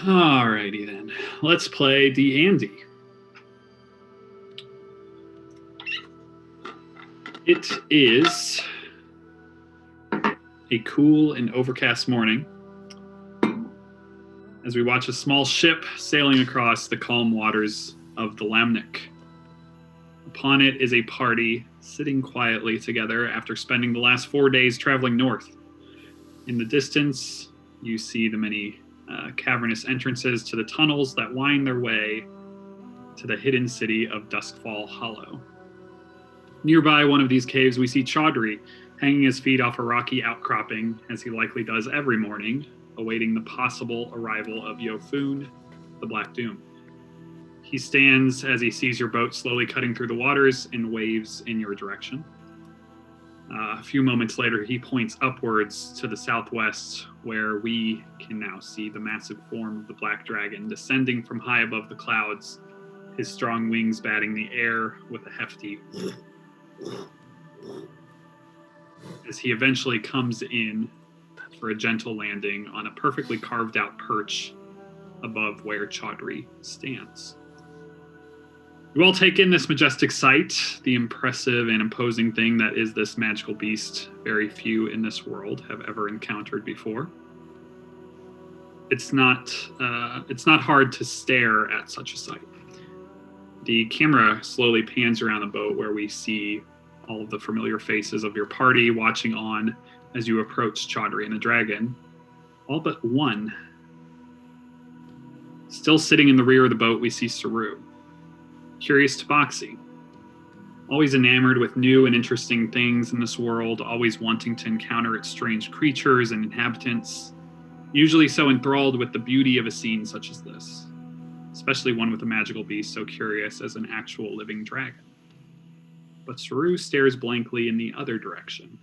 Alrighty then. Let's play D&D. It is a cool and overcast morning as we watch a small ship sailing across the calm waters of the Lamnik. Upon it is a party sitting quietly together after spending the last 4 days traveling north. In the distance, you see the many cavernous entrances to the tunnels that wind their way to the hidden city of Duskfall Hollow. Nearby one of these caves, we see Chaudhry hanging his feet off a rocky outcropping, as he likely does every morning, awaiting the possible arrival of Yofun, the Black Doom. He stands as he sees your boat slowly cutting through the waters and waves in your direction. A few moments later, he points upwards to the southwest, where we can now see the massive form of the Black Dragon descending from high above the clouds, his strong wings batting the air with a hefty as he eventually comes in for a gentle landing on a perfectly carved out perch above where Chaudhry stands. You all take in this majestic sight, the impressive and imposing thing that is this magical beast very few in this world have ever encountered before. It's not hard to stare at such a sight. The camera slowly pans around the boat where we see all of the familiar faces of your party watching on as you approach Chaudhry and the dragon, all but one. Still sitting in the rear of the boat, we see Saru. Curious Tabaxi, always enamored with new and interesting things in this world, always wanting to encounter its strange creatures and inhabitants, usually so enthralled with the beauty of a scene such as this, especially one with a magical beast so curious as an actual living dragon. But Saru stares blankly in the other direction.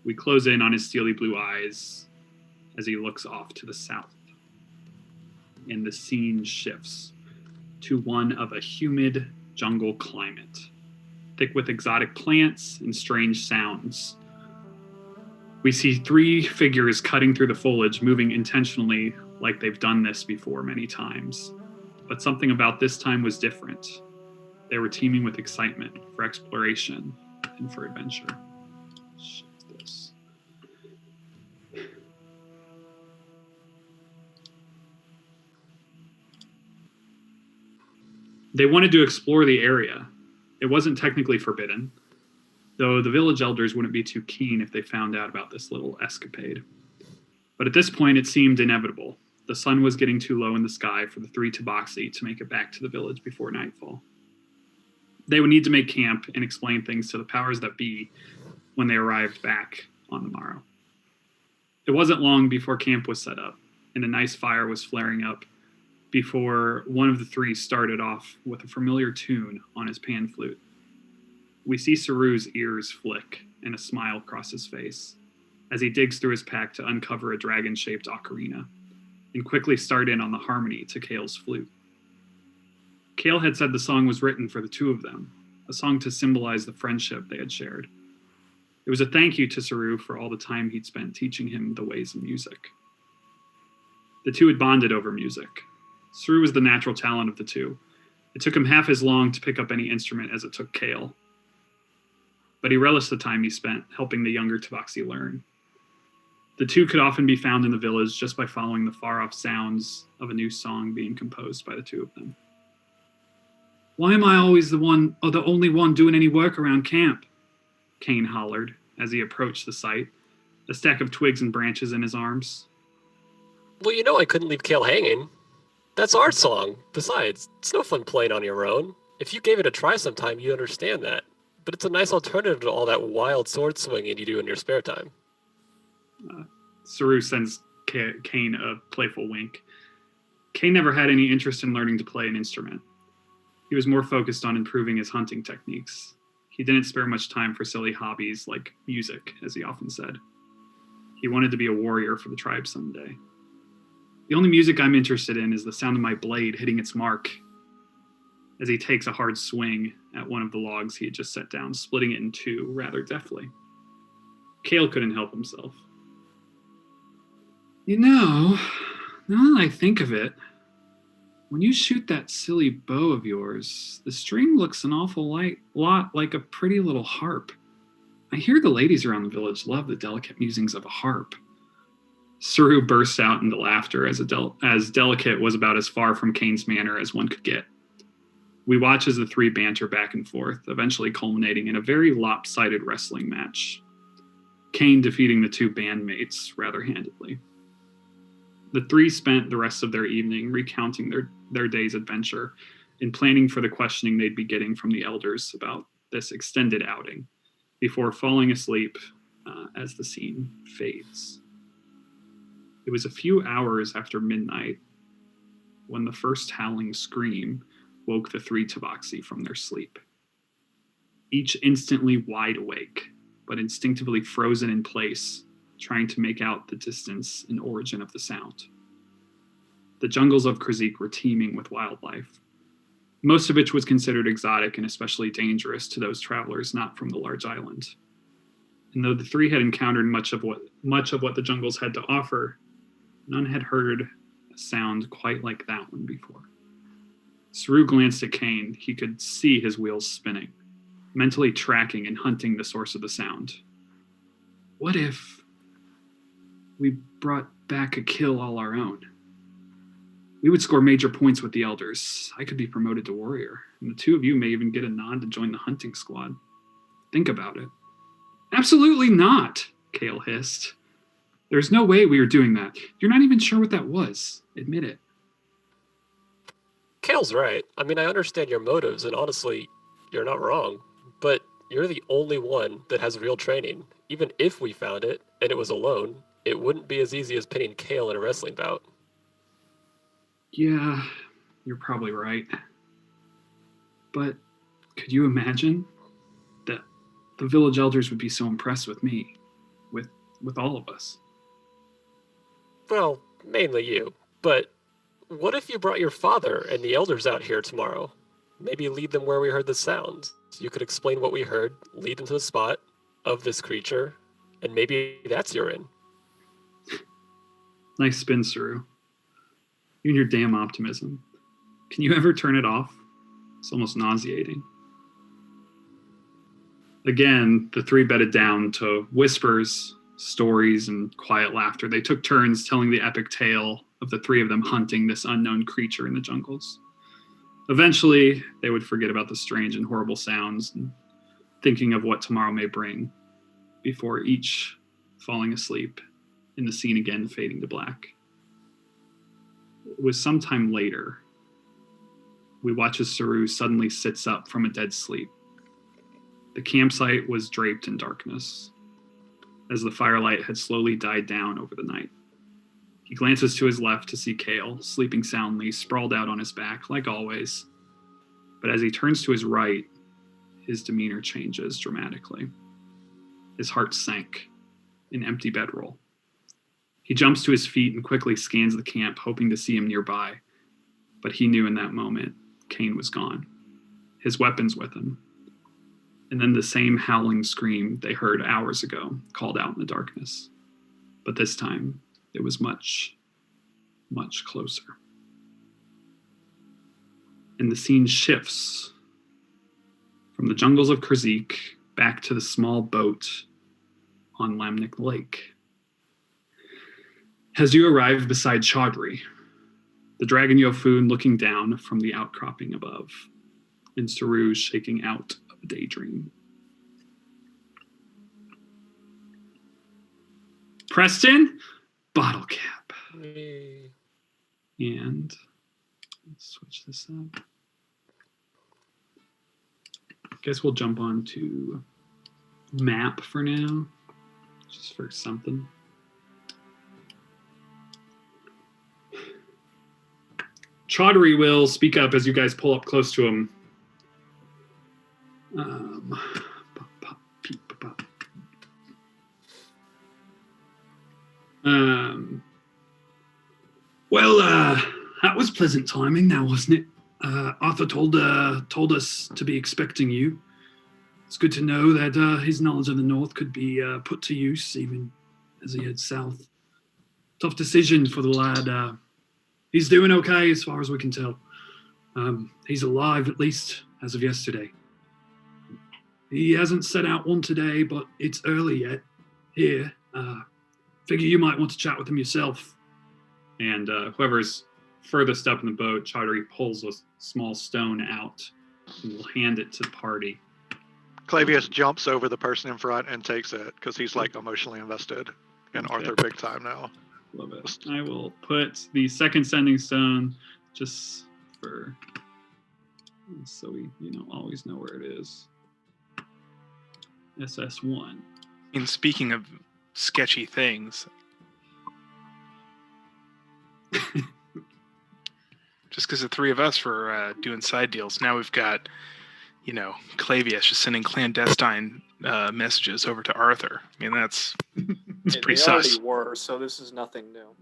We close in on his steely blue eyes as he looks off to the south, and the scene shifts to one of a humid jungle climate, thick with exotic plants and strange sounds. We see 3 figures cutting through the foliage, moving intentionally like they've done this before many times. But something about this time was different. They were teeming with excitement for exploration and for adventure. Shift this. They wanted to explore the area. It wasn't technically forbidden, though the village elders wouldn't be too keen if they found out about this little escapade. But at this point, it seemed inevitable. The sun was getting too low in the sky for the 3 Tabaxi to make it back to the village before nightfall. They would need to make camp and explain things to the powers that be when they arrived back on the morrow. It wasn't long before camp was set up, and a nice fire was flaring up before one of the 3 started off with a familiar tune on his pan flute. We see Saru's ears flick and a smile cross his face as he digs through his pack to uncover a dragon-shaped ocarina and quickly start in on the harmony to Kale's flute. Kale had said the song was written for the 2 of them, a song to symbolize the friendship they had shared. It was a thank you to Saru for all the time he'd spent teaching him the ways of music. The 2 had bonded over music. Saru was the natural talent of the 2. It took him half as long to pick up any instrument as it took Kale. But he relished the time he spent helping the younger Tabaxi learn. The 2 could often be found in the village just by following the far-off sounds of a new song being composed by the 2 of them. "Why am I always the only one doing any work around camp?" Kane hollered as he approached the site, a stack of twigs and branches in his arms. "Well, you know I couldn't leave Kale hanging. That's our song. Besides, it's no fun playing on your own. If you gave it a try sometime, you'd understand that. But it's a nice alternative to all that wild sword swinging you do in your spare time." Saru sends Kane a playful wink. Kane never had any interest in learning to play an instrument. He was more focused on improving his hunting techniques. He didn't spare much time for silly hobbies like music, as he often said. He wanted to be a warrior for the tribe someday. "The only music I'm interested in is the sound of my blade hitting its mark," as he takes a hard swing at one of the logs he had just set down, splitting it in 2 rather deftly. Kale couldn't help himself. "You know, Now that I think of it, when you shoot that silly bow of yours, the string looks an awful lot like a pretty little harp. I hear the ladies around the village love the delicate musings of a harp. Saru burst out into laughter as Delicate was about as far from Kane's manner as one could get. We watch as the three banter back and forth, eventually culminating in a very lopsided wrestling match. Kane defeating the two bandmates rather handedly. The three spent the rest of their evening recounting their day's adventure and planning for the questioning they'd be getting from the elders about this extended outing before falling asleep as the scene fades. It was a few hours after midnight when the first howling scream woke the three Tabaxi from their sleep. Each instantly wide awake, but instinctively frozen in place, trying to make out the distance and origin of the sound. The jungles of Krizik were teeming with wildlife, most of which was considered exotic and especially dangerous to those travelers not from the large island. And though the three had encountered much of what the jungles had to offer, none had heard a sound quite like that one before. Saru glanced at Kane. He could see his wheels spinning, mentally tracking and hunting the source of the sound. What if we brought back a kill all our own? We would score major points with the elders. I could be promoted to warrior, and the two of you may even get a nod to join the hunting squad. Think about it. Absolutely not, Kale hissed. There's no way we were doing that. You're not even sure what that was. Admit it. Kale's right. I mean, I understand your motives, and honestly, you're not wrong. But you're the only one that has real training. Even if we found it, and it was alone, it wouldn't be as easy as pinning Kale in a wrestling bout. Yeah, you're probably right. But could you imagine that the village elders would be so impressed with me, with all of us? Well, mainly you. But what if you brought your father and the elders out here tomorrow? Maybe lead them where we heard the sounds. You could explain what we heard, lead them to the spot of this creature, and maybe that's your in. Nice spin, Saru. You and your damn optimism. Can you ever turn it off? It's almost nauseating. Again, the three bedded down to whispers, stories, and quiet laughter. They took turns telling the epic tale of the three of them hunting this unknown creature in the jungles. Eventually, they would forget about the strange and horrible sounds and thinking of what tomorrow may bring, before each falling asleep and the scene again fading to black. It was sometime later. We watch as Saru suddenly sits up from a dead sleep. The campsite was draped in darkness, as the firelight had slowly died down over the night. He glances to his left to see Kale, sleeping soundly, sprawled out on his back, like always. But as he turns to his right, his demeanor changes dramatically. His heart sank, an empty bedroll. He jumps to his feet and quickly scans the camp, hoping to see him nearby. But he knew in that moment Kane was gone, his weapons with him. And then the same howling scream they heard hours ago called out in the darkness. But this time, it was much, much closer. And the scene shifts from the jungles of Krizik back to the small boat on Lamnik Lake. As you arrive beside Chaudhry, the Dragon Yofun looking down from the outcropping above, and Saru shaking out of a daydream. Preston, bottle cap. And let's switch this up. Guess we'll jump on to map for now, just for something. Chaudhry will speak up as you guys pull up close to him. That was pleasant timing now, wasn't it? Arthur told us to be expecting you. It's good to know that his knowledge of the North could be put to use even as he heads south. Tough decision for the lad He's doing okay as far as we can tell. He's alive, at least, as of yesterday. He hasn't set out one today, but it's early yet. Here, figure you might want to chat with him yourself. And whoever's furthest up in the boat, Chaudhry pulls a small stone out and will hand it to the party. Clavius jumps over the person in front and takes it because he's like emotionally invested in Arthur big time now. Love it. I will put the second sending stone just for so we always know where it is. SS1. And speaking of sketchy things, just because the three of us were doing side deals, now we've got, Clavius just sending clandestine messages over to Arthur. I mean, it's pretty sus. They already were, so this is nothing new.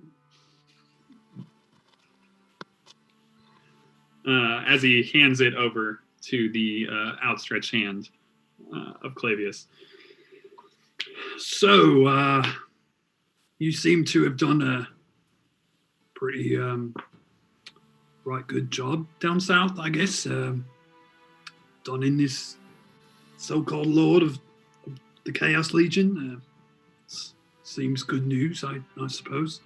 As he hands it over to the outstretched hand of Clavius. So, you seem to have done a pretty right good job down south, I guess. Done in this so-called Lord of the Chaos Legion. Seems good news, I suppose.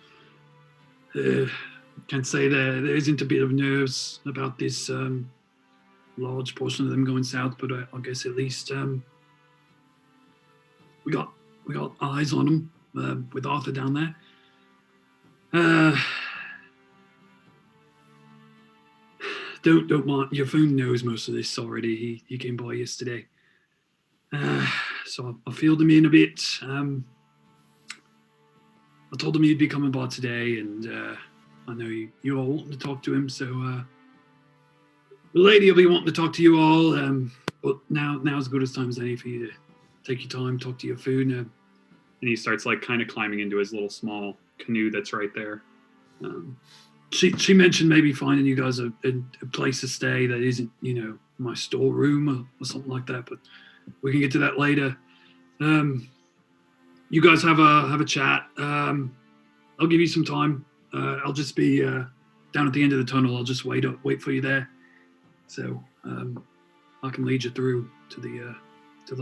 Can't say there isn't a bit of nerves about this large portion of them going south, but I guess at least we got eyes on them with Arthur down there. Don't mind. Yofun knows most of this already. He came by yesterday, so I filled him in a bit. I told him he'd be coming by today, and I know you all wanting to talk to him, so the lady will be wanting to talk to you all. But now's as good as time as any for you to take your time, talk to your food. And he starts like kind of climbing into his little small canoe that's right there. She mentioned maybe finding you guys a place to stay that isn't, my storeroom or something like that. But we can get to that later. You guys have a chat. I'll give you some time. I'll just be down at the end of the tunnel. I'll just wait for you there, so I can lead you through to the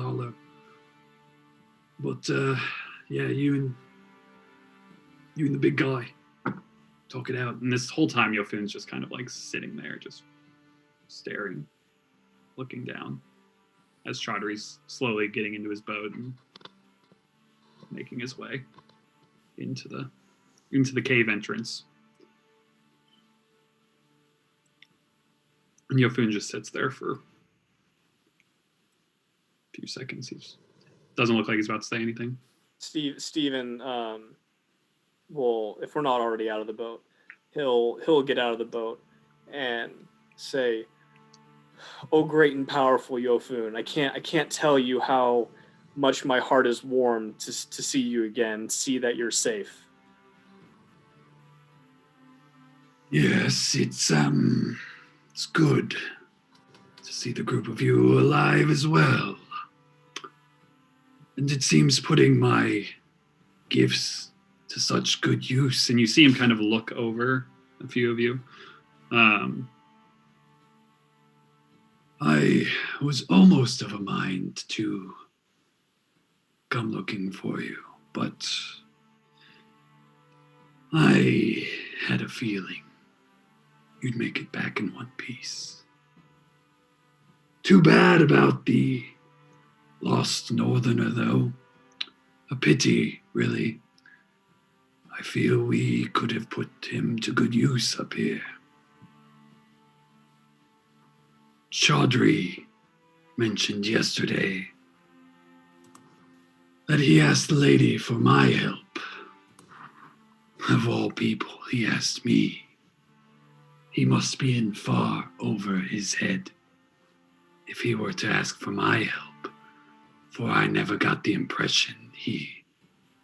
hollow. But yeah, you and the big guy talk it out. And this whole time, Yofun's just kind of like sitting there, just staring, looking down, as Chaudhry's slowly getting into his boat and making his way into the cave entrance. And Yofun just sits there for a few seconds. He doesn't look like he's about to say anything. Steven will, if we're not already out of the boat, he'll get out of the boat and say, "Oh, great and powerful Yofun, I can't tell you how much my heart is warmed to see you again, see that you're safe." Yes, it's good to see the group of you alive as well. And it seems putting my gifts to such good use. And you see him kind of look over a few of you. I was almost of a mind to come looking for you, but I had a feeling you'd make it back in one piece. Too bad about the lost northerner, though. A pity, really. I feel we could have put him to good use up here. Chaudhry mentioned yesterday that he asked the lady for my help. Of all people, he asked me. He must be in far over his head if he were to ask for my help, for I never got the impression he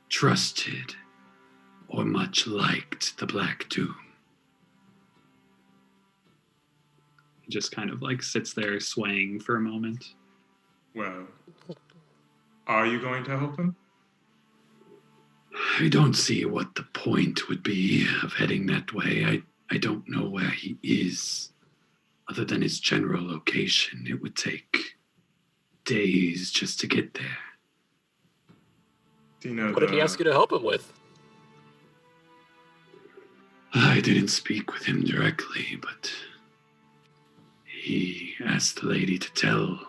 trusted or much liked the Black Doom. He just kind of like sits there swaying for a moment. Well, are you going to help him? I don't see what the point would be of heading that way. I don't know where he is, other than his general location. It would take days just to get there. Do you know What did he ask you to help him with? I didn't speak with him directly, but he asked the lady to tell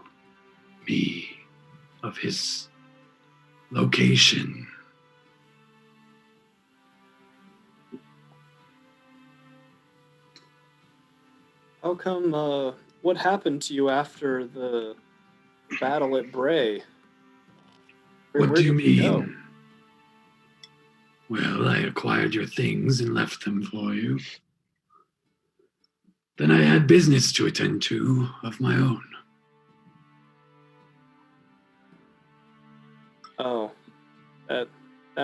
me of his location. How come, what happened to you after the battle at Bray? What do you did go? mean? Well, I acquired your things and left them for you. Then I had business to attend to of my own. Oh, that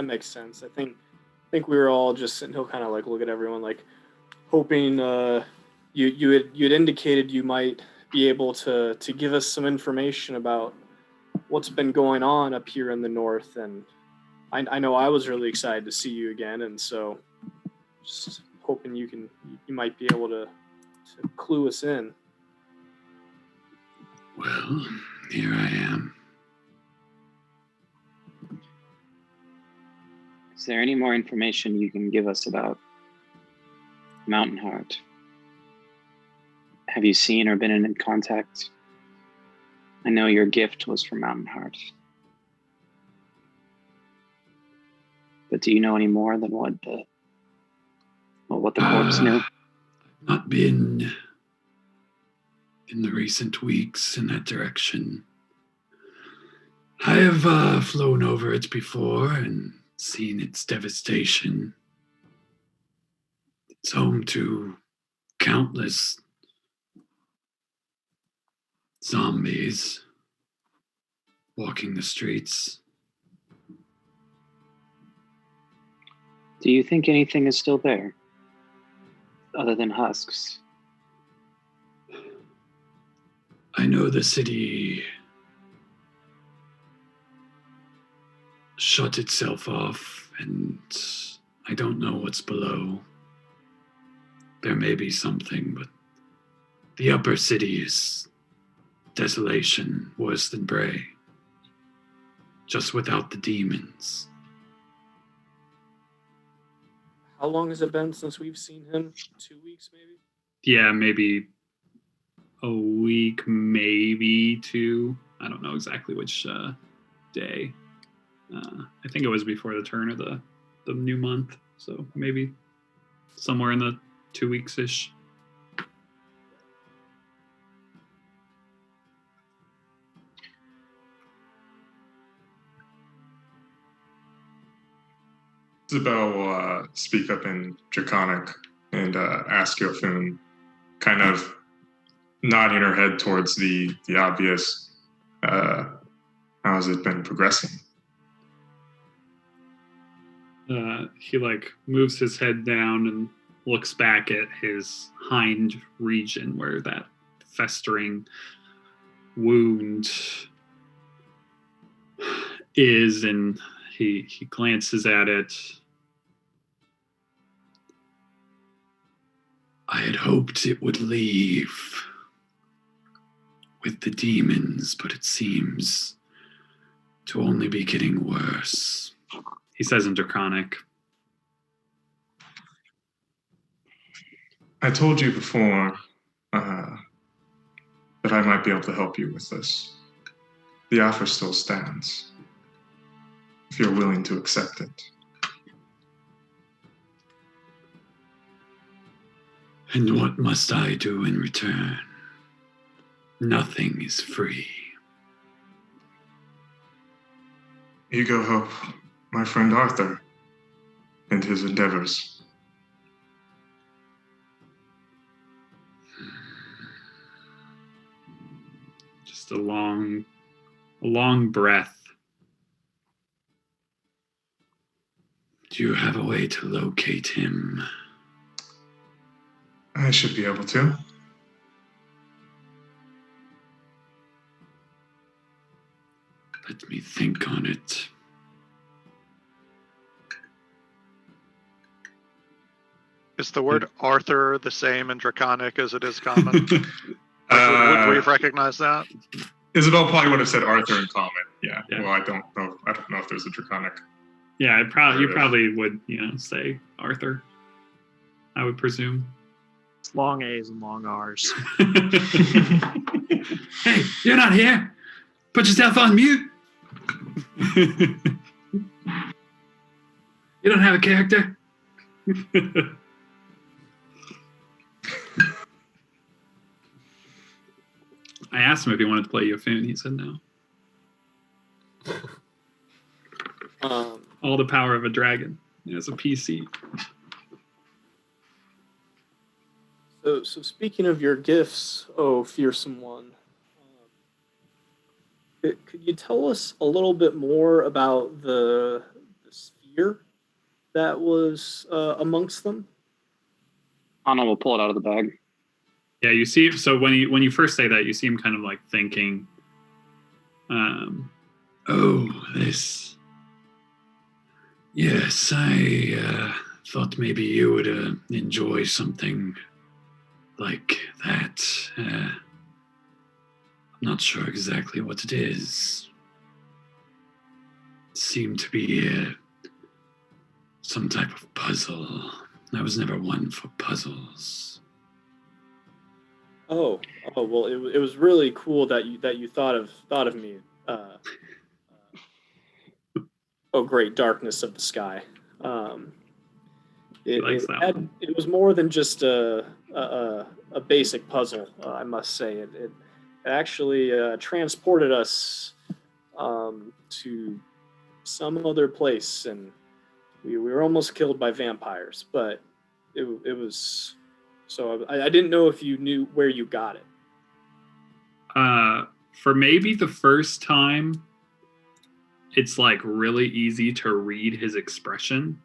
makes sense. I think we were all just sitting. He'll kind of like look at everyone like hoping. You had indicated you might be able to give us some information about what's been going on up here in the north, and I know I was really excited to see you again, and so just hoping you might be able to clue us in. Well, here I am. Is there any more information you can give us about Mountain Heart? Have you seen or been in contact? I know your gift was from Mountain Heart. But do you know any more than what the corpse knew? I've not been in the recent weeks in that direction. I have flown over it before and seen its devastation. It's home to countless zombies walking the streets. Do you think anything is still there? Other than husks? I know the city shut itself off, and I don't know what's below. There may be something, but the upper city is desolation, worse than Bray. Just without the demons. How long has it been since we've seen him? 2 weeks, maybe? Yeah, maybe a week, maybe two. I don't know exactly which day. I think it was before the turn of the new month, so maybe somewhere in the 2 weeks ish. Isabel will speak up in Draconic and ask Yofun, kind of nodding her head towards the obvious, how has it been progressing? He like moves his head down and looks back at his hind region where that festering wound is, and he glances at it. I had hoped it would leave with the demons, but it seems to only be getting worse. He says in Draconic. I told you before that I might be able to help you with this. The offer still stands, if you're willing to accept it. And what must I do in return? Nothing is free. You go help my friend Arthur and his endeavors. Just a long breath. Do you have a way to locate him? I should be able to. Let me think on it. Is the word Arthur the same in Draconic as it is common? Would we have recognized that? Isabel probably would have said Arthur in common. Yeah. Yeah. Well, I don't know if there's a Draconic. Yeah, you Sort of. probably would, say Arthur. I would presume. It's long A's and long R's. Hey, you're not here. Put yourself on mute. You don't have a character. I asked him if he wanted to play Yofun. He said no. All the power of a dragon as a PC. So speaking of your gifts, oh fearsome one, could you tell us a little bit more about the sphere that was amongst them? Anna will pull it out of the bag. Yeah, you see. So when you first say that, you see him kind of like thinking. Oh, this. Yes, I thought maybe you would enjoy something like that. I'm not sure exactly what it is. It seemed to be some type of puzzle. I was never one for puzzles. Oh well, it was really cool that you thought of me. Oh, great darkness of the sky. It was more than just a basic puzzle. I must say it actually transported us to some other place, and we were almost killed by vampires. But it was so I didn't know if you knew where you got it. For maybe the first time, it's like really easy to read his expression,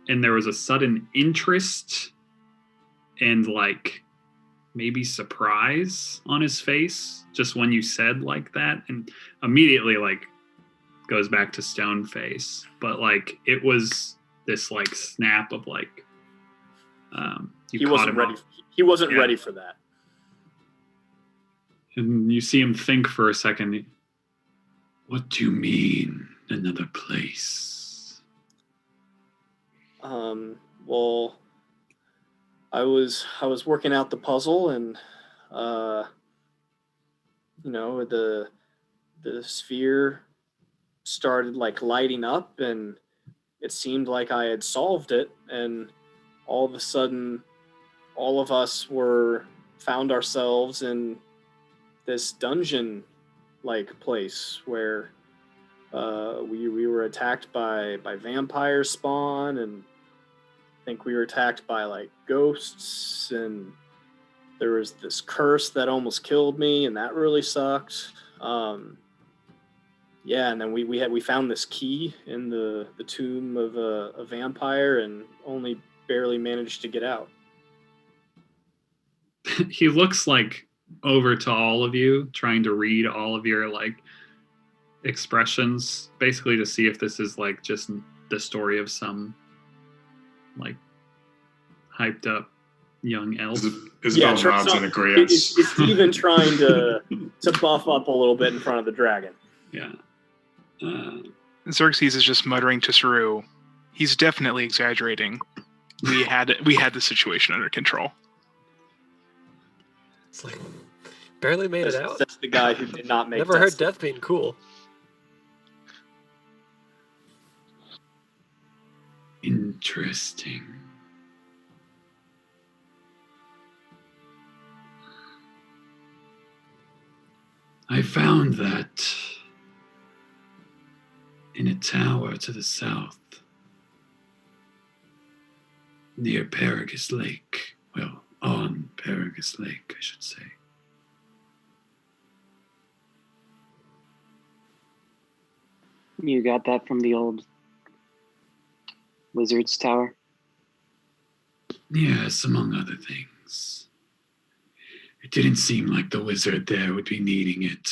and there was a sudden interest and like maybe surprise on his face just when you said like that, and immediately like goes back to stone face. But like it was this like snap of like He wasn't ready. He wasn't ready for that. And you see him think for a second. What do you mean, another place? Well, I was working out the puzzle, and the sphere started like lighting up, and it seemed like I had solved it, and all of a sudden, all of us found ourselves in this dungeon like place where we were attacked by vampire spawn, and I think we were attacked by like ghosts, and there was this curse that almost killed me, and that really sucked. And then we found this key in the tomb of a vampire, and only barely managed to get out. He looks like over to all of you, trying to read all of your like expressions, basically to see if this is like just the story of some like hyped up young elf. Isabel nods in agreement. It's even trying to buff up a little bit in front of the dragon. Yeah. Xerxes is just muttering to Saru, he's definitely exaggerating. We had the situation under control. It's like, barely made it out. That's the guy who did not make. Never heard death being cool. Interesting. I found that in a tower to the south, near Paragus Lake. Well, on Paragus Lake, I should say. You got that from the old Wizard's Tower? Yes, among other things. It didn't seem like the wizard there would be needing it.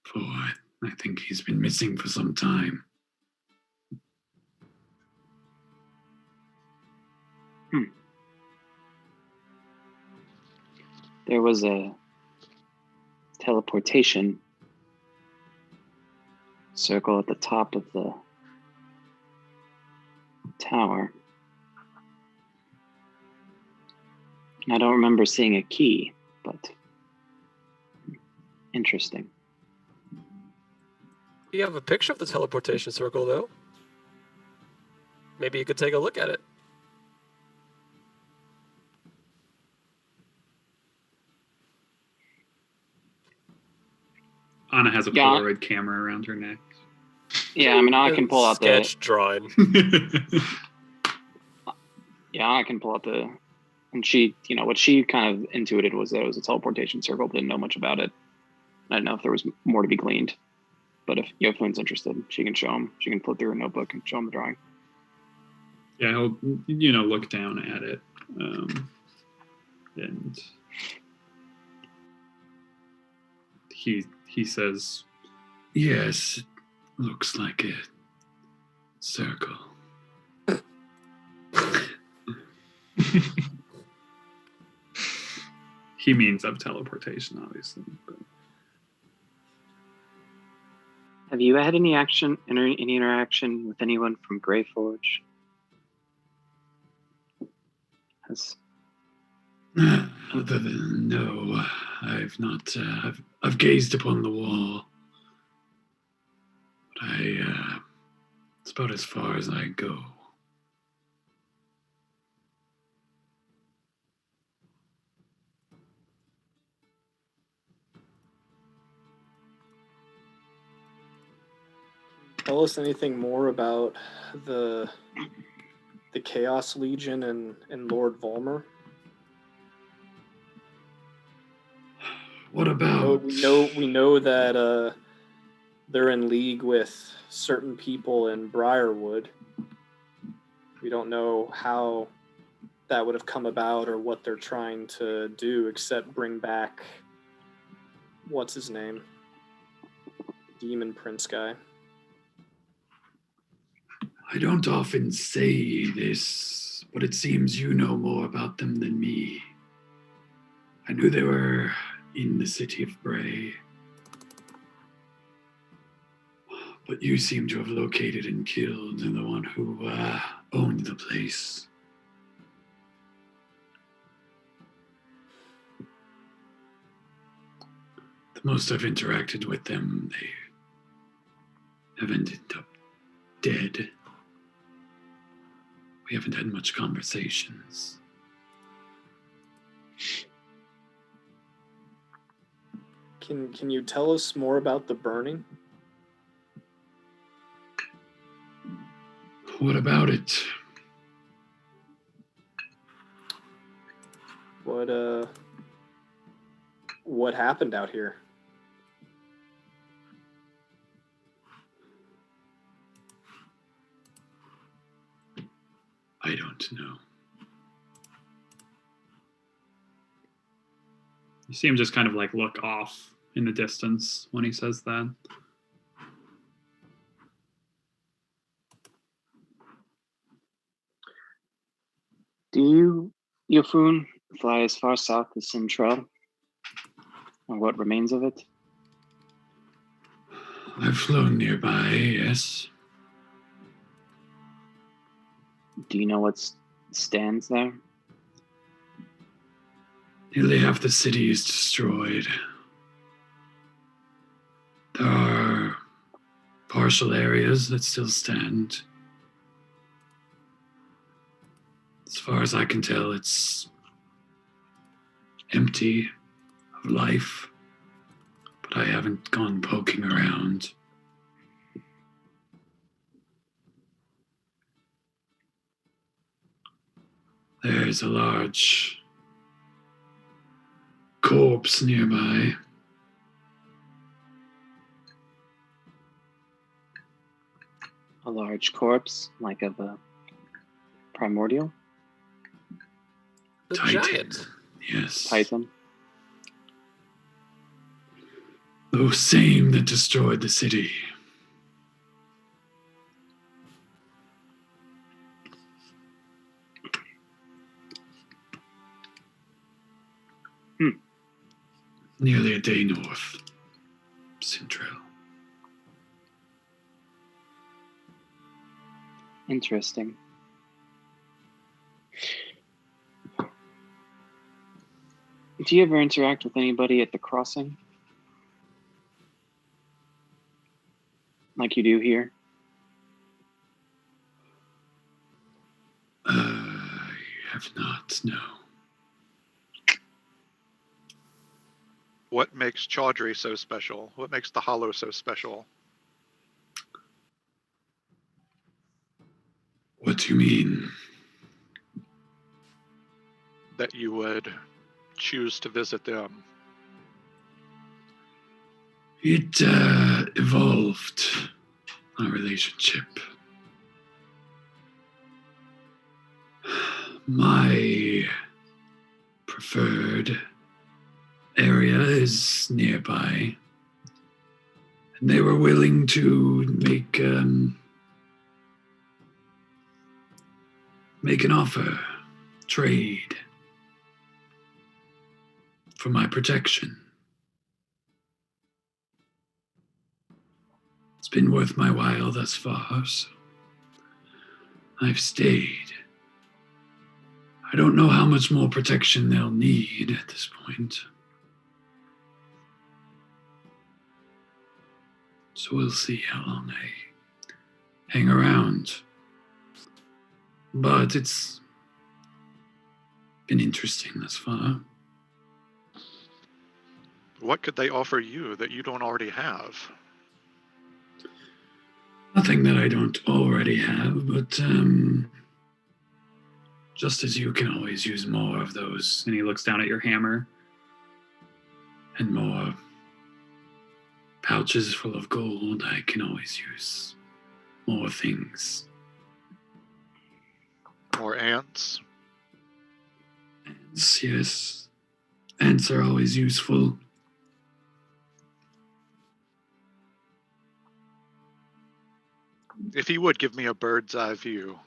For I think he's been missing for some time. There was a teleportation circle at the top of the tower. I don't remember seeing a key, but interesting. You have a picture of the teleportation circle, though. Maybe you could take a look at it. Anna has a Yeah. Polaroid camera around her neck. Yeah, I mean, I can pull out the. sketch drawing. Yeah, I can pull out the. And she, what she kind of intuited was that it was a teleportation circle, but didn't know much about it. I didn't know if there was more to be gleaned. But if Yofune's interested, she can show him. She can flip through her notebook and show him the drawing. Yeah, he'll look down at it, and he says, Yes, it looks like a circle. he means of teleportation, obviously. But Have you had any interaction with anyone from Greyforge? Other than no, I've not. I've gazed upon the wall, but it's about as far as I go. Tell us anything more about the Chaos Legion and Lord Volmer. What about? We know that they're in league with certain people in Briarwood. We don't know how that would have come about or what they're trying to do, except bring back what's his name, Demon Prince guy. I don't often say this, but it seems you know more about them than me. I knew they were in the city of Bray, but you seem to have located and killed the one who owned the place. The most I've interacted with them, they have ended up dead. We haven't had much conversations. Can you tell us more about the burning? What about it? What happened out here? I don't know. you see him just kind of like look off in the distance when he says that. Do you, Yofun, fly as far south as Sintrell? Or what remains of it? I've flown nearby, yes. Do you know what stands there? Nearly half the city is destroyed. There are partial areas that still stand. As far as I can tell, it's empty of life, but I haven't gone poking around. There's a large corpse nearby. A large corpse, like of a primordial? The Titan. giant. Yes. Titan? The same that destroyed the city. nearly a day north. Central. Interesting. Do you ever interact with anybody at the crossing? Like you do here? I have not, no. What makes Chaudhry so special? What makes the Hollow so special? What do you mean? That you would choose to visit them? It evolved our relationship. My preferred area is nearby, and they were willing to make an offer, trade for my protection. It's been worth my while thus far, so I've stayed. I don't know how much more protection they'll need at this point. So we'll see how long I hang around. But it's been interesting thus far. What could they offer you that you don't already have? Nothing that I don't already have, but just as you can always use more of those, And he looks down at your hammer. and more pouches full of gold, I can always use more things. More ants? Ants, yes. Ants are always useful. If you would give me a bird's eye view.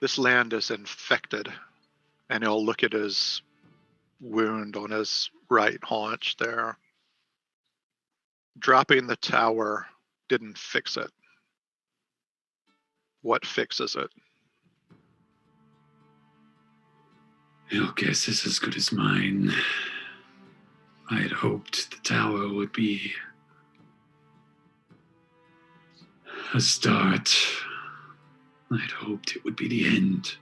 This land is infected, and he'll look at his wound on his right haunch there. Dropping the tower didn't fix it. What fixes it? Your guess is as good as mine. I had hoped the tower would be a start. I'd hoped it would be the end.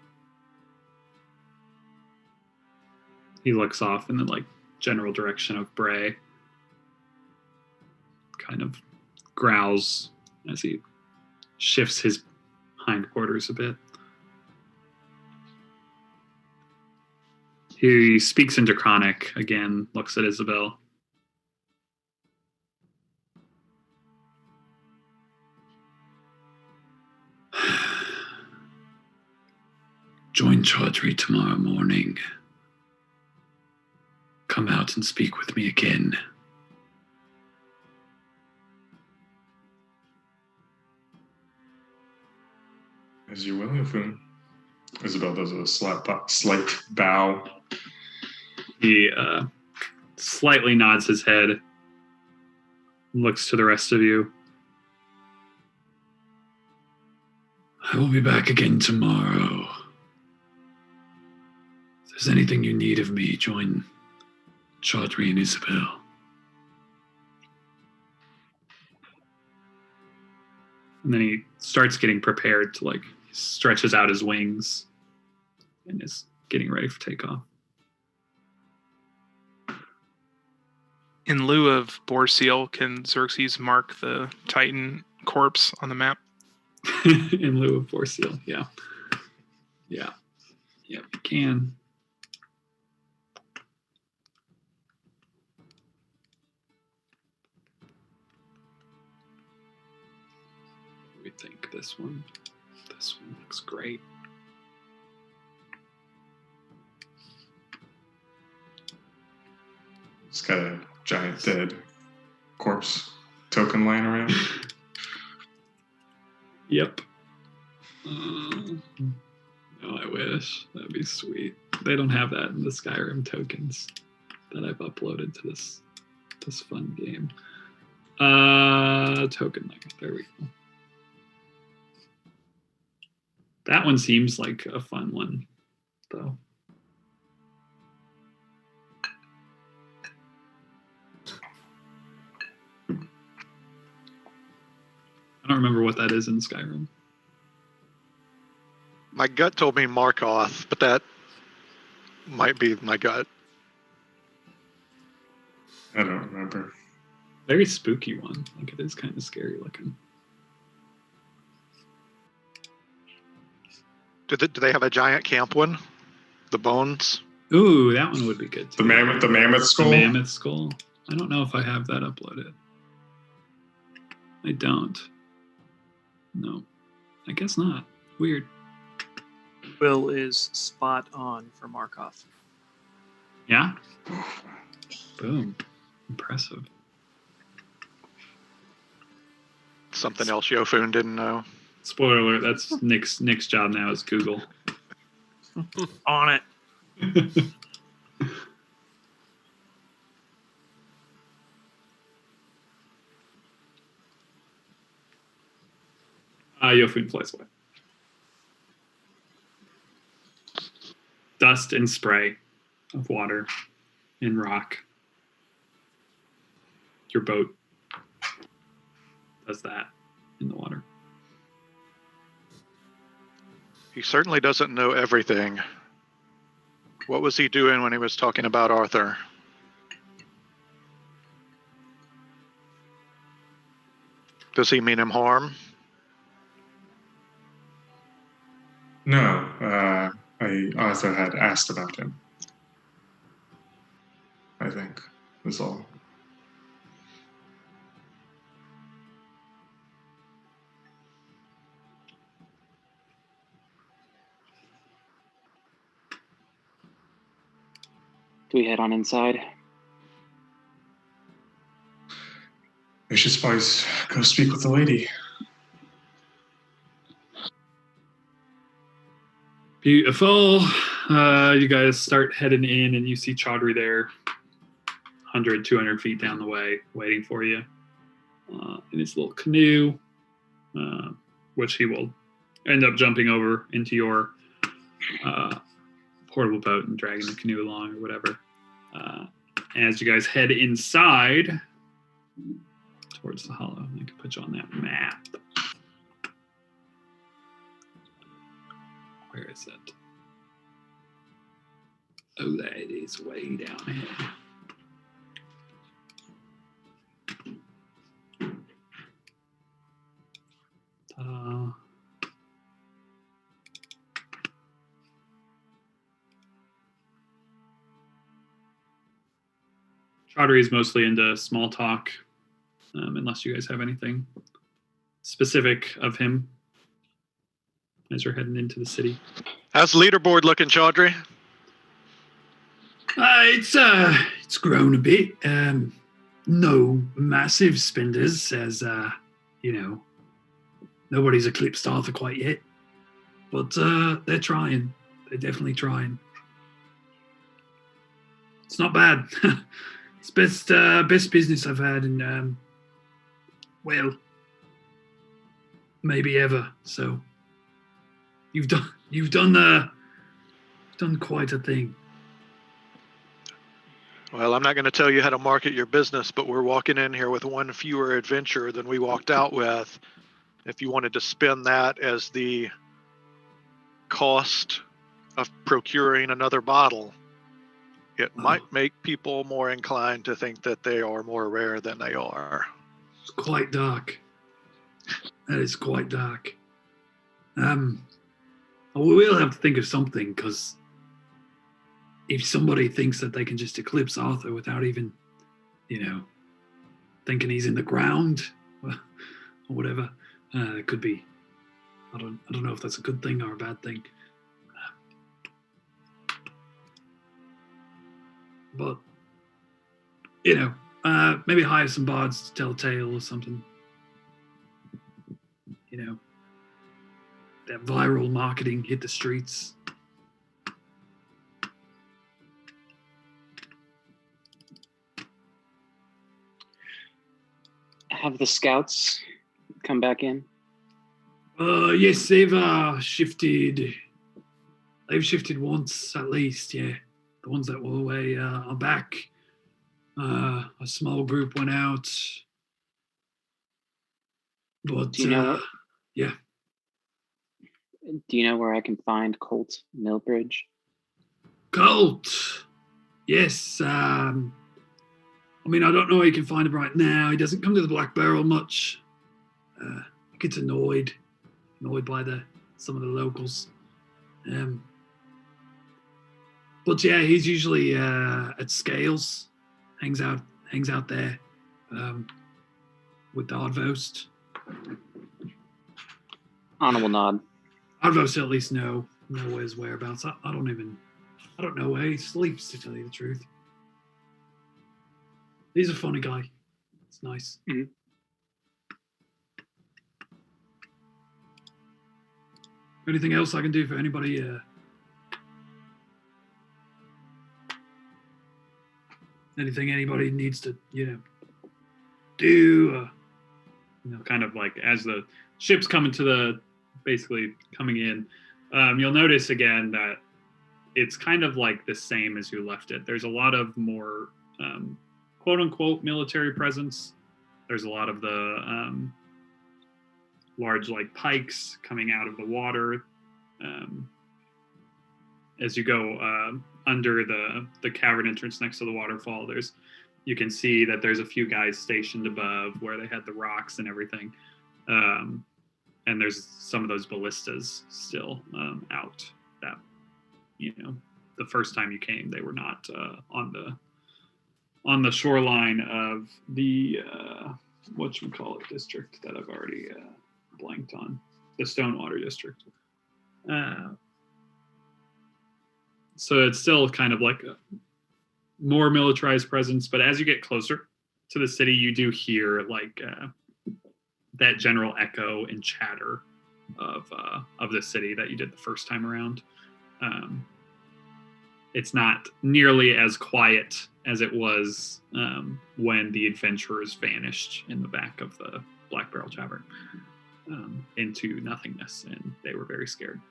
He looks off in the general direction of Bray. Kind of growls as he shifts his hindquarters a bit. He speaks in Draconic again, looks at Isabel. Join Chaudhry tomorrow morning. Come out and speak with me again. As you will, Yofun. Isabel does a slight bow. He slightly nods his head, looks to the rest of you. I will be back again tomorrow. If there's anything you need of me, join Chaudhry and Isabel. And then he starts getting prepared to he stretches out his wings and is getting ready for takeoff. In lieu of Boar Seal, can Xerxes mark the Titan corpse on the map? In lieu of Boar Seal, yeah. Yeah. Yep, you can. We think this one looks great. It's got a giant dead corpse token lying around. Yep. No, I wish. That'd be sweet. They don't have that in the Skyrim tokens. that I've uploaded to this fun game. Token Link. There we go. That one seems like a fun one, though. I don't remember what that is in Skyrim. My gut told me Markoth, but that might be my gut. I don't remember. Very spooky one. Like, it is kind of scary looking. Do they have a giant camp one? The bones? Ooh, that one would be good too. The mammoth skull. The mammoth skull. I don't know if I have that uploaded. I don't. No, I guess not. Weird. Will is spot on for Markov. Yeah. Boom. Impressive. Something else Yofun didn't know. Spoiler alert, that's Nick's job now is Google. On it. Yofun flies away. Dust and spray of water and rock. Your boat does that in the water. He certainly doesn't know everything. What was he doing when he was talking about Arthur? Does he mean him harm? No, Arthur had asked about him. I think was all. Do we head on inside? We should suppose go speak with the lady. Beautiful. You guys start heading in, and you see Chaudhry there, 100, 200 feet down the way, waiting for you in his little canoe, which he will end up jumping over into your portable boat and dragging the canoe along or whatever. As you guys head inside towards the hollow, I can put you on that map. Where is it? Oh, that is way down here. Ta-da. Chaudhry is mostly into small talk, unless you guys have anything specific of him as you're heading into the city. How's the leaderboard looking, Chaudhry? It's grown a bit. No massive spenders, as nobody's eclipsed Arthur quite yet. But they're trying. They're definitely trying. It's not bad. It's best business I've had in well, maybe ever. So you've done quite a thing. Well, I'm not going to tell you how to market your business, but we're walking in here with one fewer adventure than we walked out with. If you wanted to spend that as the cost of procuring another bottle, it might make people more inclined to think that they are more rare than they are. It's quite dark. That is quite dark. We will have to think of something, because if somebody thinks that they can just eclipse Arthur without even, thinking he's in the ground or whatever, it could be. I don't know if that's a good thing or a bad thing. But maybe hire some bards to tell a tale or something. That viral marketing hit the streets. have the scouts come back in? Yes, they've shifted. They've shifted once at least, yeah. The ones that were away are back. A small group went out. But, Do you know? yeah. Do you know where I can find Colt Millbridge? Colt! Yes, I mean, I don't know where you can find him right now. He doesn't come to the Black Barrel much. He gets annoyed by some of the locals. But yeah, he's usually at Scales, hangs out there with the Ardvost. Anna will nod. Ardvost at least know his whereabouts. I don't know where he sleeps, to tell you the truth. He's a funny guy. It's nice. Mhm. Anything else I can do for anybody? Anything anybody needs to, do? Kind of like as the ship's coming basically coming in, you'll notice again that it's kind of like the same as you left it. There's a lot of more quote unquote military presence. There's a lot of the large like pikes coming out of the water. As you go under the cavern entrance next to the waterfall, you can see that there's a few guys stationed above where they had the rocks and everything. And there's some of those ballistas still out that, the first time you came, they were not on the shoreline of the, district that I've already blanked on, the Stonewater district. So it's still kind of like a more militarized presence, but as you get closer to the city, you do hear like that general echo and chatter of the city that you did the first time around. It's not nearly as quiet as it was when the adventurers vanished in the back of the Black Barrel Tavern into nothingness, and they were very scared.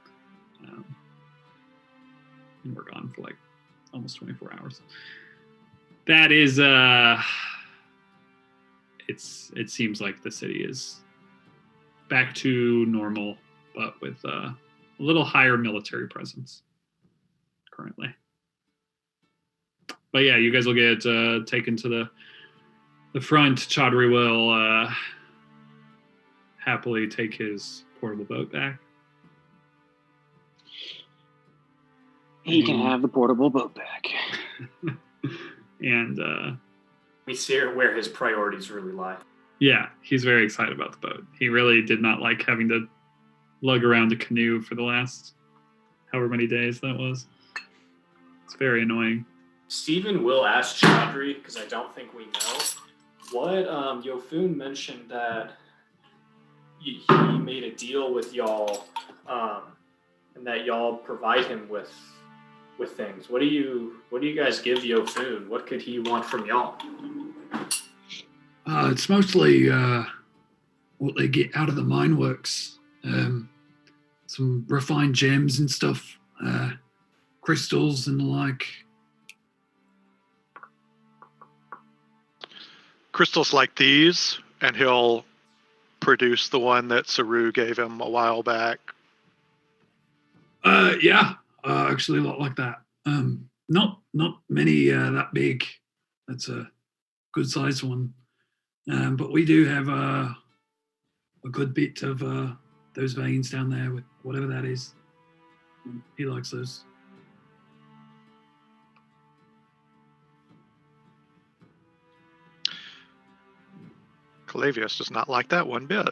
And we're gone for like almost 24 hours. That is, it seems like the city is back to normal, but with a little higher military presence currently. But yeah, you guys will get taken to the front. Chaudhry will happily take his portable boat back. He can have the portable boat back. And We see where his priorities really lie. yeah, he's very excited about the boat. He really did not like having to lug around a canoe for the last however many days that was. It's very annoying. Stephen will ask Chaudhry, because I don't think we know, what Yofun mentioned that he made a deal with y'all, and that y'all provide him with things. What do you guys give Yofun? What could he want from y'all? It's mostly what they get out of the mine works. Some refined gems and stuff, crystals and the like. Crystals like these, and he'll produce the one that Saru gave him a while back. Yeah, actually a lot like that. Not many that big. That's a good sized one. But we do have a good bit of those veins down there with whatever that is. He likes those. Calavius does not like that one bit.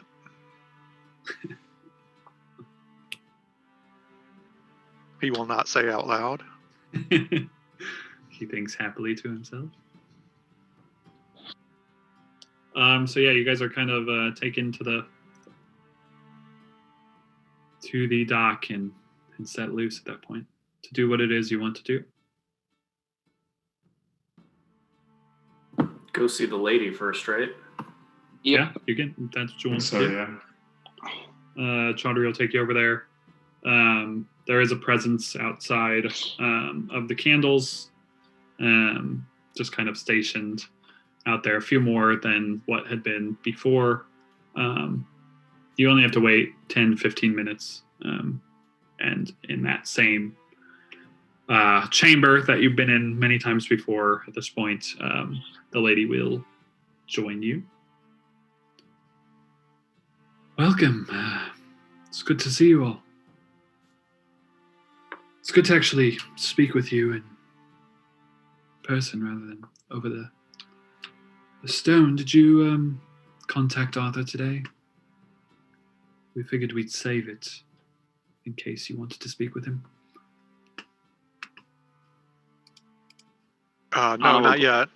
He will not say out loud. He thinks happily to himself. So yeah, you guys are kind of taken to the dock and set loose at that point to do what it is you want to do. Go see the lady first, right? Yeah, you can. That's what you want So to do. yeah. Chaudhry will take you over there. There is a presence outside of the candles, just kind of stationed out there, a few more than what had been before. You only have to wait 10, 15 minutes. And in that same chamber that you've been in many times before at this point, the lady will join you. Welcome. It's good to see you all. It's good to actually speak with you in person rather than over the stone. Did you contact Arthur today? We figured we'd save it in case you wanted to speak with him. No, not yet.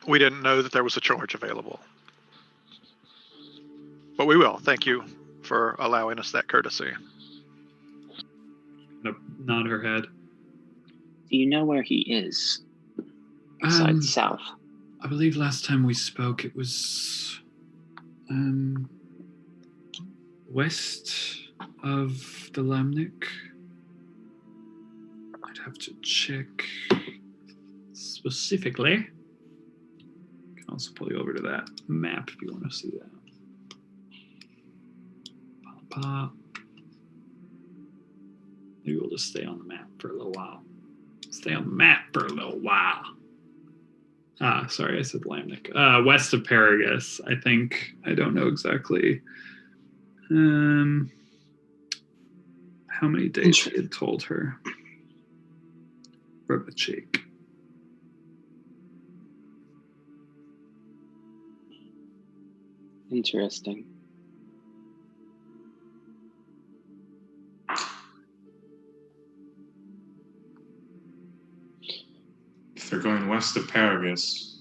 We didn't know that there was a charge available. But we will. Thank you for allowing us that courtesy. Nod her head. Do you know where he is? Inside south. I believe last time we spoke it was west of the Lamnik. I'd have to check specifically. I can also pull you over to that map if you want to see that. Pop. Maybe we'll just stay on the map for a little while. Stay on the map for a little while. Sorry, I said Lamnik. West of Paragus, I think. I don't know exactly how many days he had told her. For the cheek. Interesting. If they're going west of Paragus,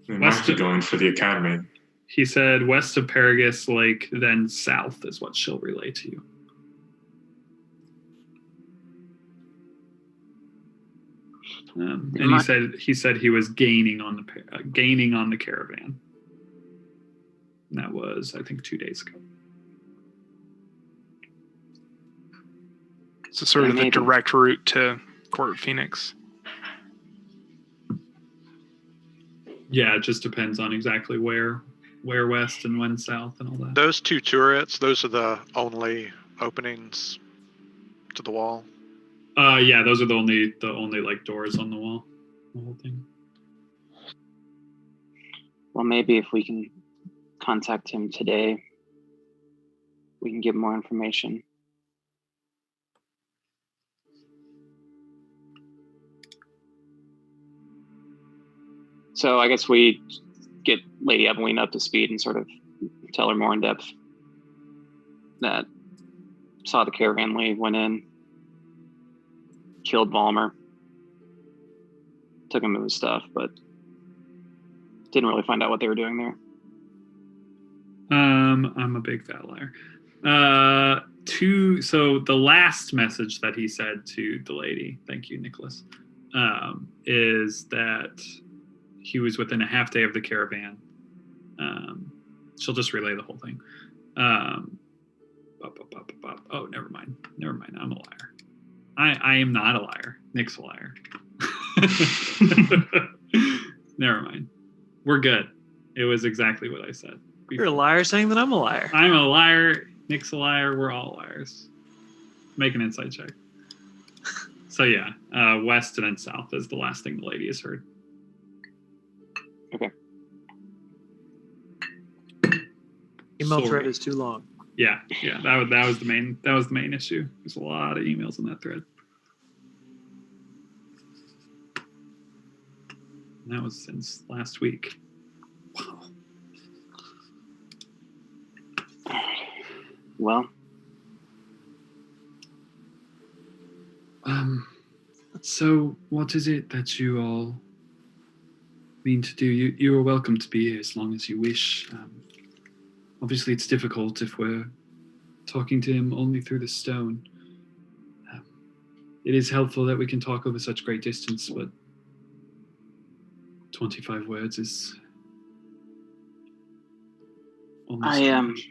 they West might be of- going for the academy. He said west of Paragus Lake, then south is what she'll relay to you. And he said he was gaining on the caravan. And that was, I think, 2 days ago. So sort of the Maybe. direct route to Port Phoenix. Yeah, it just depends on exactly where west and when south and all that. Those two turrets, those are the only openings to the wall. Yeah, those are the only like doors on the wall. The whole thing. Well, maybe if we can contact him today, we can get more information. So I guess we get Lady Evelyn up to speed and sort of tell her more in depth that saw the caravan leave, went in, killed Balmer, took him to his stuff, but didn't really find out what they were doing there. I'm a big fat liar. So the last message that he said to the lady, thank you, Nicholas, is that he was within a half day of the caravan. She'll just relay the whole thing. Oh, never mind. I'm a liar. I am not a liar. Nick's a liar. Never mind. We're good. It was exactly what I said. You're a liar saying that I'm a liar. I'm a liar. Nick's a liar. We're all liars. Make an insight check. So yeah, west and then south is the last thing the lady has heard. Okay. Email Sorry. thread is too long. Yeah. That was the main issue. There's a lot of emails in that thread. And that was since last week. Wow. Well, So what is it that you all mean to do? You are welcome to be here as long as you wish. Obviously, it's difficult if we're talking to him only through the stone. It is helpful that we can talk over such great distance, but 25 words is almost I finished.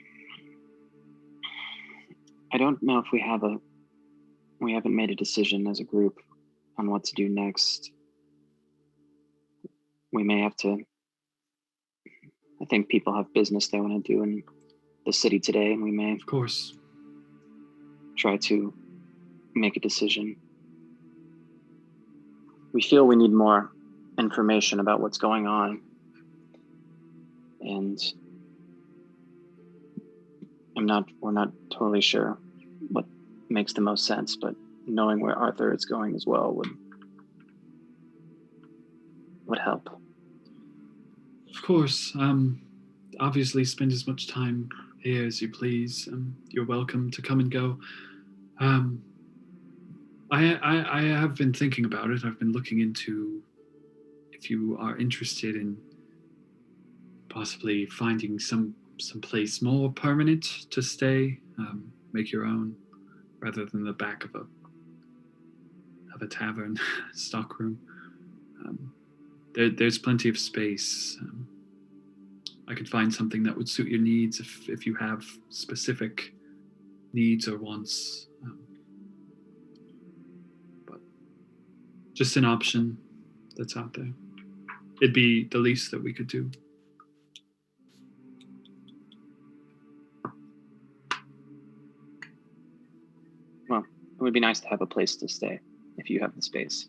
I don't know if we haven't made a decision as a group on what to do next. We may have to. I think people have business they want to do in the city today, and we may Of course. try to make a decision. We feel we need more information about what's going on, and we're not totally sure what makes the most sense, but knowing where Arthur is going as well would help. Of course. Obviously, spend as much time here as you please. You're welcome to come and go. I have been thinking about it. I've been looking into if you are interested in possibly finding some place more permanent to stay, make your own, rather than the back of a tavern stockroom. There's plenty of space. I could find something that would suit your needs if you have specific needs or wants. But just an option that's out there. It'd be the least that we could do. Well, it would be nice to have a place to stay if you have the space.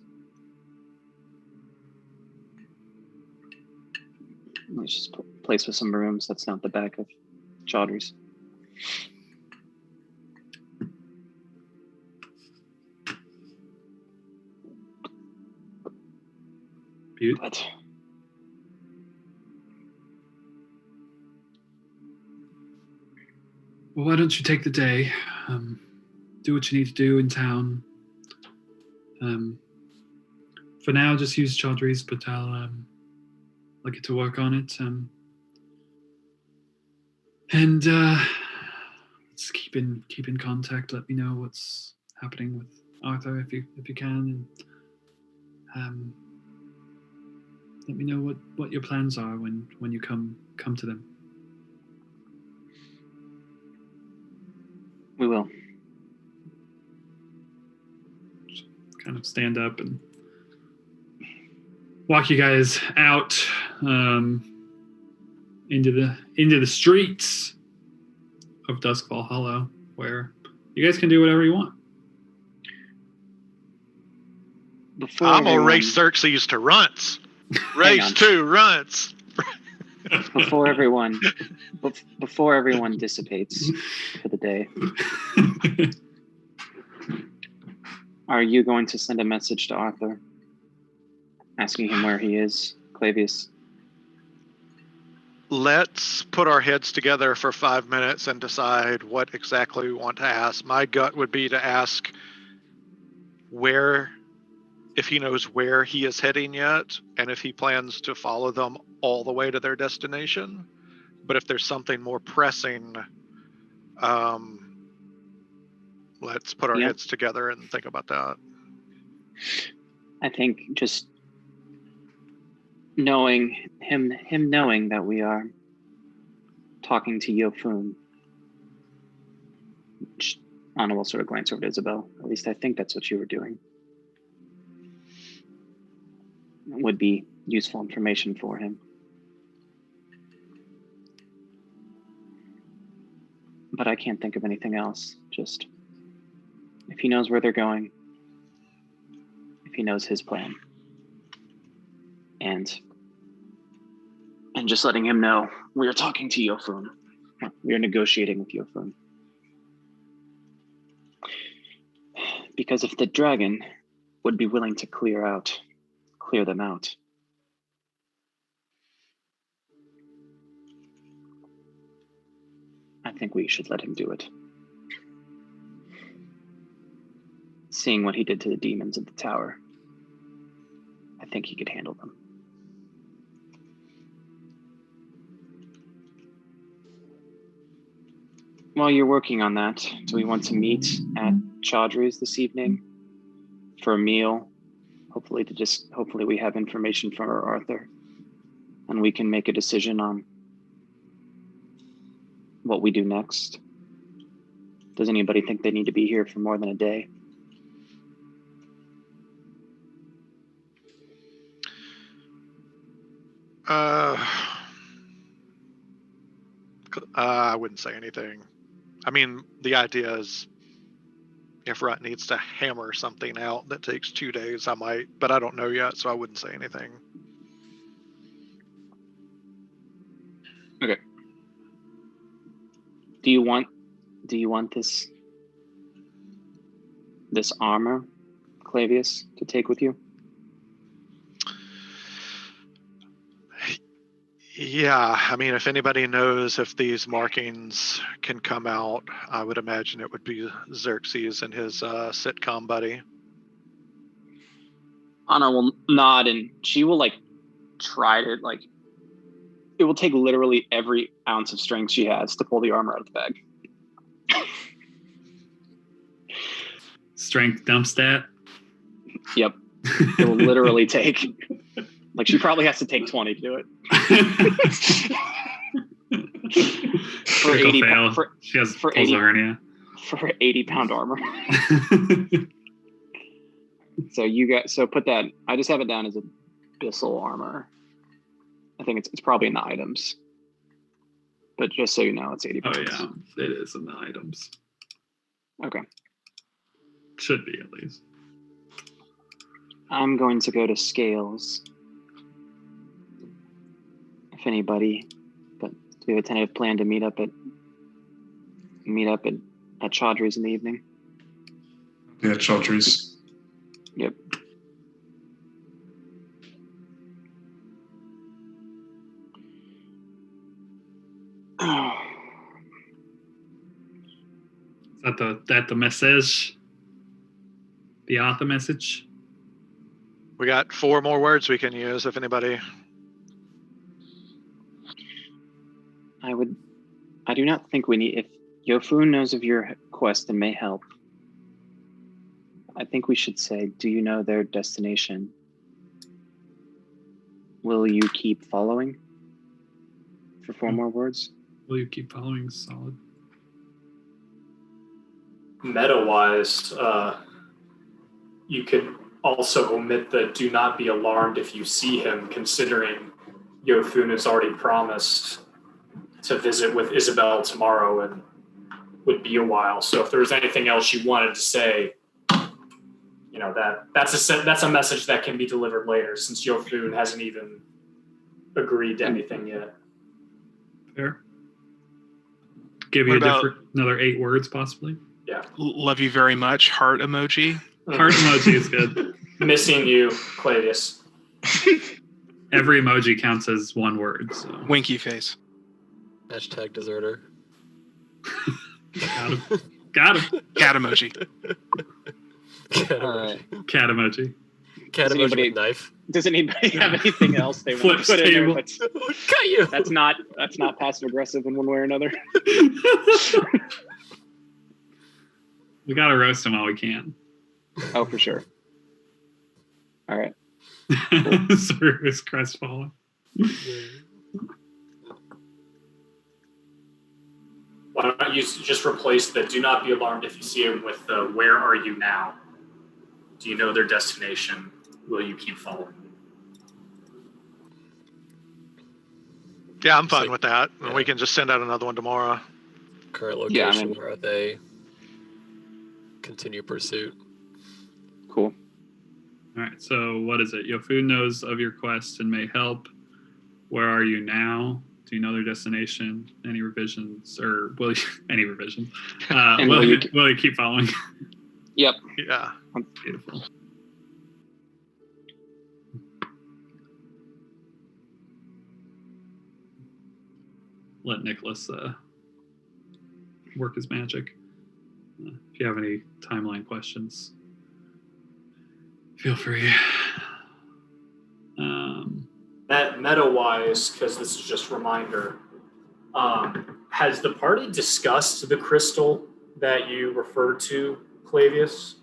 Let's just put a place with some rooms that's not the back of Chaudhry's. Beautiful. But Well, why don't you take the day, do what you need to do in town. For now, just use Chaudhry's, but I'll get to work on it. And let's keep in contact. Let me know what's happening with Arthur if you can, and let me know what your plans are when you come to them. we will. Kind of stand up and walk you guys out into the streets of Duskfall Hollow, where you guys can do whatever you want. Before I'm gonna everyone- race Xerxes to runts. Hang Race on. to runts. before everyone dissipates for the day, are you going to send a message to Arthur asking him where he is, Clavius? Let's put our heads together for 5 minutes and decide what exactly we want to ask. My gut would be to ask if he knows where he is heading yet, and if he plans to follow them all the way to their destination. But if there's something more pressing, let's put our Yeah. heads together and think about that. I think just knowing him knowing that we are talking to Yofun. Anna will sort of glance over to Isabel. At least I think that's what you were doing. Would be useful information for him. But I can't think of anything else. Just if he knows where they're going, if he knows his plan, and just letting him know we are talking to Yofun. We are negotiating with Yofun. Because if the dragon would be willing to clear them out, I think we should let him do it. Seeing what he did to the demons at the tower, I think he could handle them. While you're working on that, do we want to meet at Chaudhry's this evening for a meal? Hopefully we have information from Arthur, and we can make a decision on what we do next? Does anybody think they need to be here for more than a day? I wouldn't say anything. I mean, the idea is if Rut needs to hammer something out that takes 2 days, I might, but I don't know yet, so I wouldn't say anything. Okay. Do you want this armor, Clavius, to take with you? Yeah, I mean, if anybody knows if these markings can come out, I would imagine it would be Xerxes and his sitcom buddy. Anna will nod, and she will try to it will take literally every ounce of strength she has to pull the armor out of the bag. Strength dump stat. Yep. It will literally take she probably has to take 20 to do it. For Critical 80 fail. for She has for pulls 80 a hernia. for 80-pound armor. So put that. I just have it down as abyssal armor. I think it's probably in the items. But just so you know, it's 80 Oh pounds. yeah, it is in the items. Okay. Should be at least. I'm going to go to Scales. If anybody, but we have a tentative plan to meet up at Chaudhry's in the evening. Yeah, Chaudhry's. Yep. Is that the message? The author message? We got 4 more words we can use if anybody. I do not think we need, if Yofun knows of your quest and may help, I think we should say, do you know their destination? Will you keep following? For 4 more words? Will you keep following? Solid. Meta-wise, you could also omit the "do not be alarmed if you see him," considering Yofun has already promised to visit with Isabel tomorrow and would be a while. So if there was anything else you wanted to say, that's a message that can be delivered later, since Yofun hasn't even agreed to anything yet. Fair. Give you another 8 words, possibly. Yeah. Love you very much. Heart emoji. Heart emoji is good. Missing you, Clavius. Every emoji counts as 1 word. So. Winky face. Hashtag deserter. Got him. Got him. Cat emoji. Cat All emoji. right. Cat emoji. Cat Does emoji anybody- with knife. Does anybody have anything else they want Flips to put in table. there? Got you. That's not passive aggressive in one way or another. We gotta roast him while we can. Oh, for sure. All right. Sir is crestfallen. Why don't you just replace the "do not be alarmed if you see him" with the "where are you now? Do you know their destination? Will you keep following?" Yeah, I'm fine So- with that. And yeah. we can just send out another one tomorrow. Current Yeah, I location. mean- Where are they? Continue pursuit. Cool. All right, so what is it? Yofun knows of your quest and may help. Where are you now? Do you know their destination? Any revisions, or will you, any revisions? And Will will you you- keep following? Yep. Yeah. Beautiful. Let Nicholas work his magic. If you have any timeline questions, feel free. Meta-wise, because this is just a reminder, has the party discussed the crystal that you referred to, Clavius?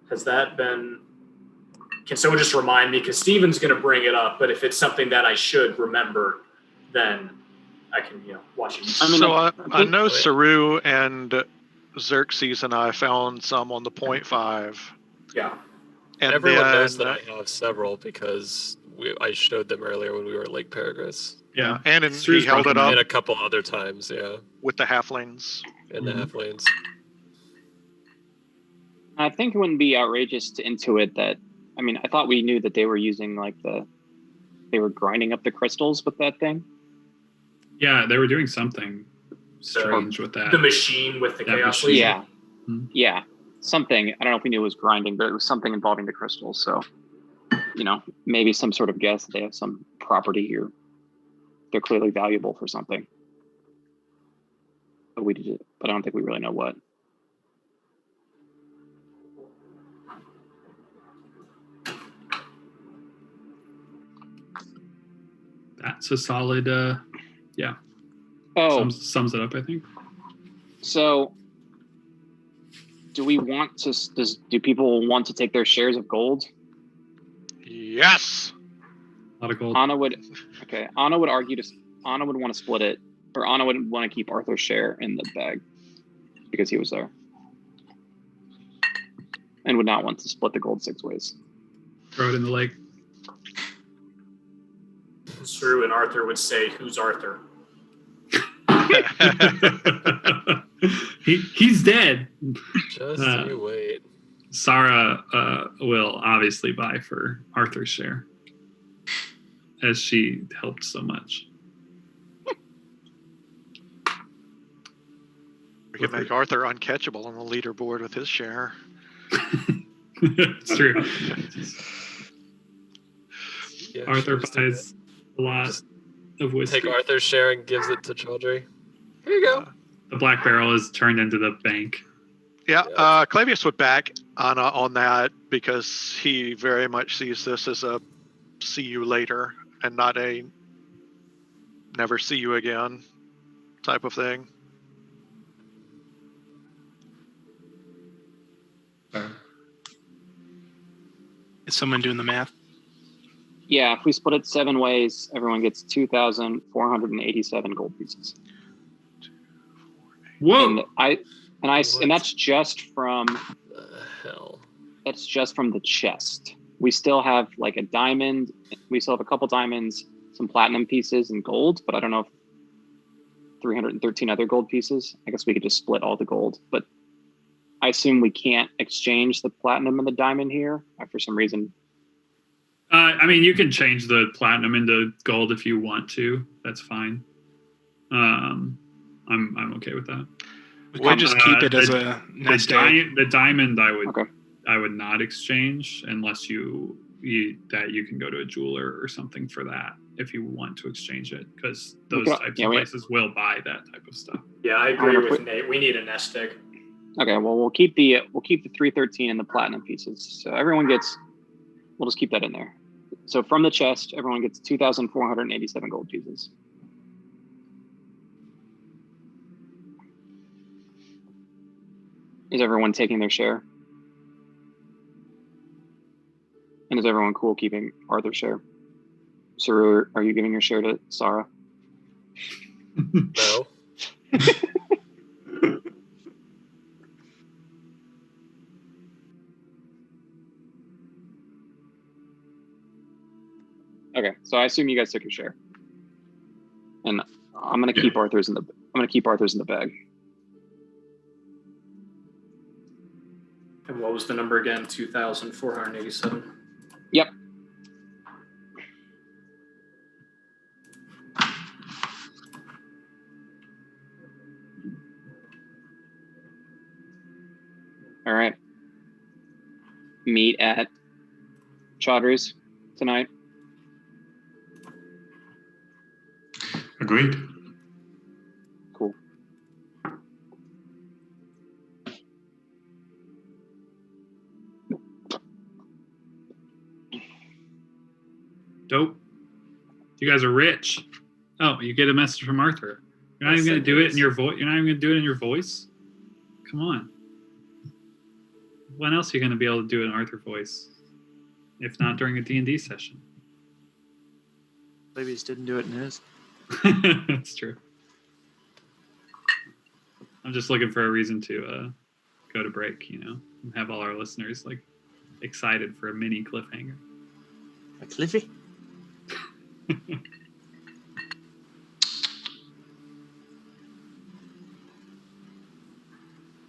Has that been... Can someone just remind me? Because Steven's going to bring it up, but if it's something that I should remember, then I can watch it. I mean, So I I think- know Saru and Xerxes and I found some on the 0.5. Yeah. And Everyone then, knows that I have several because I showed them earlier when we were at Lake Paragus. Yeah. and Saru's he held brought it them up And a couple other times, yeah. with the halflings. In the Mhm. halflanes. I think it wouldn't be outrageous to intuit that. I mean, I thought we knew that they were using they were grinding up the crystals with that thing. Yeah, they were doing something strange with that. The machine with the That chaos machine. laser. Yeah, Hmm. yeah, something. I don't know if we knew it was grinding, but it was something involving the crystals. So, maybe some sort of guess that they have some property here. They're clearly valuable for something. But I don't think we really know what. That's a solid. Yeah. Oh, Sums it up, I think. so do we want to? Do people want to take their shares of gold? Yes. A lot of gold. Anna would. Okay, Anna would argue Anna would want to split it, or Anna would want to keep Arthur's share in the bag because he was there, and would not want to split the gold 6 ways. Throw it in the lake. Saru and Arthur would say, "Who's Arthur?" He's dead. Just you wait. Sarah will obviously buy for Arthur's share, as she helped so much. We could make Arthur uncatchable on the leaderboard with his share. It's true. Yeah, Arthur just take buys a lot of whiskey. Take Arthur's share and gives it to Chaudhry. Here you go. The Black Barrel is turned into the bank. Yeah, Yeah. Clavius would back Anna on that because he very much sees this as a see you later and not a never see you again type of thing. Is someone doing the math? Yeah, if we split it 7 ways, everyone gets 2,487 gold pieces. Whoa! And that's just from The hell. the chest. We still have like a diamond. We still have a couple diamonds, some platinum pieces, and gold. But I don't know if 313 other gold pieces. I guess we could just split all the gold. But I assume we can't exchange the platinum and the diamond here for some reason. I mean, you can change the platinum into gold if you want to. That's fine. I'm okay with that. We could just keep it as a The, nest egg. the diamond, Okay. I would not exchange unless you can go to a jeweler or something for that if you want to exchange it, because those types of places will buy that type of stuff. Yeah, I agree with Nate. We need a nest egg. Okay, well we'll keep the 313 and the platinum pieces. So everyone gets. We'll just keep that in there. So from the chest, everyone gets 2,487 gold pieces. Is everyone taking their share? And is everyone cool keeping Arthur's share? Saru, are you giving your share to Sarah? No. Okay, so I assume you guys took your share. And I'm gonna keep Arthur's in the bag. And what was the number again? 2,487. Yep. All right. Meet at Chaudhry's tonight. Agreed. Cool. Dope. You guys are rich. Oh, you get a message from Arthur. You're not even going to do it in your voice. You're not even going to do it in your voice. Come on. When else are you going to be able to do an Arthur voice, if not during a D&D session? Clavius didn't do it in his. That's true. I'm just looking for a reason to go to break, and have all our listeners like excited for a mini cliffhanger. A Cliffy?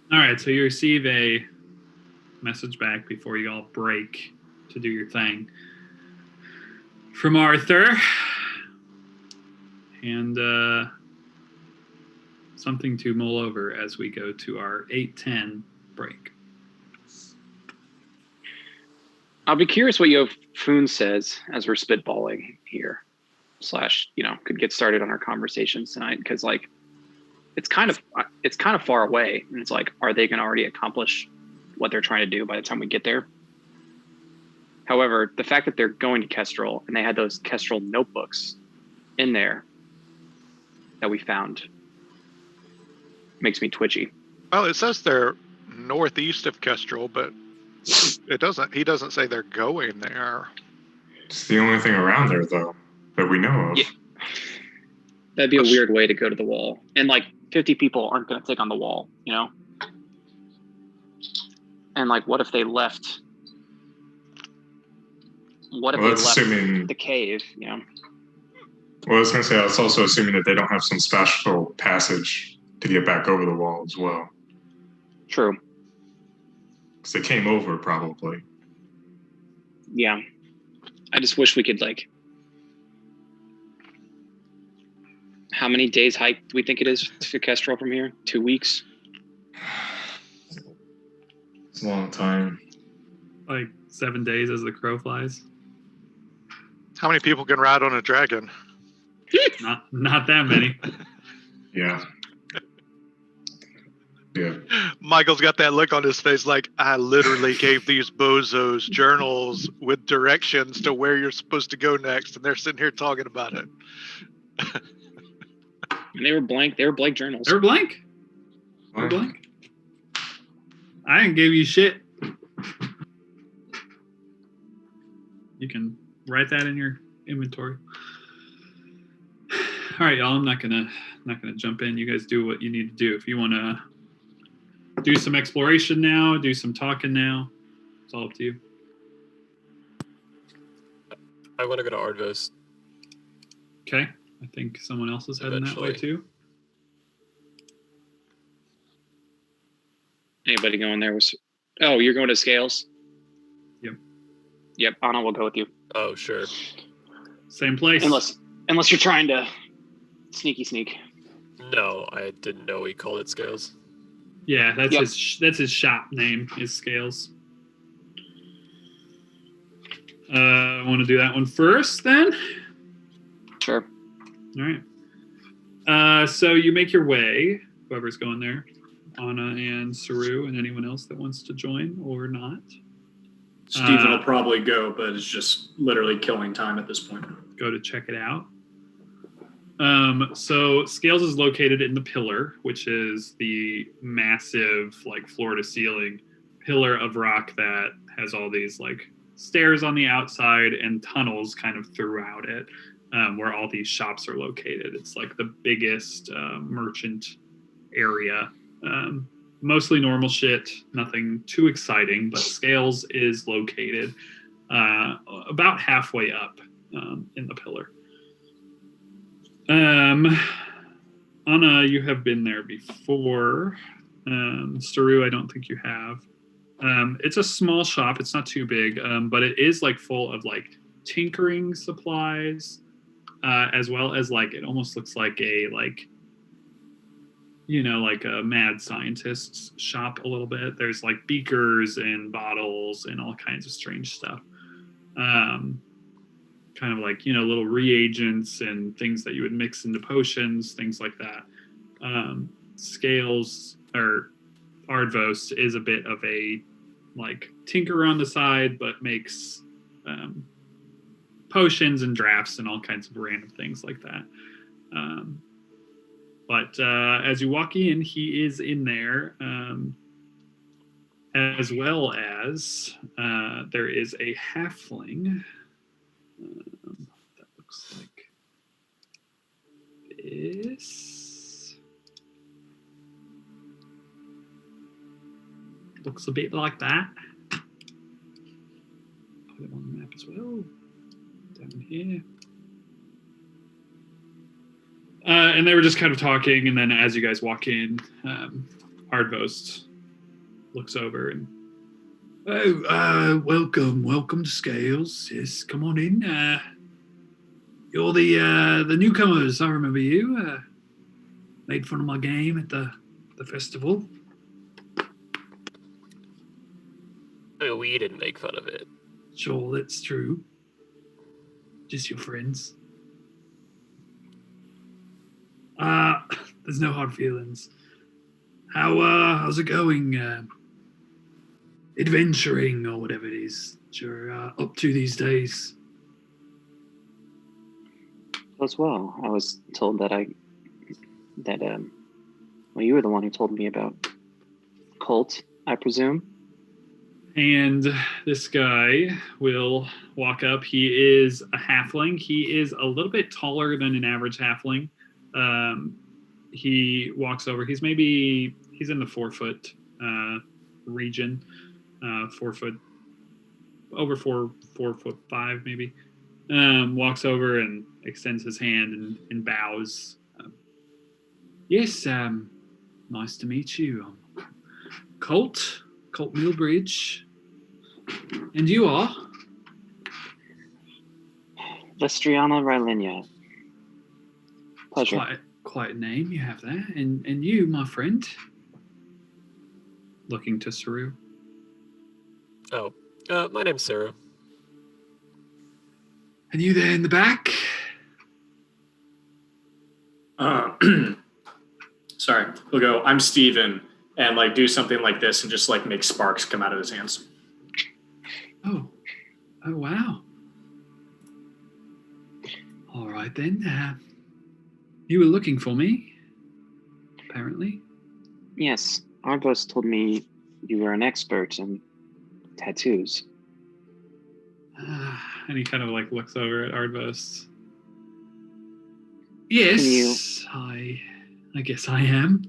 All right, so you receive a message back before you all break to do your thing from Arthur, and something to mull over as we go to our 8:10 break. I'll be curious what Yofun says as we're spitballing here, / could get started on our conversations tonight, because like it's kind of far away, and it's like, are they going to already accomplish what they're trying to do by the time we get there? However, the fact that they're going to Kestrel and they had those Kestrel notebooks in there that we found makes me twitchy. Well, it says they're northeast of Kestrel, but it doesn't. He doesn't say they're going there. It's the only thing around there, though, that we know of. Yeah. That'd be a weird way to go to the wall. And like 50 people aren't going to take on the wall, And like, what if they left? What if Well, they that's left assuming- the cave, Well, I was going to say, that's also assuming that they don't have some special passage to get back over the wall as well. True. Because they came over, probably. Yeah. I just wish we could like. How many days hike do we think it is to Kestrel from here? 2 weeks? It's a long time. Like 7 days as the crow flies. How many people can ride on a dragon? Not that many. Yeah. Yeah. Michael's got that look on his face like, I literally gave these bozos journals with directions to where you're supposed to go next, and they're sitting here talking about it. And they were blank. They were blank journals. They were blank. They were blank. I didn't give you shit. You can write that in your inventory. All right, y'all. I'm not gonna jump in. You guys do what you need to do. If you want to do some exploration now, do some talking now, it's all up to you. I want to go to Ardvos. Okay. I think someone else is heading that way Eventually. too. Anybody going there was? Oh, you're going to Scales? Yep. Yep. Anna will go with you. Oh, sure. Same place. Unless you're trying to sneak. No, I didn't know he called it Scales. Yeah, that's Yep. his shop name is Scales. I want to do that one first then. Sure. All right. So you make your way, whoever's going there, Anna and Saru and anyone else that wants to join or not. Steven will probably go, but it's just literally killing time at this point. Go to check it out. So Scales is located in the Pillar, which is the massive, like floor to ceiling pillar of rock that has all these like stairs on the outside and tunnels kind of throughout it, where all these shops are located. It's like the biggest merchant area. Mostly normal shit, nothing too exciting, but Scales is located about halfway up in the Pillar. Anna, you have been there before. Saru, I don't think you have. It's a small shop. It's not too big, but it is like full of like tinkering supplies, as well as like it almost looks like a like a mad scientist's shop a little bit. There's like beakers and bottles and all kinds of strange stuff. Kind of like, little reagents and things that you would mix into potions, things like that. Scales or Ardvos is a bit of a like tinkerer on the side, but makes potions and drafts and all kinds of random things like that. But as you walk in, he is in there, as well as there is a halfling that looks like this. looks a bit like that. Put it on the map as well. Down here. And they were just kind of talking, and then as you guys walk in, Ardvost looks over and, welcome to Scales. Yes, come on in. You're the newcomers. I remember you. Made fun of my game at the festival. We didn't make fun of it. Sure, that's true. Just your friends. There's no hard feelings. How's it going? Adventuring or whatever it is that you're up to these days. As well, I was told that well, you were the one who told me about Colt, I presume. And this guy will walk up. He is a halfling. He is a little bit taller than an average halfling. He walks over. He's in the 4 foot region. 4 foot, over 4'5" maybe. Walks over and extends his hand and bows. Yes, nice to meet you. Colt Millbridge. And you are? Vestriana Rylinia. Pleasure. Quite a name you have there. And you, my friend? Looking to Saru. Oh, my name's Sarah. And you there in the back? Sorry, he'll go, I'm Steven, and like do something like this and just like make sparks come out of his hands. Oh wow. All right then. You were looking for me, apparently. Yes, Ardvost told me you were an expert in tattoos. And he kind of like looks over at Ardvost. Yes, I guess I am.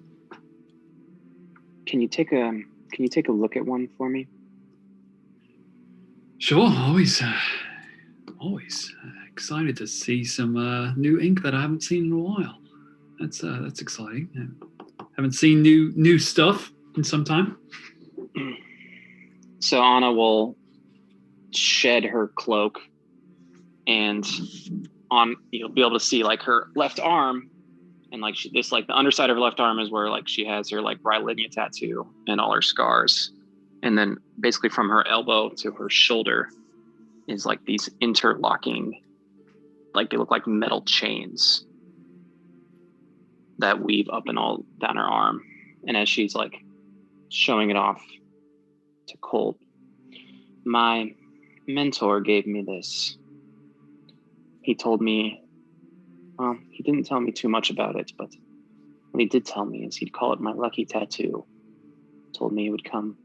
Can you take a look at one for me? Sure, always excited to see some new ink that I haven't seen in a while. That's exciting. Haven't seen new stuff in some time. So Anna will shed her cloak, and you'll be able to see like her left arm, and like the underside of her left arm is where like she has her like Rylinia tattoo and all her scars, and then basically from her elbow to her shoulder is like these interlocking, like they look like metal chains that weave up and all down her arm. And as she's like showing it off to Colt, my mentor gave me this. He told me, well, he didn't tell me too much about it, but what he did tell me is he'd call it my lucky tattoo. Told me it would come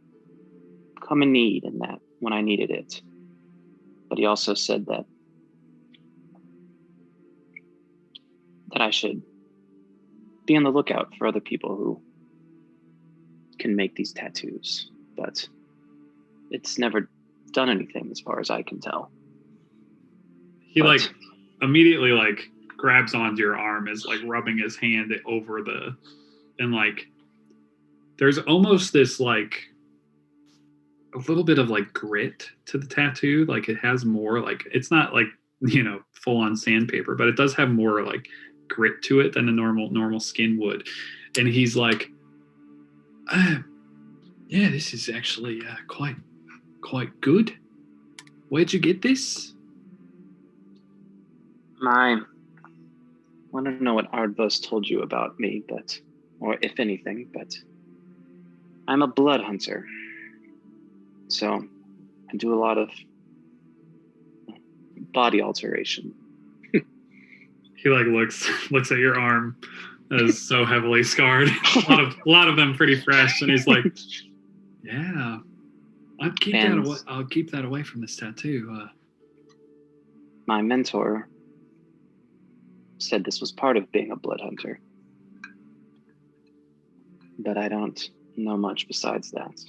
in need in that when I needed it. But he also said that I should be on the lookout for other people who can make these tattoos, but it's never done anything as far as I can tell. He like immediately like grabs onto your arm, is like rubbing his hand over and like there's almost this like a little bit of like grit to the tattoo. Like it has more like, it's not like, full on sandpaper, but it does have more like grit to it than a normal skin would. And he's like, yeah, this is actually quite good. Where'd you get this? I want to know what Ardvost told you about me, or if anything, but I'm a blood hunter. So I do a lot of body alteration. He like looks at your arm that is so heavily scarred. a lot of them pretty fresh, and he's like, yeah, I'll keep that away from this tattoo. My mentor said this was part of being a blood hunter, but I don't know much besides that.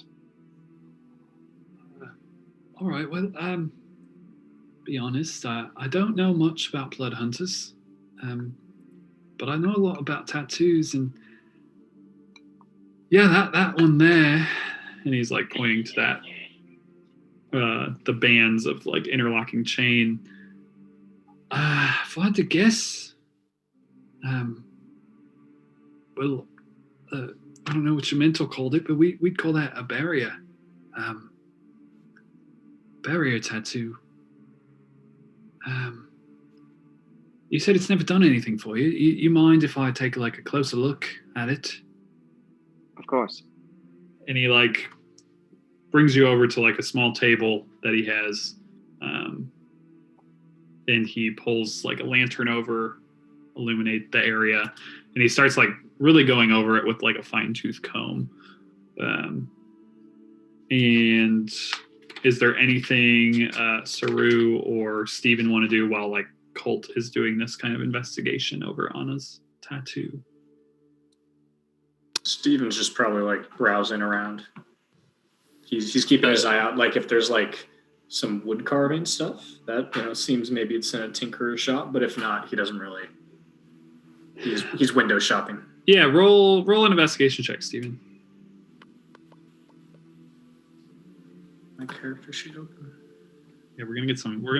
All right. Well, be honest. I don't know much about blood hunters, but I know a lot about tattoos, and yeah, that one there. And he's like pointing to that, the bands of like interlocking chain. If I had to guess, well, I don't know what your mentor called it, but we'd call that a barrier. Barrier tattoo. You said it's never done anything for you. You mind if I take like a closer look at it? Of course. And he like brings you over to like a small table that he has, and he pulls like a lantern over, illuminate the area, and he starts like really going over it with like a fine-tooth comb. And is there anything Saru or Steven want to do while like Colt is doing this kind of investigation over Anna's tattoo? Steven's just probably like browsing around. He's keeping his eye out, like if there's like some wood carving stuff that seems maybe it's in a tinkerer's shop, but if not, he doesn't really. He's window shopping. Yeah, roll an investigation check, Steven. My character sheet open. Yeah, we're gonna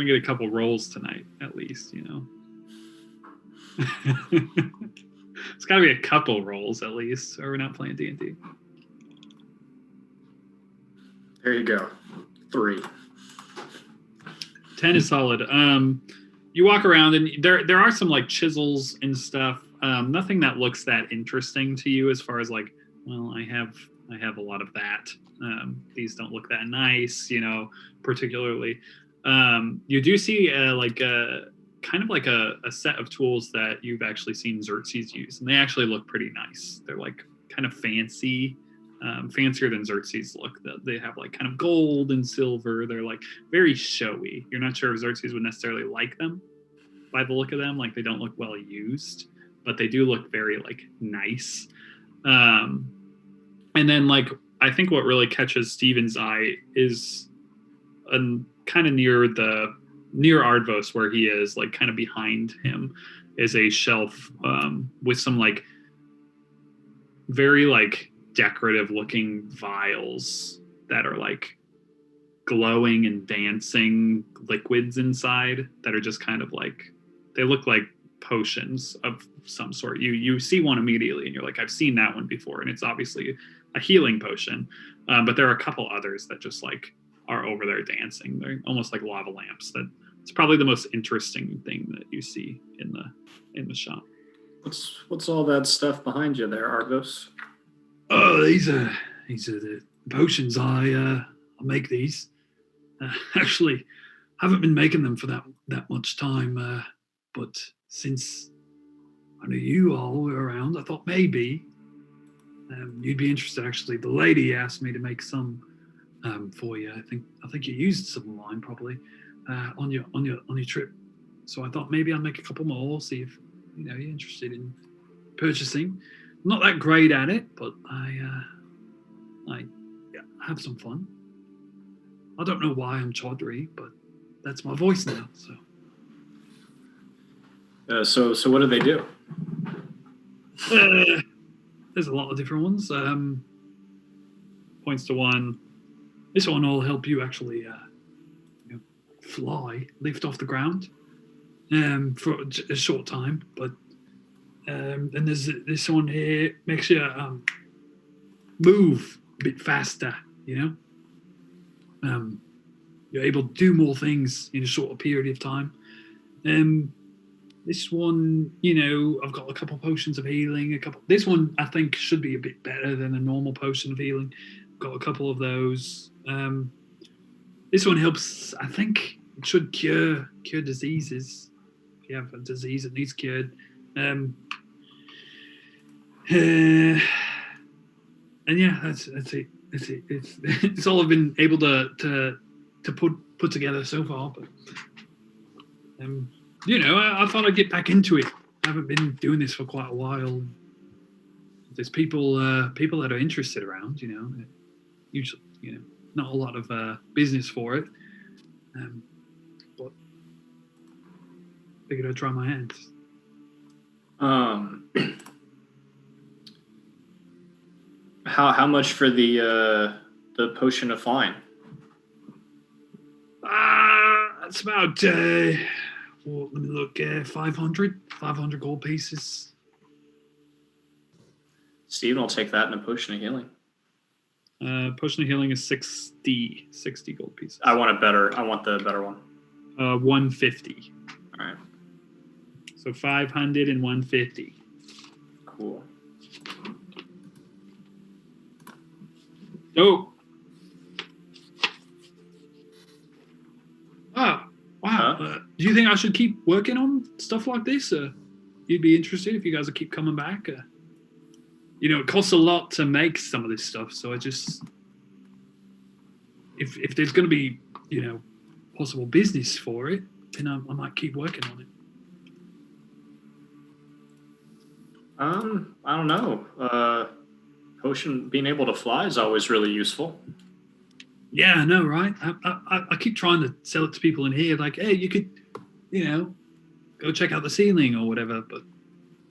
get a couple rolls tonight at least. It's got to be a couple rolls at least, or we're not playing D&D. There you go. 3. 10 is solid. You walk around and there are some like chisels and stuff. Nothing that looks that interesting to you as far as like, well, I have a lot of that. These don't look that nice, particularly. You do see kind of like a set of tools that you've actually seen Xerxes use, and they actually look pretty nice. They're like kind of fancy. Fancier than Xerxes look. They have like kind of gold and silver. They're like very showy. You're not sure if Xerxes would necessarily like them by the look of them. Like they don't look well used, but they do look very like nice. And then like I think what really catches Steven's eye is kind of near Ardvos where he is, like kind of behind him is a shelf with some like very like decorative looking vials that are like glowing and dancing liquids inside that are just kind of like, they look like potions of some sort. You see one immediately and you're like, I've seen that one before, and it's obviously a healing potion, but there are a couple others that just like are over there dancing. They're almost like lava lamps. That it's probably the most interesting thing that you see in the shop. What's all that stuff behind you there, Argos? Oh, these are the potions. I make these. Actually, haven't been making them for that much time. But since I knew you all were around, I thought maybe you'd be interested. Actually, the lady asked me to make some for you. I think you used some of mine probably on your trip. So I thought maybe I'll make a couple more. See if you're interested in purchasing. Not that great at it, but I have some fun. I don't know why I'm Chaudhry, but that's my voice now. So what do they do? There's a lot of different ones. Points to one. This one will help you actually lift off the ground for a short time, but. And there's this one here, makes you move a bit faster, You're able to do more things in a shorter period of time. This one, I've got a couple potions of healing. This one, I think, should be a bit better than a normal potion of healing. Got a couple of those. This one helps, I think, it should cure diseases. If you have a disease that needs cured. And yeah, that's it. It's all I've been able to put together so far. But I thought I'd get back into it. I haven't been doing this for quite a while. There's people that are interested around. Usually, not a lot of business for it. But figured I'd try my hands. How much for the potion of flying? That's about well, let me look, 500 gold pieces. Steven will take that and a potion of healing. Potion of healing is 60 gold pieces. I want the better one. 150. All right. So 500 and 150. Cool. Oh. Oh, wow. Huh? Do you think I should keep working on stuff like this? You'd be interested if you guys would keep coming back? It costs a lot to make some of this stuff, so I just... If there's going to be, possible business for it, then I might keep working on it. I don't know. Potion, being able to fly is always really useful. Yeah, I know, right? I keep trying to sell it to people in here, like, hey, you could, go check out the ceiling or whatever, but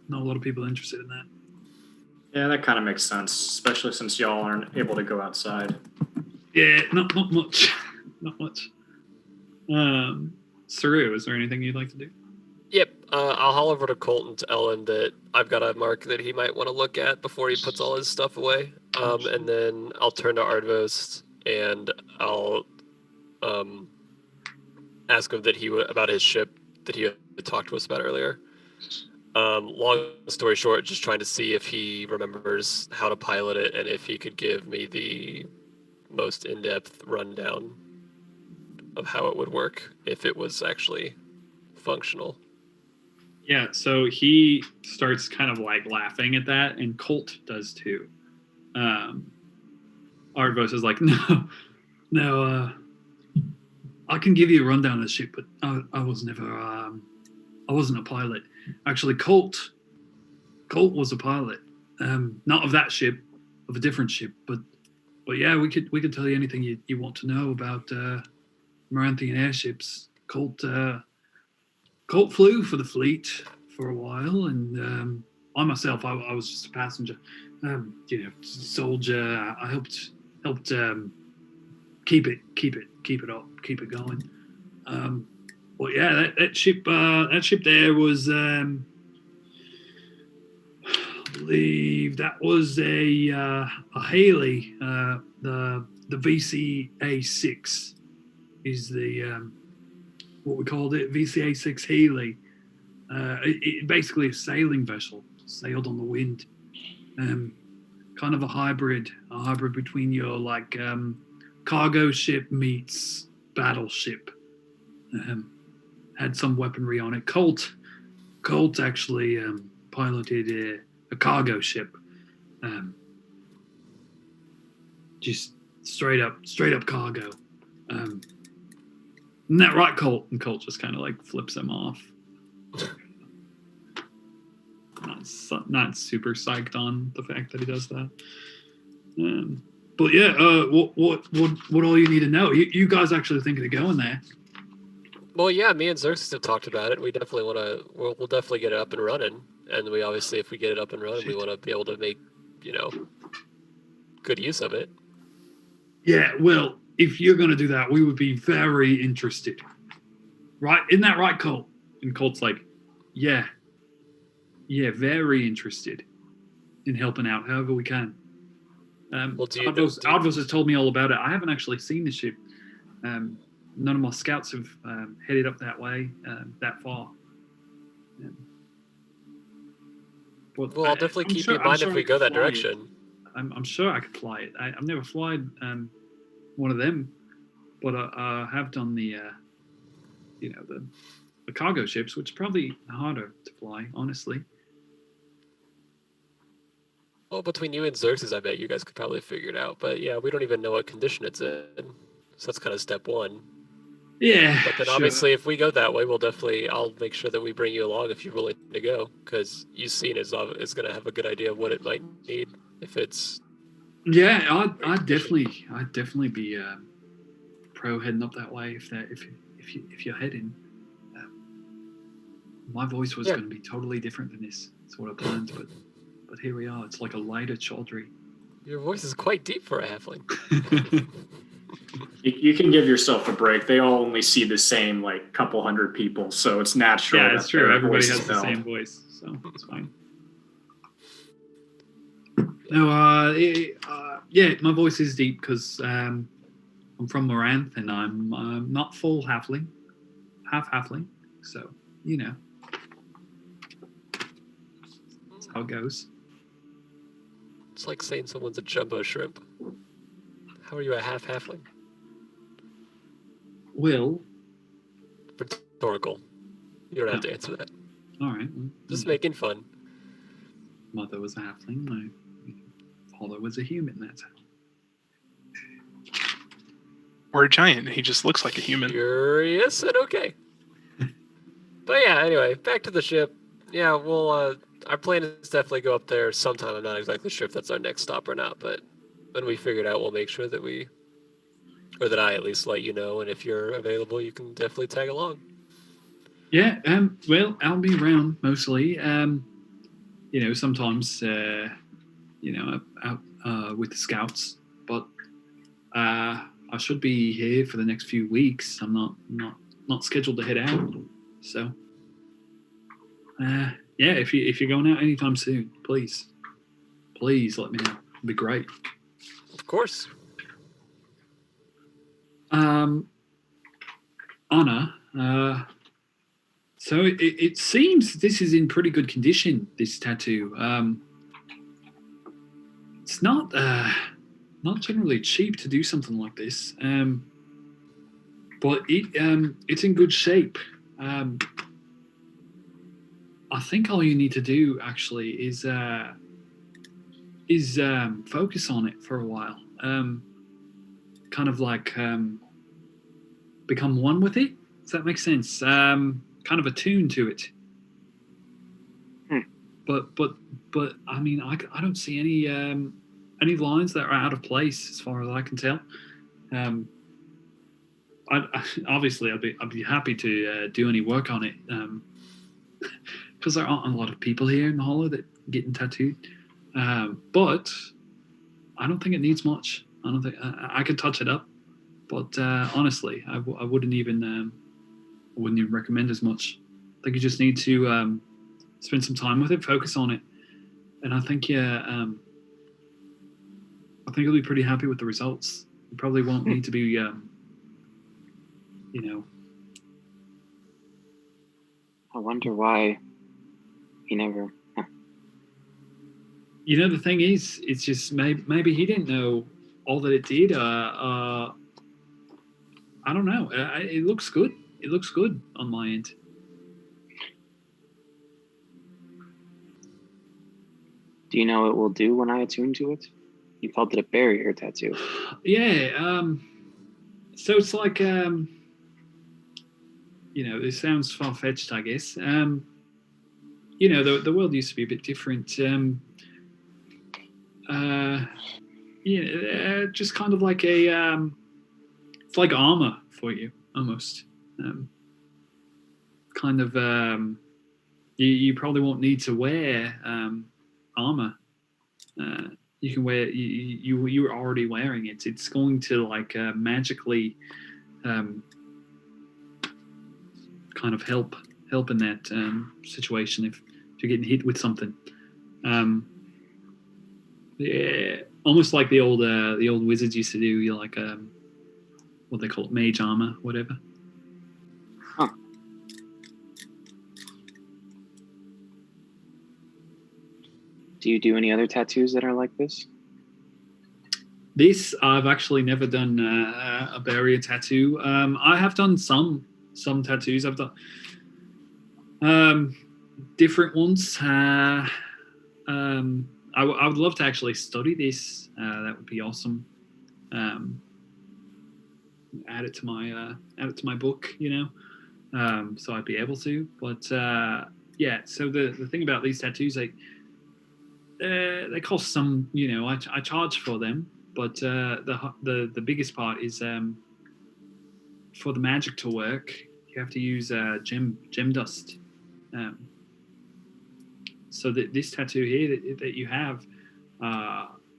not a lot of people are interested in that. Yeah, that kind of makes sense, especially since y'all aren't able to go outside. Yeah, not much. Not much. Saru, is there anything you'd like to do? Yep, I'll haul over to Colt and tell him that I've got a mark that he might want to look at before he puts all his stuff away. And then I'll turn to Ardvos and I'll ask him about his ship that he had talked to us about earlier. Long story short, just trying to see if he remembers how to pilot it and if he could give me the most in-depth rundown of how it would work if it was actually functional. Yeah, so he starts kind of like laughing at that, and Colt does too. Ardvos is like, no, I can give you a rundown of the ship, but I was never, I wasn't a pilot. Actually, Colt was a pilot, not of that ship, of a different ship, but yeah, we could tell you anything you want to know about Maranthian airships. Colt flew for the fleet for a while, and I myself, I was just a passenger, soldier. I helped keep it going. Well, yeah, that ship there was, I believe that was a Haley. The VCA-6 is the what we called it, VCA-6 Healy. It basically a sailing vessel, sailed on the wind. Kind of a hybrid between your cargo ship meets battleship. Had some weaponry on it. Colt actually piloted a cargo ship. Just straight up cargo. Isn't that right, Colt? And Colt just kind of flips him off. Not super psyched on the fact that he does that. But yeah, what all you need to know? You guys actually thinking of going there? Well, yeah, me and Xerxes have talked about it. We definitely want to. We'll definitely get it up and running. And we obviously, if we get it up and running, we want to be able to make, good use of it. Yeah, well, if you're going to do that, we would be very interested. Right? Isn't that right, Colt? And Colt's like, yeah, very interested in helping out however we can. Ardvos has told me all about it. I haven't actually seen the ship. None of my scouts have headed up that way, that far. Well, I'll definitely keep you in mind if we go that direction. I'm sure I could fly it. I've never flown one of them, but I have done the cargo ships, which is probably harder to fly, honestly. Well, between you and Xerxes, I bet you guys could probably figure it out. But yeah, we don't even know what condition it's in, so that's kind of step one. Yeah. But then obviously, if we go that way, I'll make sure that we bring you along if you're willing to go, because Eugene is going to have a good idea of what it might need if it's. Yeah, I'd definitely be pro heading up that way if you're heading. My voice was Yeah. going to be totally different than this. That's what I planned, but here we are. It's like a lighter Chaudhry. Your voice is quite deep for a halfling. You can give yourself a break. They all only see the same like couple hundred people, so it's natural. Yeah, that it's true. their Everybody voice has is the felt. same voice, so it's fine. No, yeah, my voice is deep because I'm from Moranth and I'm not full halfling, half halfling. So you know, that's how it goes. It's like saying someone's a jumbo shrimp. How are you a half halfling? Will, Rhetorical. You don't have to answer that. all right. Well, Just making fun. mother was a halfling. My father was a human. That's how. Or a giant. He just looks like a human. Curious and okay. But yeah, anyway, back to the ship. Yeah, we'll, our plan is definitely go up there sometime. I'm not exactly sure if that's our next stop or not, but when we figure it out, we'll make sure that or that I at least let you know, and if you're available, you can definitely tag along. Yeah. Well, I'll be around mostly. You know, sometimes. You know, out with the scouts, but I should be here for the next few weeks. I'm not scheduled to head out, so yeah. If you're going out anytime soon, please let me know. It'd be great. Of course. Anna, so it seems this is in pretty good condition. This tattoo. It's not generally cheap to do something like this, but it's in good shape. I think all you need to do actually is focus on it for a while, kind of like become one with it. Does that make sense? Kind of attune to it. But I mean, I don't see any lines that are out of place as far as I can tell. Obviously, I'd be happy to do any work on it, because there aren't a lot of people here in the Hollow that getting tattooed. But I don't think it needs much. I don't think I could touch it up, but honestly, I wouldn't even recommend as much. I think you just need to spend some time with it, focus on it, and I think I think you'll be pretty happy with the results. You probably won't need to be, you know. I wonder why he never. You know, the thing is, it's just maybe he didn't know all that it did. I don't know. It looks good. It looks good on my end. Do you know what it will do when I attune to it? You called it a barrier tattoo. Yeah. So it's like, you know, this sounds far-fetched, I guess. You know, the world used to be a bit different. Yeah, just kind of like it's like armor for you, almost. Kind of, you probably won't need to wear armor. You can wear you're already wearing it. It's going to like magically kind of help in that situation if you're getting hit with something. Yeah, almost like the old wizards used to do. You're like what they call it, mage armor, whatever. Huh. Do you do any other tattoos that are like this? This I've actually never done a barrier tattoo. I have done some tattoos. I've done different ones. I would love to actually study this. That would be awesome. Add it to my book, you know. So I'd be able to. But yeah. So the thing about these tattoos, they cost some. You know, I charge for them. But the biggest part is for the magic to work, you have to use gem dust. So that this tattoo here that you have,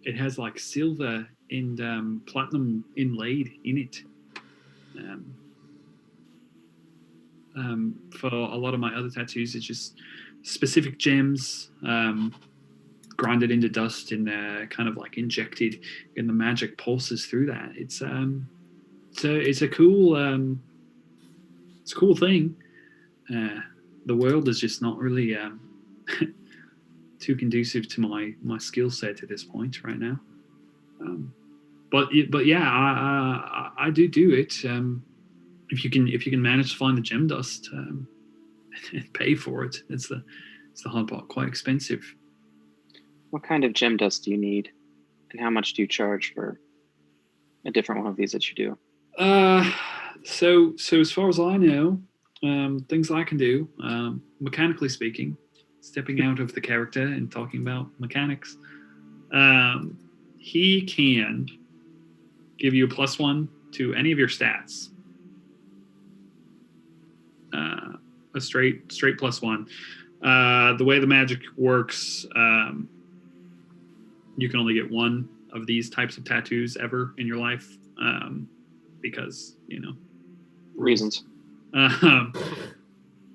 it has like silver and platinum inlaid in it. For a lot of my other tattoos, it's just specific gems grinded into dust and kind of like injected, and the magic pulses through that. It's a cool thing. The world is just not really too conducive to my skill set at this point right now. But yeah, I do it. If you can manage to find the gem dust and pay for it, it's the hard part. Quite expensive. What kind of gem dust do you need, and how much do you charge for a different one of these that you do? So as far as I know, things I can do, mechanically speaking, stepping out of the character and talking about mechanics, he can give you a +1 to any of your stats. A straight +1. The way the magic works, you can only get one of these types of tattoos ever in your life, because Reasons.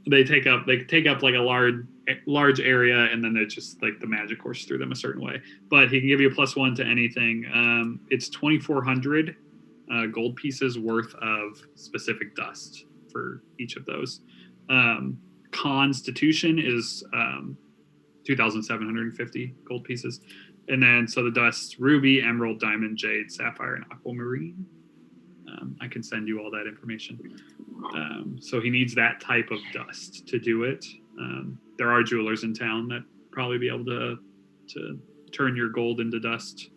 They take up like a large area, and then it's just like the magic courses through them a certain way. But he can give you a +1 to anything. It's 2,400 gold pieces worth of specific dust for each of those. Constitution is 2,750 gold pieces, and then so the dust: ruby, emerald, diamond, jade, sapphire, and aquamarine. I can send you all that information. So he needs that type of dust to do it. There are jewelers in town that probably be able to turn your gold into dust.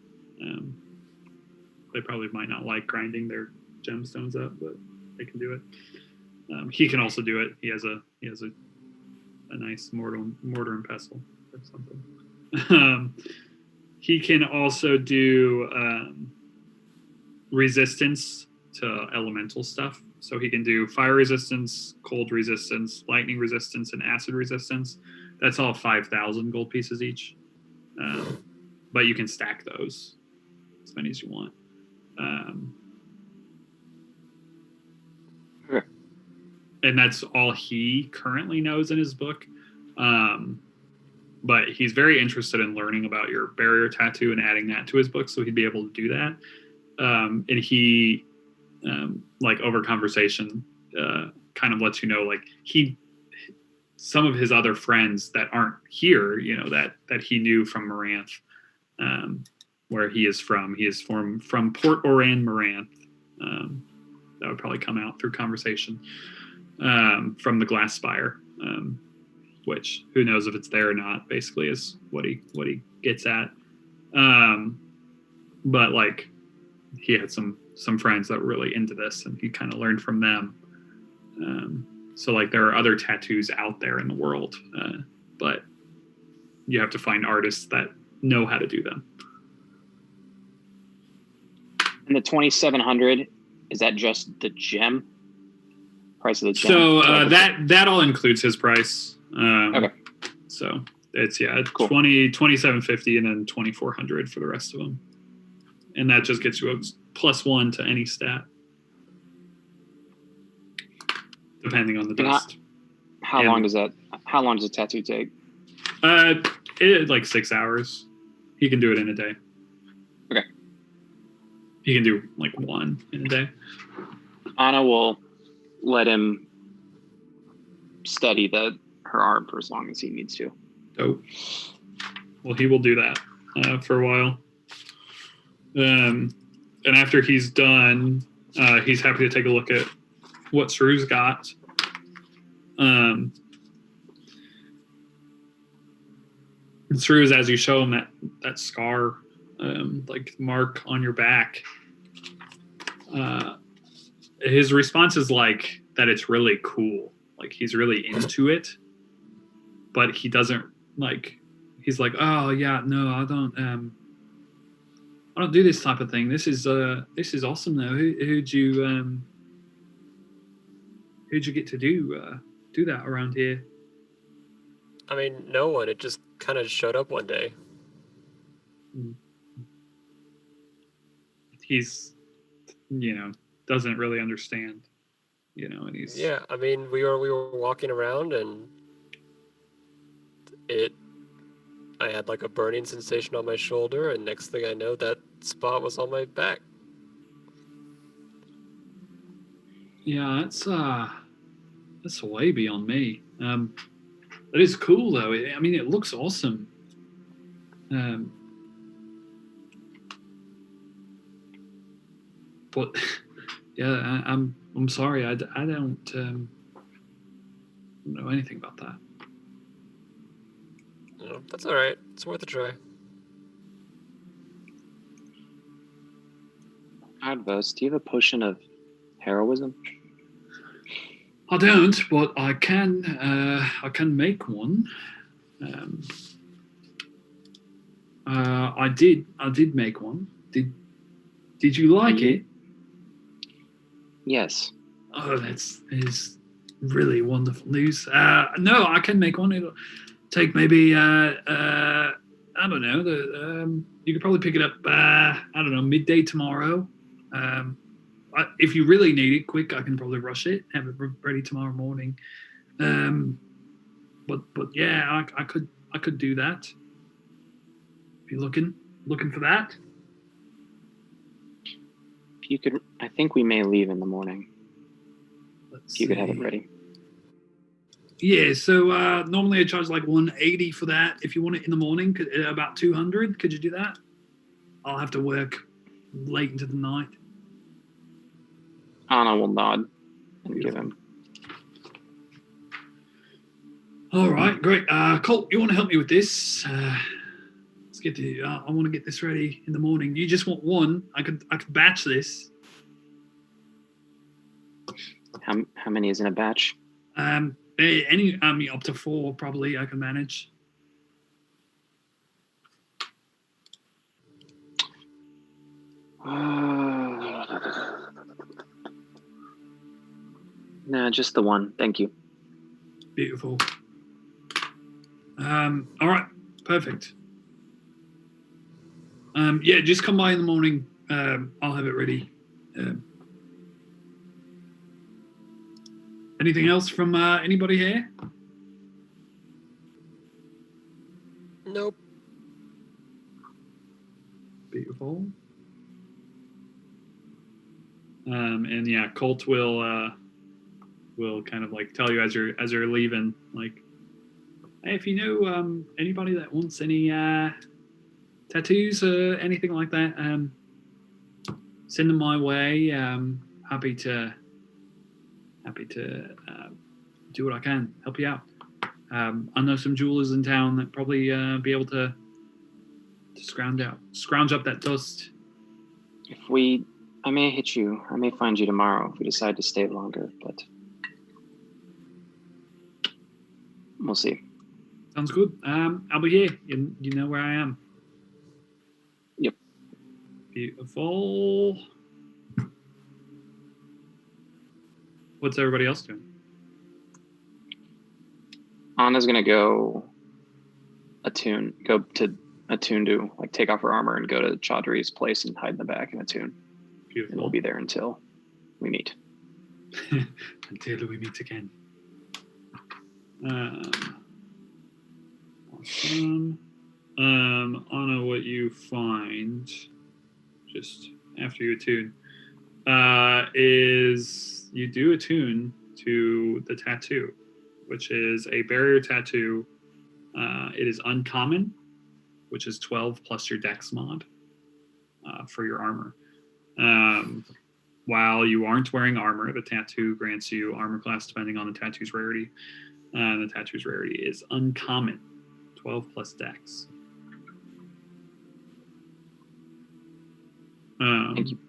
They probably might not like grinding their gemstones up, but they can do it. He can also do it. He has a nice mortar and pestle or something. He can also do resistance to elemental stuff. So he can do fire resistance, cold resistance, lightning resistance, and acid resistance. That's all 5,000 gold pieces each. But you can stack those as many as you want. Okay. And that's all he currently knows in his book. But he's very interested in learning about your barrier tattoo and adding that to his book, so he'd be able to do that. And he, like over conversation, kind of lets you know, like some of his other friends that aren't here, that he knew from Moranth, where he is from. He is from Port Oran, Moranth. That would probably come out through conversation. From the Glass Spire, which who knows if it's there or not, basically is what he gets at. But like he had some friends that were really into this, and he kind of learned from them. So like there are other tattoos out there in the world, but you have to find artists that know how to do them. And the 2,700, is that just the gem? Price of the gem? So that all includes his price. Okay. So it's Cool. 2,750 and then 2,400 for the rest of them, and that just gets you a +1 to any stat, depending on the dust. How long does the tattoo take? Like 6 hours. He can do it in a day. Okay. He can do like one in a day. Anna will let him study her arm for as long as he needs to. Dope. Well, he will do that for a while. And after he's done, he's happy to take a look at what Sru's got. Sru's, as you show him that scar, like mark on your back, his response is like that it's really cool. Like he's really into it, but he doesn't like. He's like, oh yeah, no, I don't do this type of thing. This is awesome though. Who'd you who'd you get to do that around here? I mean, no one. It just kind of showed up one day. He's, doesn't really understand, and he's Yeah, I mean, we were walking around and I had like a burning sensation on my shoulder, and next thing I know, that spot was on my back. Yeah, that's way beyond me. That is cool though. I mean, it looks awesome. But yeah, I'm sorry. I don't know anything about that. No, that's all right. It's worth a try. Advos, do you have a potion of heroism? I don't, but I can make one. I did make one. Did you like it? Yes. Oh, that is really wonderful news. No, I can make one. It'll take maybe I don't know. You could probably pick it up. I don't know, midday tomorrow. If you really need it quick, I can probably rush it, have it ready tomorrow morning. But yeah, I could do that. If you're looking for that. If you could, I think we may leave in the morning. Let's If you could have it see. ready. Yeah, so normally I charge like 180 for that. If you want it in the morning, about 200. Could you do that? I'll have to work late into the night. Anna will nod and Beautiful. give him. All right, great. Colt, you want to help me with this? Let's get the. I want to get this ready in the morning. You just want one? I could batch this. How many is in a batch? Any up to 4 probably I can manage. Nah, just the one. Thank you. Beautiful. All right, perfect. Yeah, just come by in the morning. I'll have it ready. Anything else from anybody here? Nope. Beautiful. And yeah, Colt will kind of like tell you as you're leaving, like, hey, if you know anybody that wants any tattoos or anything like that, send them my way. Happy to do what I can, help you out. I know some jewelers in town that probably be able to scrounge up that dust. I may hit you. I may find you tomorrow if we decide to stay longer, but we'll see. Sounds good. I'll be here. You know where I am. Yep. Beautiful. What's everybody else doing? Anna's gonna go to Attune to like take off her armor and go to Chaudhry's place and hide in the back in Attune. Beautiful. And we'll be there until we meet. Until we meet again. Awesome. Anna, what you find just after you attune is you do attune to the tattoo, which is a barrier tattoo. It is uncommon, which is 12 plus your dex mod for your armor. While you aren't wearing armor, the tattoo grants you armor class depending on the tattoo's rarity. The tattoo's rarity is uncommon, 12 plus dex. Thank you.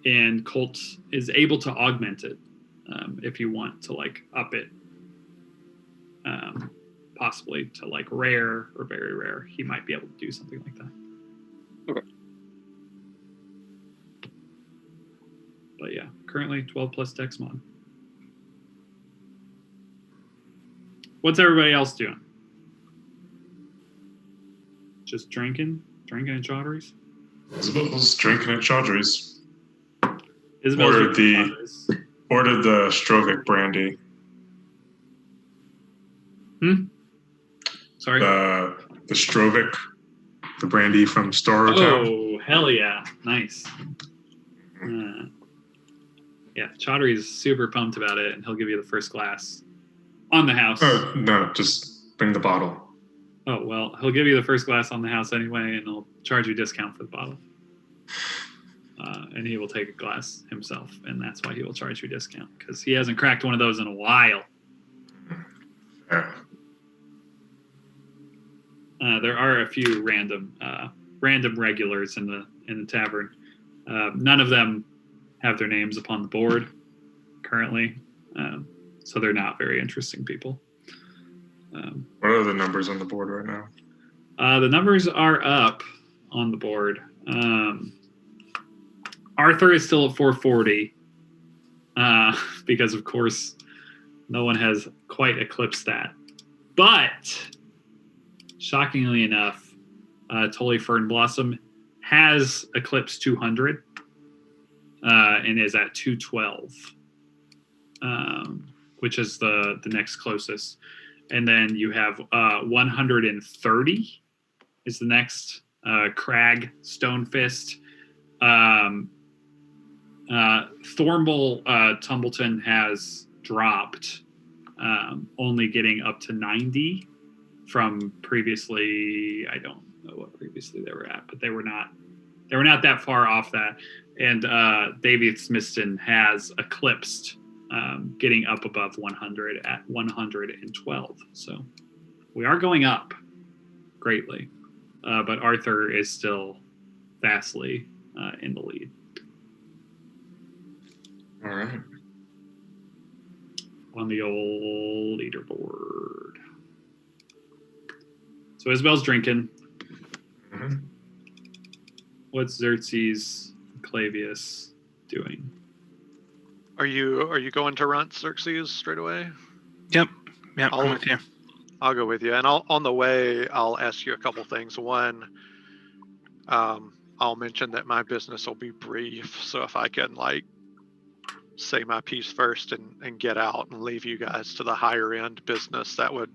And Colt is able to augment it if you want to like up it, possibly to like rare or very rare. He might be able to do something like that. Okay. But yeah, currently 12 plus dex mod. What's everybody else doing? Just drinking at Chaudhry's? Isabel's drinking at Chaudhry's. Isabel's Ordered drinking at the- Chaudhry's. Ordered the Strovic brandy. Sorry. The Strovic, the brandy from Storrow Town. Oh, hell yeah. Nice. Yeah, Chaudhry's super pumped about it, and he'll give you the first glass on the house. No, just bring the bottle. Oh, well, he'll give you the first glass on the house anyway, and he'll charge you a discount for the bottle. And he will take a glass himself, and that's why he will charge you a discount, because he hasn't cracked one of those in a while. Yeah. There are a few random regulars in the tavern. None of them have their names upon the board currently, so they're not very interesting people. What are the numbers on the board right now? The numbers are up on the board. Arthur is still at 440 because, of course, no one has quite eclipsed that. But shockingly enough, Tully Fernblossom has eclipsed 200 and is at 212, which is the next closest. And then you have 130 is the next. Crag, Stonefist, Thornbull Tumbleton has dropped, only getting up to 90 from previously. I don't know what previously they were at, but they were not that far off that. And David Smithson has eclipsed, getting up above 100 at 112. So we are going up greatly, but Arthur is still vastly in the lead. All right. On the old leaderboard. So Isabel's drinking. Mm-hmm. What's Xerxes Clavius doing? Are you going to Runt, Xerxes, straight away? Yep. I'm I'll- with you. I'll go with you, and on the way, I'll ask you a couple things. One, I'll mention that my business will be brief, so if I can say my piece first and get out and leave you guys to the higher end business, that would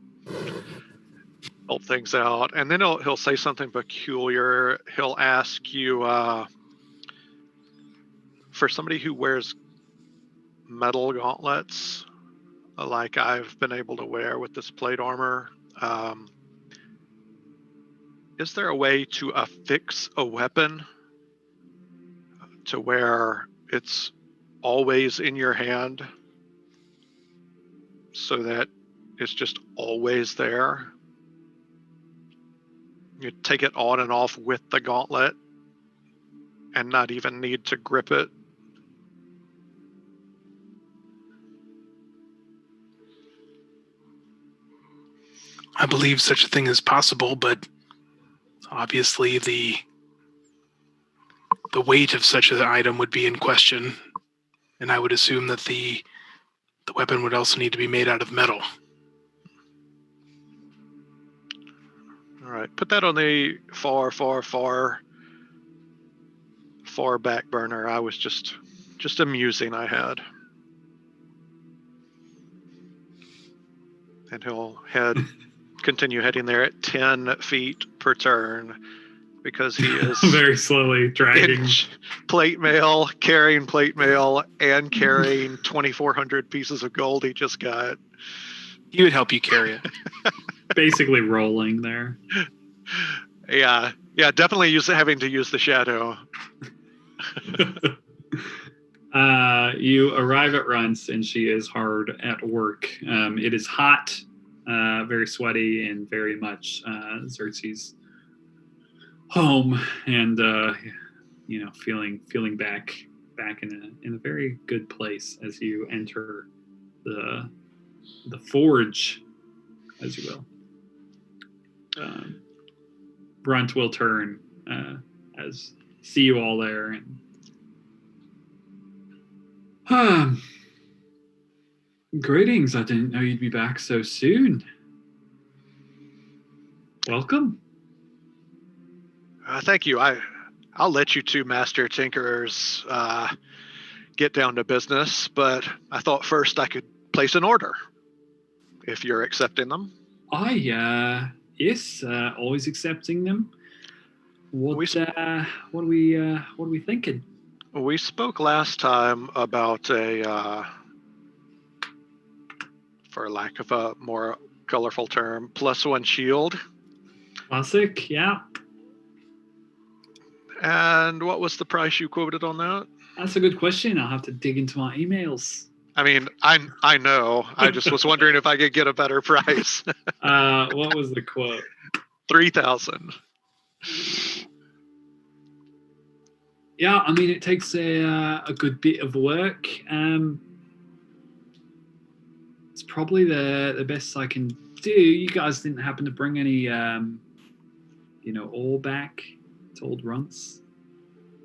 help things out. And then he'll say something peculiar. He'll ask you, for somebody who wears metal gauntlets, like I've been able to wear with this plate armor, is there a way to affix a weapon to where it's always in your hand so that it's just always there? You take it on and off with the gauntlet and not even need to grip it. I believe such a thing is possible, but obviously the weight of such an item would be in question, and I would assume that the weapon would also need to be made out of metal. All right, put that on the far back burner. I was just amusing, I had. And he'll continue heading there at 10 feet per turn because he is Very slowly dragging. in plate mail, carrying plate mail, and carrying 2,400 pieces of gold he just got. He would help you carry it. Basically rolling there. Yeah, definitely having to use the shadow. You arrive at Runts, and she is hard at work. It is hot, very sweaty, and very much Xerxes' home, and feeling back in a very good place as you enter the forge, as you will. Runt will turn as see you all there, and greetings. I didn't know you'd be back so soon. Welcome. Thank you. I'll let you two master tinkerers get down to business, but I thought first I could place an order, if you're accepting them. Yes, always accepting them. What We are we thinking? We spoke last time about for lack of a more colorful term, +1 shield. Classic, yeah. And what was the price you quoted on that? That's a good question. I'll have to dig into my emails. I mean, I know. I just was wondering if I could get a better price. What was the quote? 3,000. Yeah, I mean, it takes a good bit of work. It's probably the best I can do. You guys didn't happen to bring any, ore back to Old Runts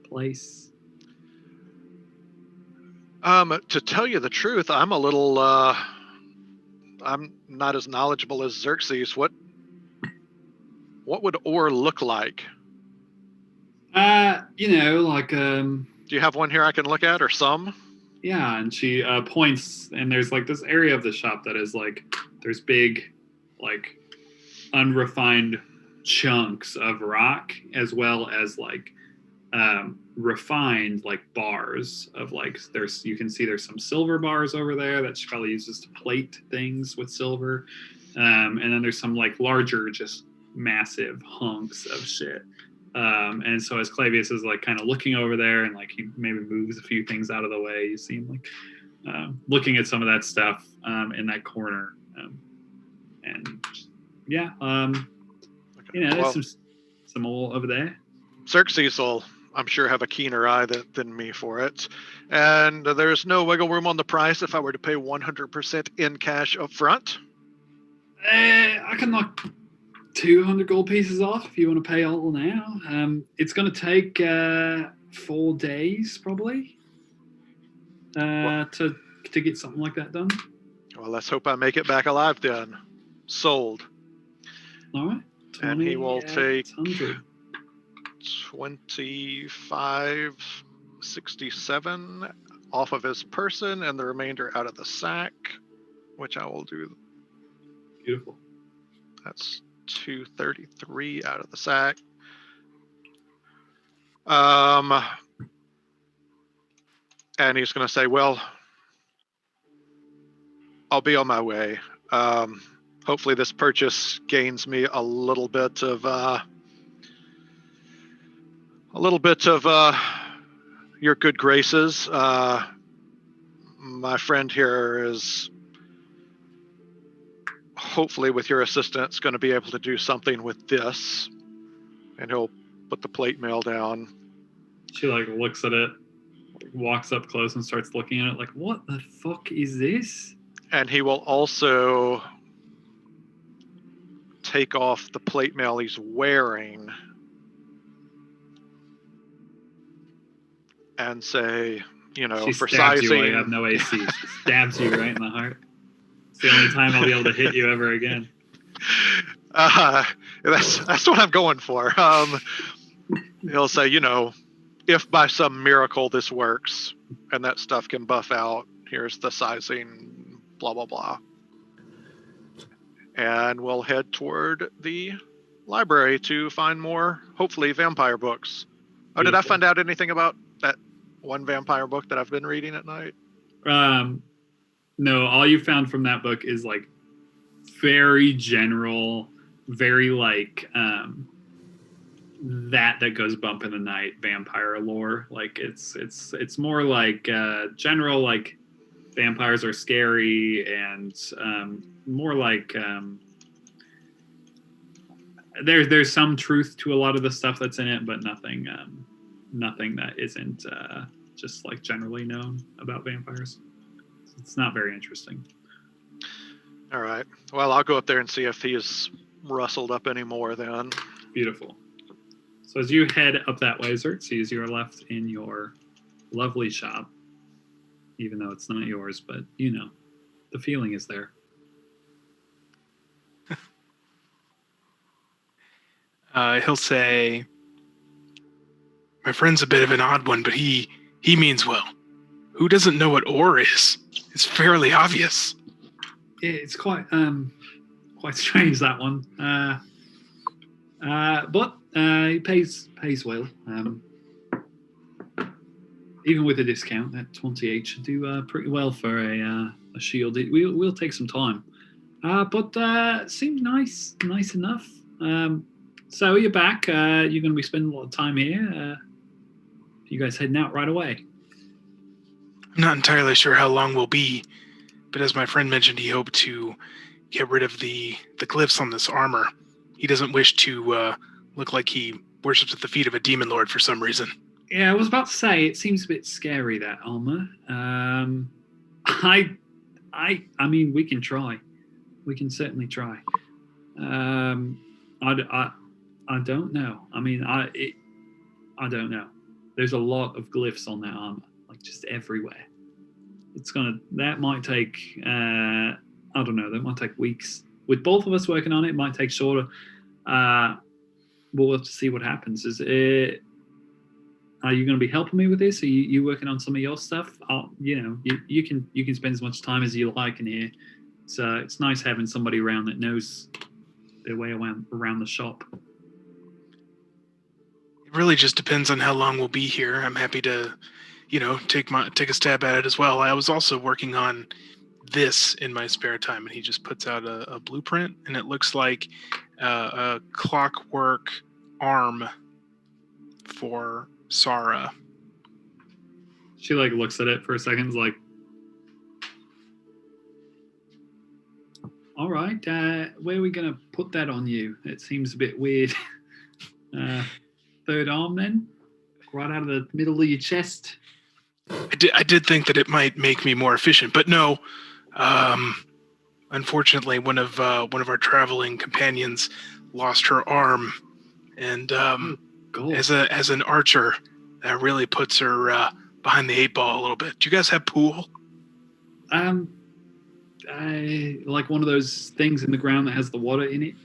place? To tell you the truth, I'm a little. I'm not as knowledgeable as Xerxes. What would ore look like? Do Do you have one here I can look at, or some? Yeah, and she points, and there's like this area of the shop that is like, there's big, like, unrefined chunks of rock, as well as like refined like bars of like, you can see there's some silver bars over there that she probably uses to plate things with silver, and then there's some like larger, just massive hunks of shit. And so as Clavius is like kind of looking over there, and like he maybe moves a few things out of the way, you see him like looking at some of that stuff in that corner. And yeah, there's some oil over there. Xerxes will, I'm sure, have a keener eye than me for it. And there's no wiggle room on the price if I were to pay 100% in cash up front. I can knock 200 gold pieces off if you want to pay all now. It's going to take 4 days probably to get something like that done. Well, let's hope I make it back alive then. Sold. All right. And he will take 2,800. 2567 off of his person, and the remainder out of the sack, which I will do. Beautiful. That's 233 out of the sack. And he's going to say, well, I'll be on my way. Hopefully this purchase gains me a little bit of your good graces. My friend here is, hopefully with your assistance, going to be able to do something with this. And he'll put the plate mail down. She like looks at it, walks up close and starts looking at it like, what the fuck is this? And he will also take off the plate mail he's wearing and say, She for stabs sizing. you while you have no AC. She stabs you right in the heart. It's the only time I'll be able to hit you ever again. That's what I'm going for. He'll say, if by some miracle this works and that stuff can buff out, here's the sizing, blah, blah, blah. And we'll head toward the library to find more, hopefully, vampire books. Oh, did I find out anything about that one vampire book that I've been reading at night? No, all you found from that book is like very general, very like that goes bump in the night vampire lore. Like it's more like general, like vampires are scary, and more like there's some truth to a lot of the stuff that's in it, but nothing that isn't just like generally known about vampires. It's not very interesting. All right. Well, I'll go up there and see if he's rustled up any more then. Beautiful. So as you head up that way, Xerxes, you are left in your lovely shop, even though it's not yours, but the feeling is there. He'll say, "My friend's a bit of an odd one, but he means well. Who doesn't know what ore is? It's fairly obvious." Yeah, it's quite strange, that one. But he pays well. Even with a discount, that 28 should do pretty well for a shield. We'll take some time. But seems nice enough. So you're back. You're going to be spending a lot of time here. You guys heading out right away? I'm not entirely sure how long we'll be, but as my friend mentioned, he hoped to get rid of the glyphs on this armor. He doesn't wish to look like he worships at the feet of a demon lord for some reason. Yeah, I was about to say it seems a bit scary, that armor. I mean, we can try. We can certainly try. I don't know. I mean, I don't know. There's a lot of glyphs on that armor, like just everywhere. That might take, I don't know, that might take weeks. With both of us working on it might take shorter. We'll have to see what happens. Are you going to be helping me with this? Are you working on some of your stuff? You can spend as much time as you like in here. It's nice having somebody around that knows their way around the shop. It really just depends on how long we'll be here. I'm happy to, take a stab at it as well. I was also working on this in my spare time, and he just puts out a blueprint, and it looks like a clockwork arm for Sara. She looks at it for a second, is like, all right, where are we going to put that on you? It seems a bit weird. Third arm then? Right out of the middle of your chest? I did think that it might make me more efficient, but no. Unfortunately, one of our traveling companions lost her arm, and as an archer, that really puts her behind the 8 ball a little bit. Do you guys have pool? I like one of those things in the ground that has the water in it.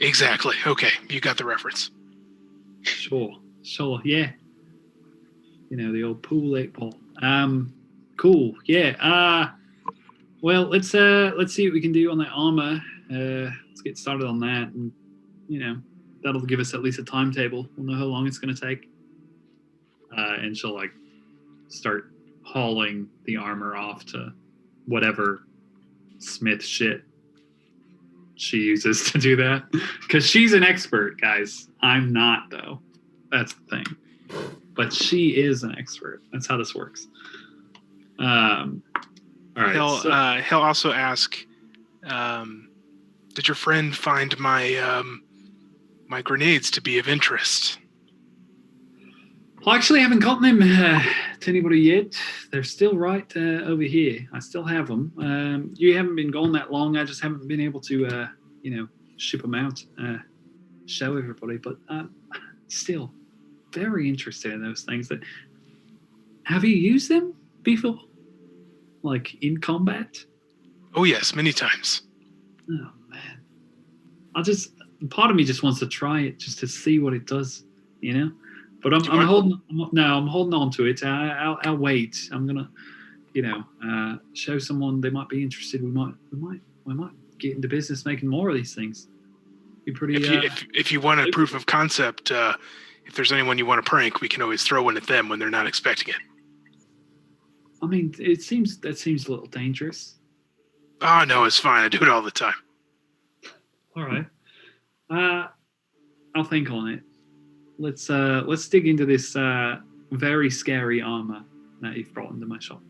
Exactly. Okay, you got the reference. Sure. Yeah. The old pool 8 ball. Cool. Yeah. Well, let's see what we can do on that armor. Let's get started on that, and that'll give us at least a timetable. We'll know how long it's going to take. And she'll start hauling the armor off to whatever smith shit she uses to do that, because she's an expert, guys. I'm not, though. That's the thing. But she is an expert. That's how this works. All right. He'll also ask, did your friend find my my grenades to be of interest? I actually haven't gotten them to anybody yet. They're still right over here. I still have them. You haven't been gone that long. I just haven't been able to, ship them out, show everybody. But still very interested in those things. Have you used them before? In combat? Oh, yes, many times. Oh, man. Part of me just wants to try it just to see what it does, But I'm holding on to it. I'll wait. I'm gonna, show someone they might be interested. We might get into business making more of these things. Be pretty. If you want a proof of concept, if there's anyone you want to prank, we can always throw one at them when they're not expecting it. I mean, that seems a little dangerous. Oh no, it's fine. I do it all the time. All right. I'll think on it. Let's dig into this very scary armor that you've brought into my shop.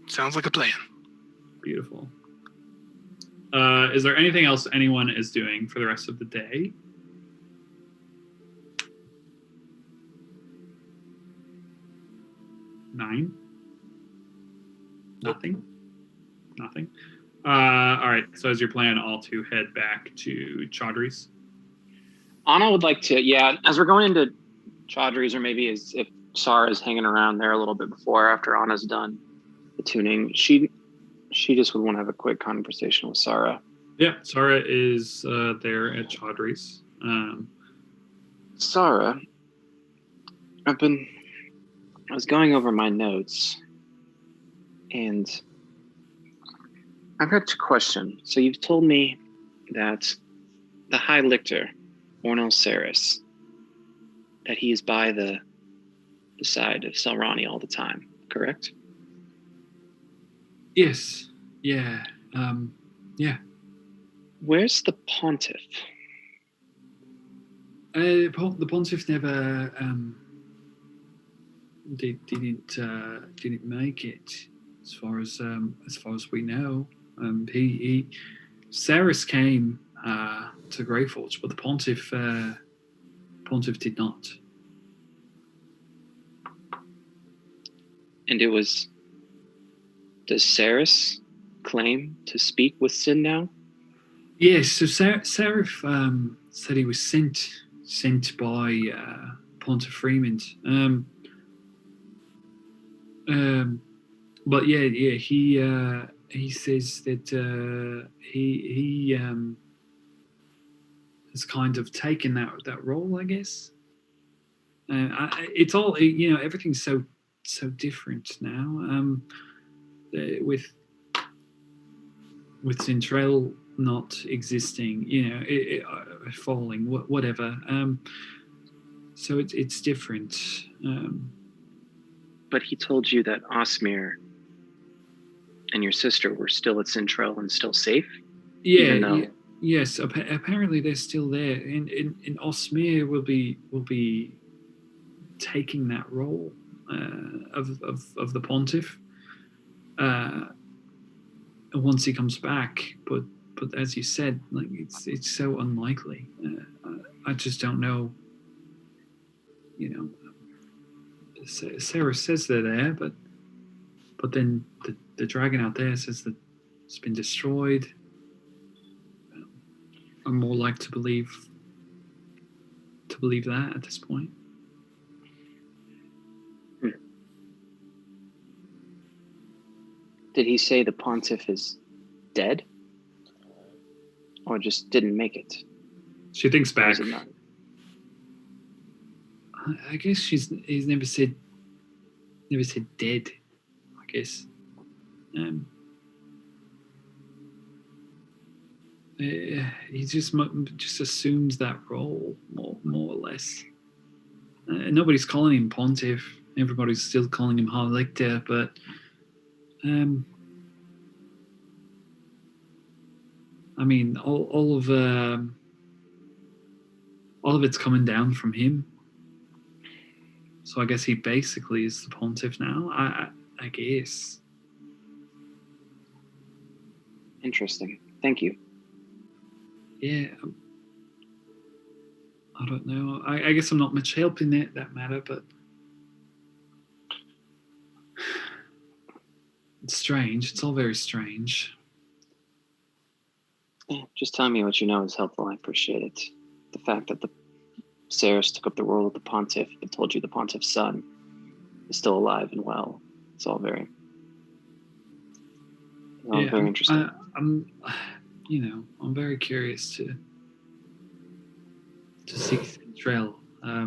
Sounds like a plan. Beautiful. Is there anything else anyone is doing for the rest of the day? Nine? Nothing? All right. So is your plan all to head back to Chaudhry's? Anna would like to, as we're going into Chaudhry's, or maybe as if Sara's hanging around there a little bit before, after Anna's done the tuning, she just would want to have a quick conversation with Sara. Yeah, Sarah is there at Chaudhry's. Sarah, I was going over my notes, and I've got a question. So you've told me that the High Lictor, Ornel Saris, that he's by the side of Selrani all the time, correct? Yes. Yeah. Yeah. Where's the Pontiff? The Pontiff never didn't make it, as far as we know. Saris came to Greyforge, but the Pontiff did not. And does Saris claim to speak with Sin now? Yes. So Seraph said he was sent by Pontiff Fremont. But yeah, he says that he has kind of taken that role, I guess. It's all, everything's so different now. With Centrell not existing, falling, whatever. So it's different. But he told you that Osmir and your sister were still at Centrell and still safe? Yes. Apparently they're still there, and Osmir will be taking that role of the Pontiff once he comes back. But as you said, like it's so unlikely. I just don't know. Sarah says they're there, but then the dragon out there says that it's been destroyed. I'm more like to believe that at this point. Did he say the Pontiff is dead? Or just didn't make it? She thinks Or back. is it not? I guess he's never said dead, I guess. He just assumes that role more or less. Nobody's calling him Pontiff. Everybody's still calling him High Lictor, but I mean, all of it's coming down from him. So I guess he basically is the Pontiff now. I guess. Interesting. Thank you. Yeah. I don't know. I guess I'm not much help in that matter, but it's strange. It's all very strange. Yeah, just telling me what you know is helpful. I appreciate it. The fact that the Saris took up the role of the Pontiff, but told you the Pontiff's son is still alive and well. It's all very, very interesting. I'm very curious to see Centrell. I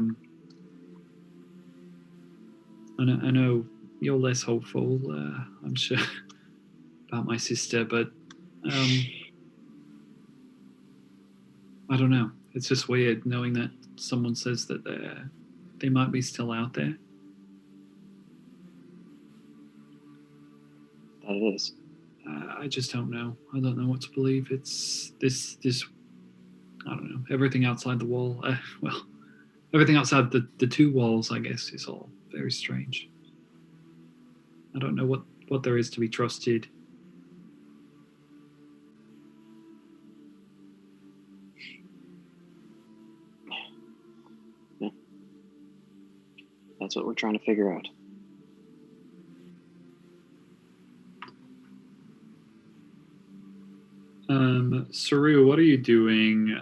know you're less hopeful, I'm sure, about my sister, but I don't know. It's just weird knowing that someone says that they might be still out there. That it is. I just don't know. I don't know what to believe. It's this. I don't know. Everything outside the wall. Everything outside the two walls, I guess, is all very strange. I don't know what there is to be trusted. Yeah. That's what we're trying to figure out. Saru, what are you doing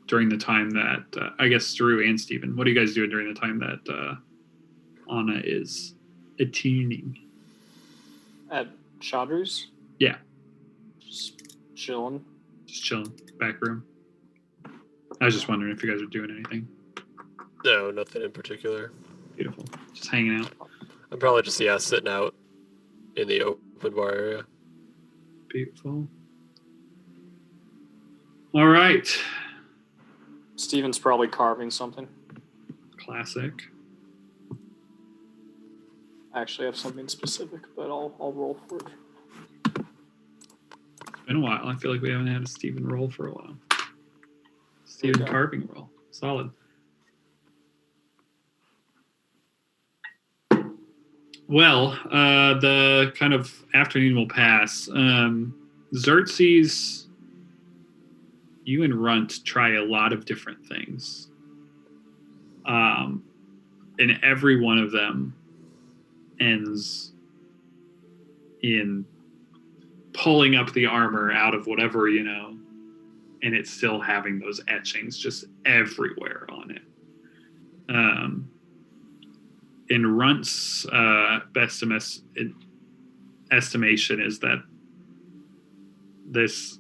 during the time that I guess Saru and Steven, what are you guys doing during the time that Anna is atteening? At Chaudhry's? Yeah. Just chilling. Just chilling, back room. I was just wondering if you guys are doing anything. No, nothing in particular. Beautiful. Just hanging out. I'm probably just sitting out in the open bar area. Beautiful. All right. Steven's probably carving something. Classic. I actually have something specific, but I'll roll for it. It's been a while. I feel like we haven't had a Steven roll for a while. Steven Okay. carving roll. Solid. Well, the kind of afternoon will pass. Xerxes, you and Runt try a lot of different things. And every one of them ends in pulling up the armor out of whatever, and it's still having those etchings just everywhere on it. In Runt's best estimation is that this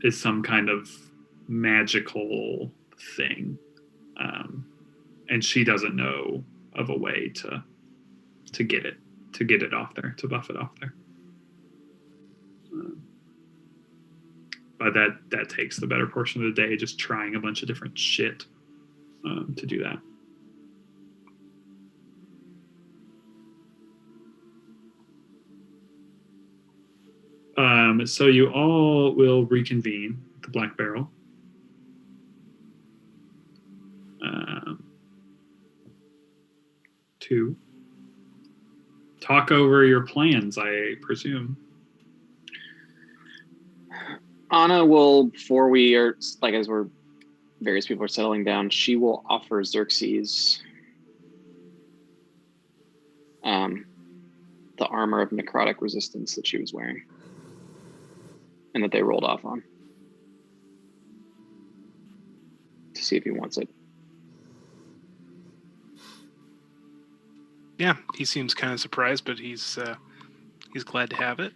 is some kind of magical thing, and she doesn't know of a way to get it off there, to buff it off there. But that takes the better portion of the day, just trying a bunch of different shit to do that. So you all will reconvene at the Black Barrel. To talk over your plans, I presume. Anna will, before we are, as various people are settling down, she will offer Xerxes the armor of necrotic resistance that she was wearing and that they rolled off on, to see if he wants it. Yeah, he seems kind of surprised, but he's glad to have it.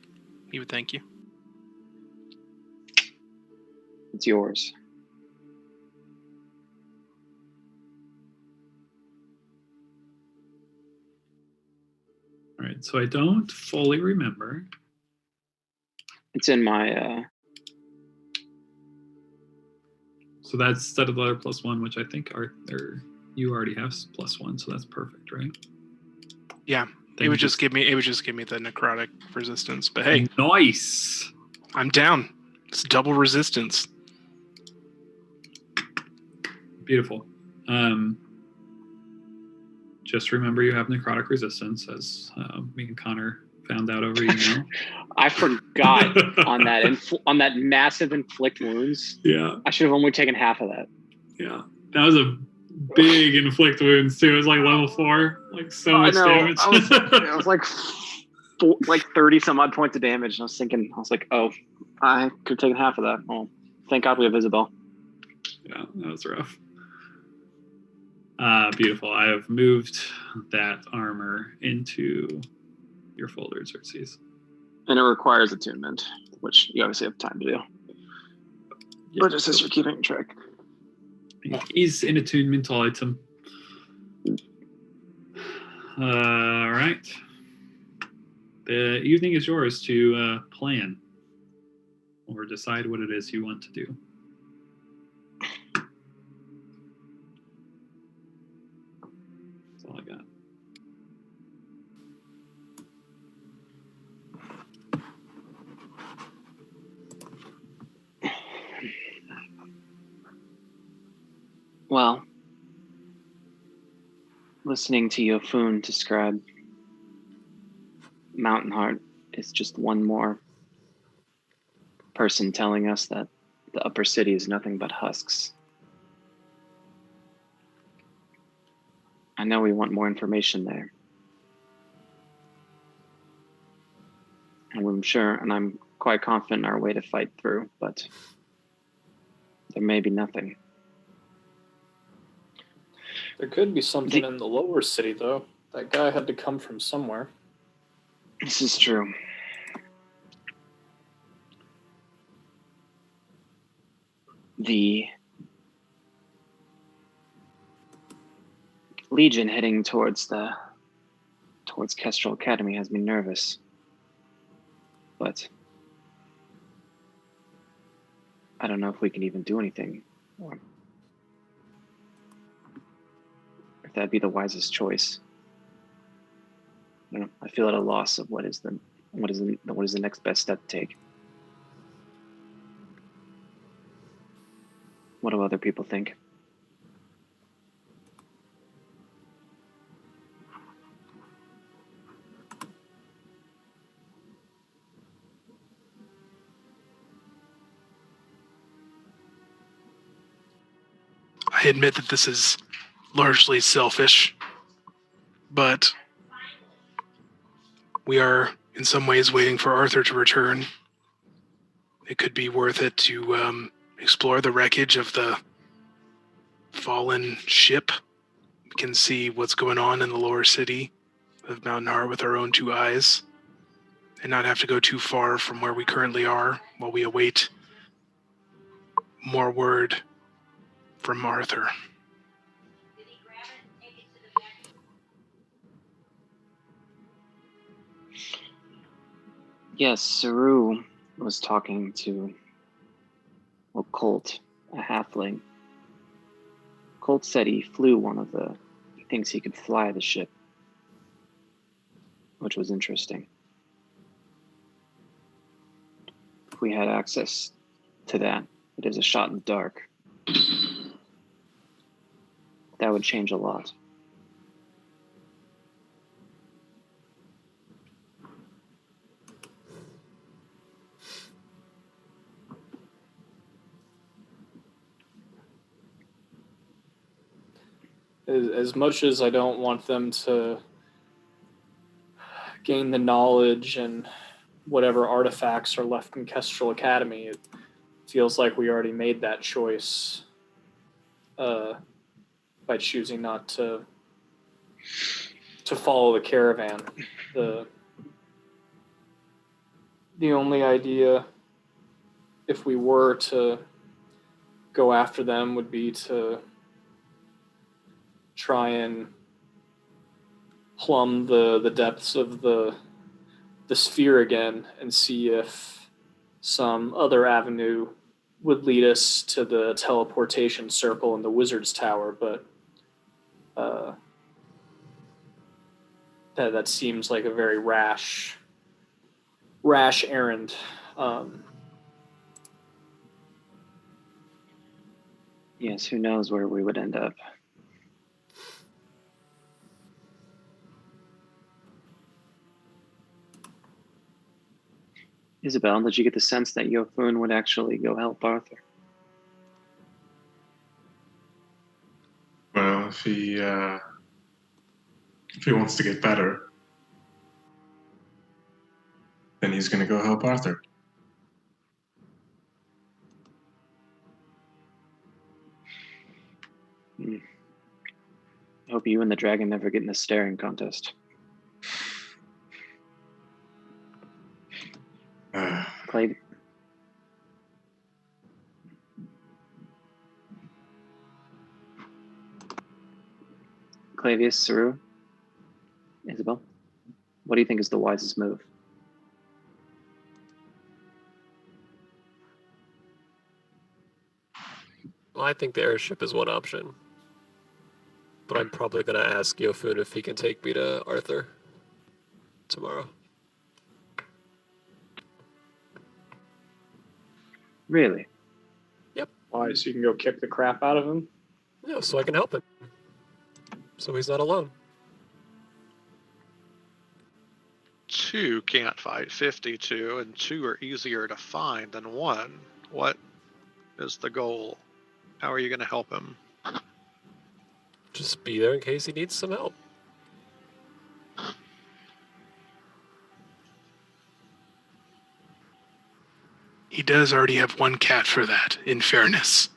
He would thank you. It's yours. All right, so I don't fully remember. It's in my. So that's instead of the other +1, which I think you already have +1, so that's perfect, right? Yeah, it would just give me the necrotic resistance. But hey, nice. I'm down. It's double resistance. Beautiful. Just remember you have necrotic resistance, as me and Connor found out over email. I forgot on that massive inflict wounds. Yeah. I should have only taken half of that. Yeah. That was a big inflict wounds too. It was like level 4, like so much damage. I was like 30 some odd points of damage, and I was thinking, oh, I could have taken half of that. Oh, thank God we have Isabel. Yeah, that was rough. Beautiful. I have moved that armor into your folder, Xerxes. And it requires attunement, which you obviously have time to do. Yeah. Or just as you're keeping track. Is an attunemental item. All right. The evening is yours to plan or decide what it is you want to do. That's all I got. Well, listening to Yofun describe Mountain Heart is just one more person telling us that the upper city is nothing but husks. I know we want more information there. And I'm quite confident in our way to fight through, but there may be nothing. There could be something in the lower city, though. That guy had to come from somewhere. This is true. The Legion heading towards Kestrel Academy has me nervous. But I don't know if we can even do anything, or if that'd be the wisest choice. I don't know. I feel at a loss of what is the next best step to take. What do other people think? I admit that this is largely selfish, but we are in some ways waiting for Arthur to return. It could be worth it to explore the wreckage of the fallen ship. We can see what's going on in the lower city of Mount Nar with our own two eyes, and not have to go too far from where we currently are while we await more word from Arthur. Yes, Saru was talking to Colt, a halfling. Colt said he thinks he could fly the ship, which was interesting. If we had access to that, it is a shot in the dark. That would change a lot. As much as I don't want them to gain the knowledge and whatever artifacts are left in Kestrel Academy, it feels like we already made that choice by choosing not to follow the caravan. The only idea, if we were to go after them, would be to try and plumb the depths of the sphere again and see if some other avenue would lead us to the teleportation circle in the wizard's tower, but that seems like a very rash errand. Yes, who knows where we would end up. Isabel, did you get the sense that Yofun would actually go help Arthur? Well, if he wants to get better, then he's going to go help Arthur. I hope you and the dragon never get in a staring contest. Clavius, Saru, Isabel, what do you think is the wisest move? Well, I think the airship is one option. But I'm probably going to ask Yofun if he can take me to Arthur tomorrow. Really? Yep. Why, so you can go kick the crap out of him? Yeah, so I can help him. So he's not alone. 2 can't fight 52, and 2 are easier to find than 1. What is the goal? How are you going to help him? Just be there in case he needs some help. He does already have one cat for that, in fairness.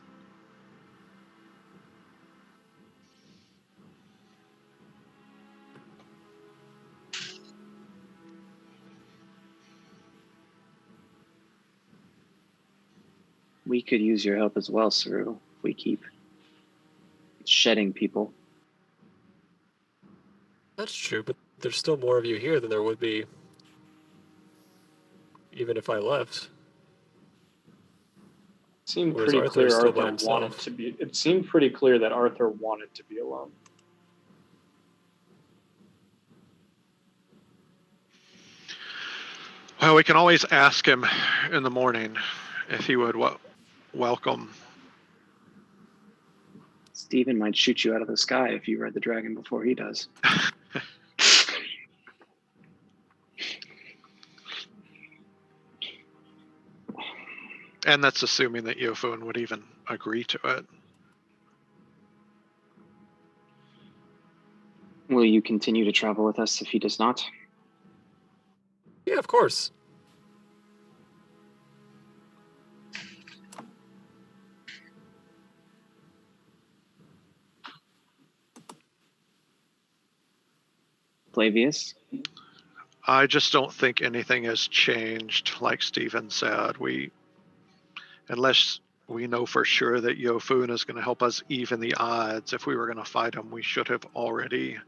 We could use your help as well, Saru, if we keep shedding people. That's true, but there's still more of you here than there would be even if I left. Seemed Whereas pretty Arthur's clear still by Arthur himself. wanted to be. It seemed pretty clear that Arthur wanted to be alone. Well, we can always ask him in the morning if he would welcome. Steven might shoot you out of the sky if you ride the dragon before he does. And that's assuming that Yofun would even agree to it. Will you continue to travel with us if he does not? Yeah, of course. Flavius? I just don't think anything has changed, like Steven said. Unless we know for sure that Yofun is going to help us even the odds, if we were going to fight him, we should have already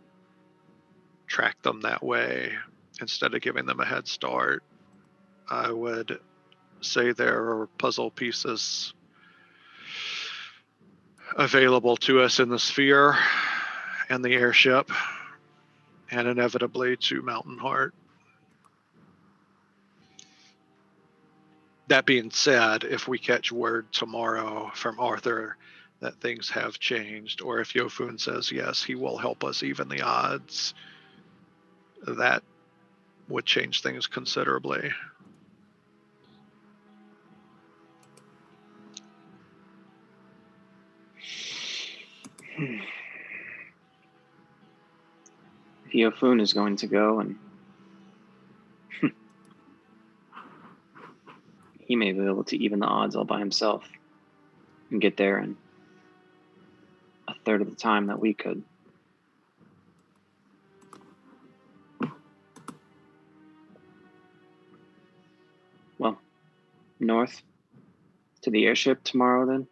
tracked them that way instead of giving them a head start. I would say there are puzzle pieces available to us in the sphere and the airship, and inevitably to Mountain Heart. That being said, if we catch word tomorrow from Arthur that things have changed, or if Yofun says yes, he will help us even the odds, that would change things considerably. Yofun is going to go, and he may be able to even the odds all by himself and get there in a third of the time that we could. Well, north to the airship tomorrow then.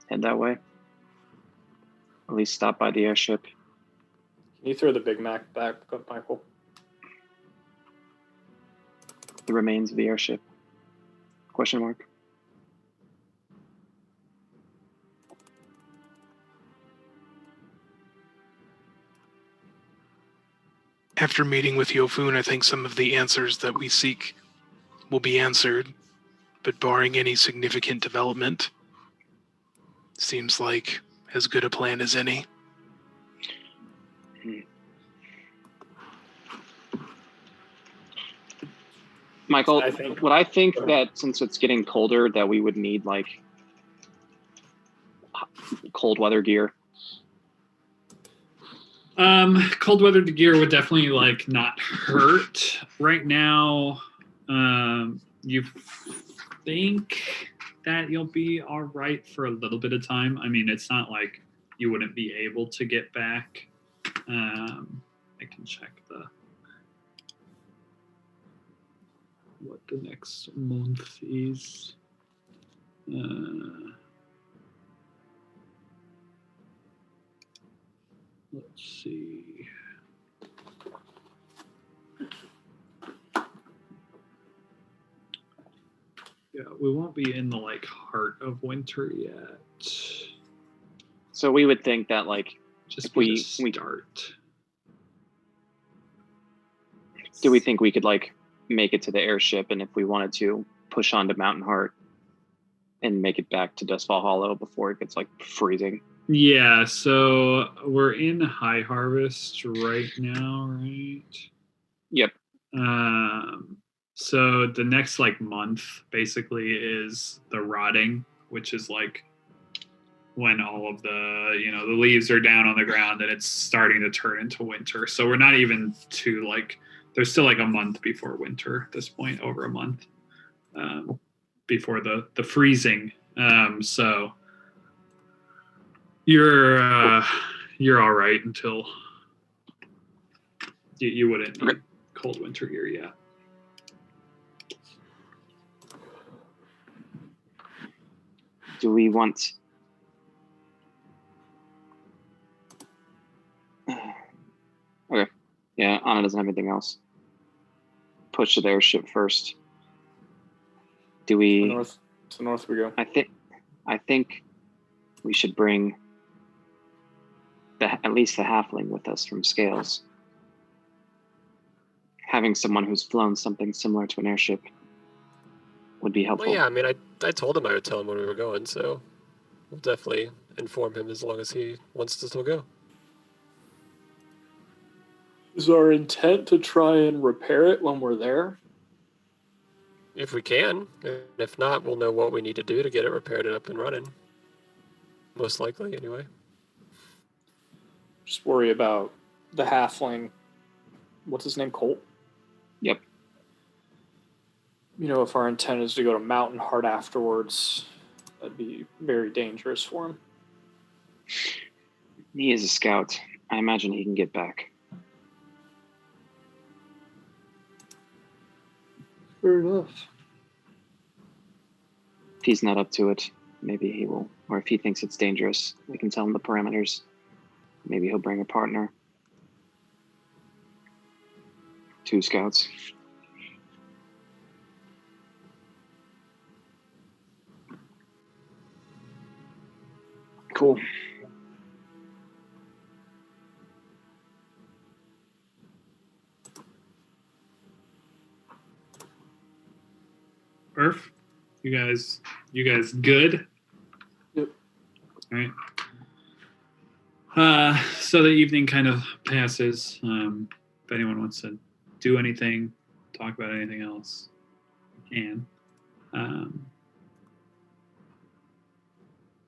Head that way. At least stop by the airship. Can you throw the Big Mac back, Michael? The remains of the airship. Question mark. After meeting with Yofun, I think some of the answers that we seek will be answered, but barring any significant development, seems like as good a plan as any. Michael, I think- would I think that since it's getting colder that we would need like cold weather gear? Cold weather gear would definitely like not hurt right now. You think that you'll be all right for a little bit of time. I mean, it's not like you wouldn't be able to get back. I can check what the next month is. Let's see. Yeah, we won't be in the like heart of winter yet. So we would think that like Just if be we the start. do we think we could like make it to the airship, and if we wanted to push on to Mountain Heart and make it back to Dustfall Hollow before it gets like freezing? Yeah, so we're in High Harvest right now, right? Yep. So the next like month basically is the rotting, which is like when all of the the leaves are down on the ground and it's starting to turn into winter. So we're not even to like, there's still like a month before winter at this point, over a month before the freezing. So you're all right until you wouldn't need cold winter gear yet. Do we want? Okay. Yeah, Anna doesn't have anything else. Push to their ship first. Do we? To north we go. I think we should bring at least the halfling with us from Scales. Having someone who's flown something similar to an airship would be helpful. Well, yeah, I mean, I told him I would tell him when we were going, so we'll definitely inform him as long as he wants to still go. Is our intent to try and repair it when we're there? If we can. And if not, we'll know what we need to do to get it repaired and up and running. Most likely, anyway. Just worry about the halfling. What's his name? Colt? Yep. You know, if our intent is to go to Mountain Heart afterwards, that'd be very dangerous for him. He is a scout. I imagine he can get back. Fair enough. If he's not up to it, maybe he will. Or if he thinks it's dangerous, we can tell him the parameters. Maybe he'll bring a partner. 2 scouts. Cool. Earth, you guys good? Yep. All right. So the evening kind of passes. If anyone wants to do anything, talk about anything else, you can.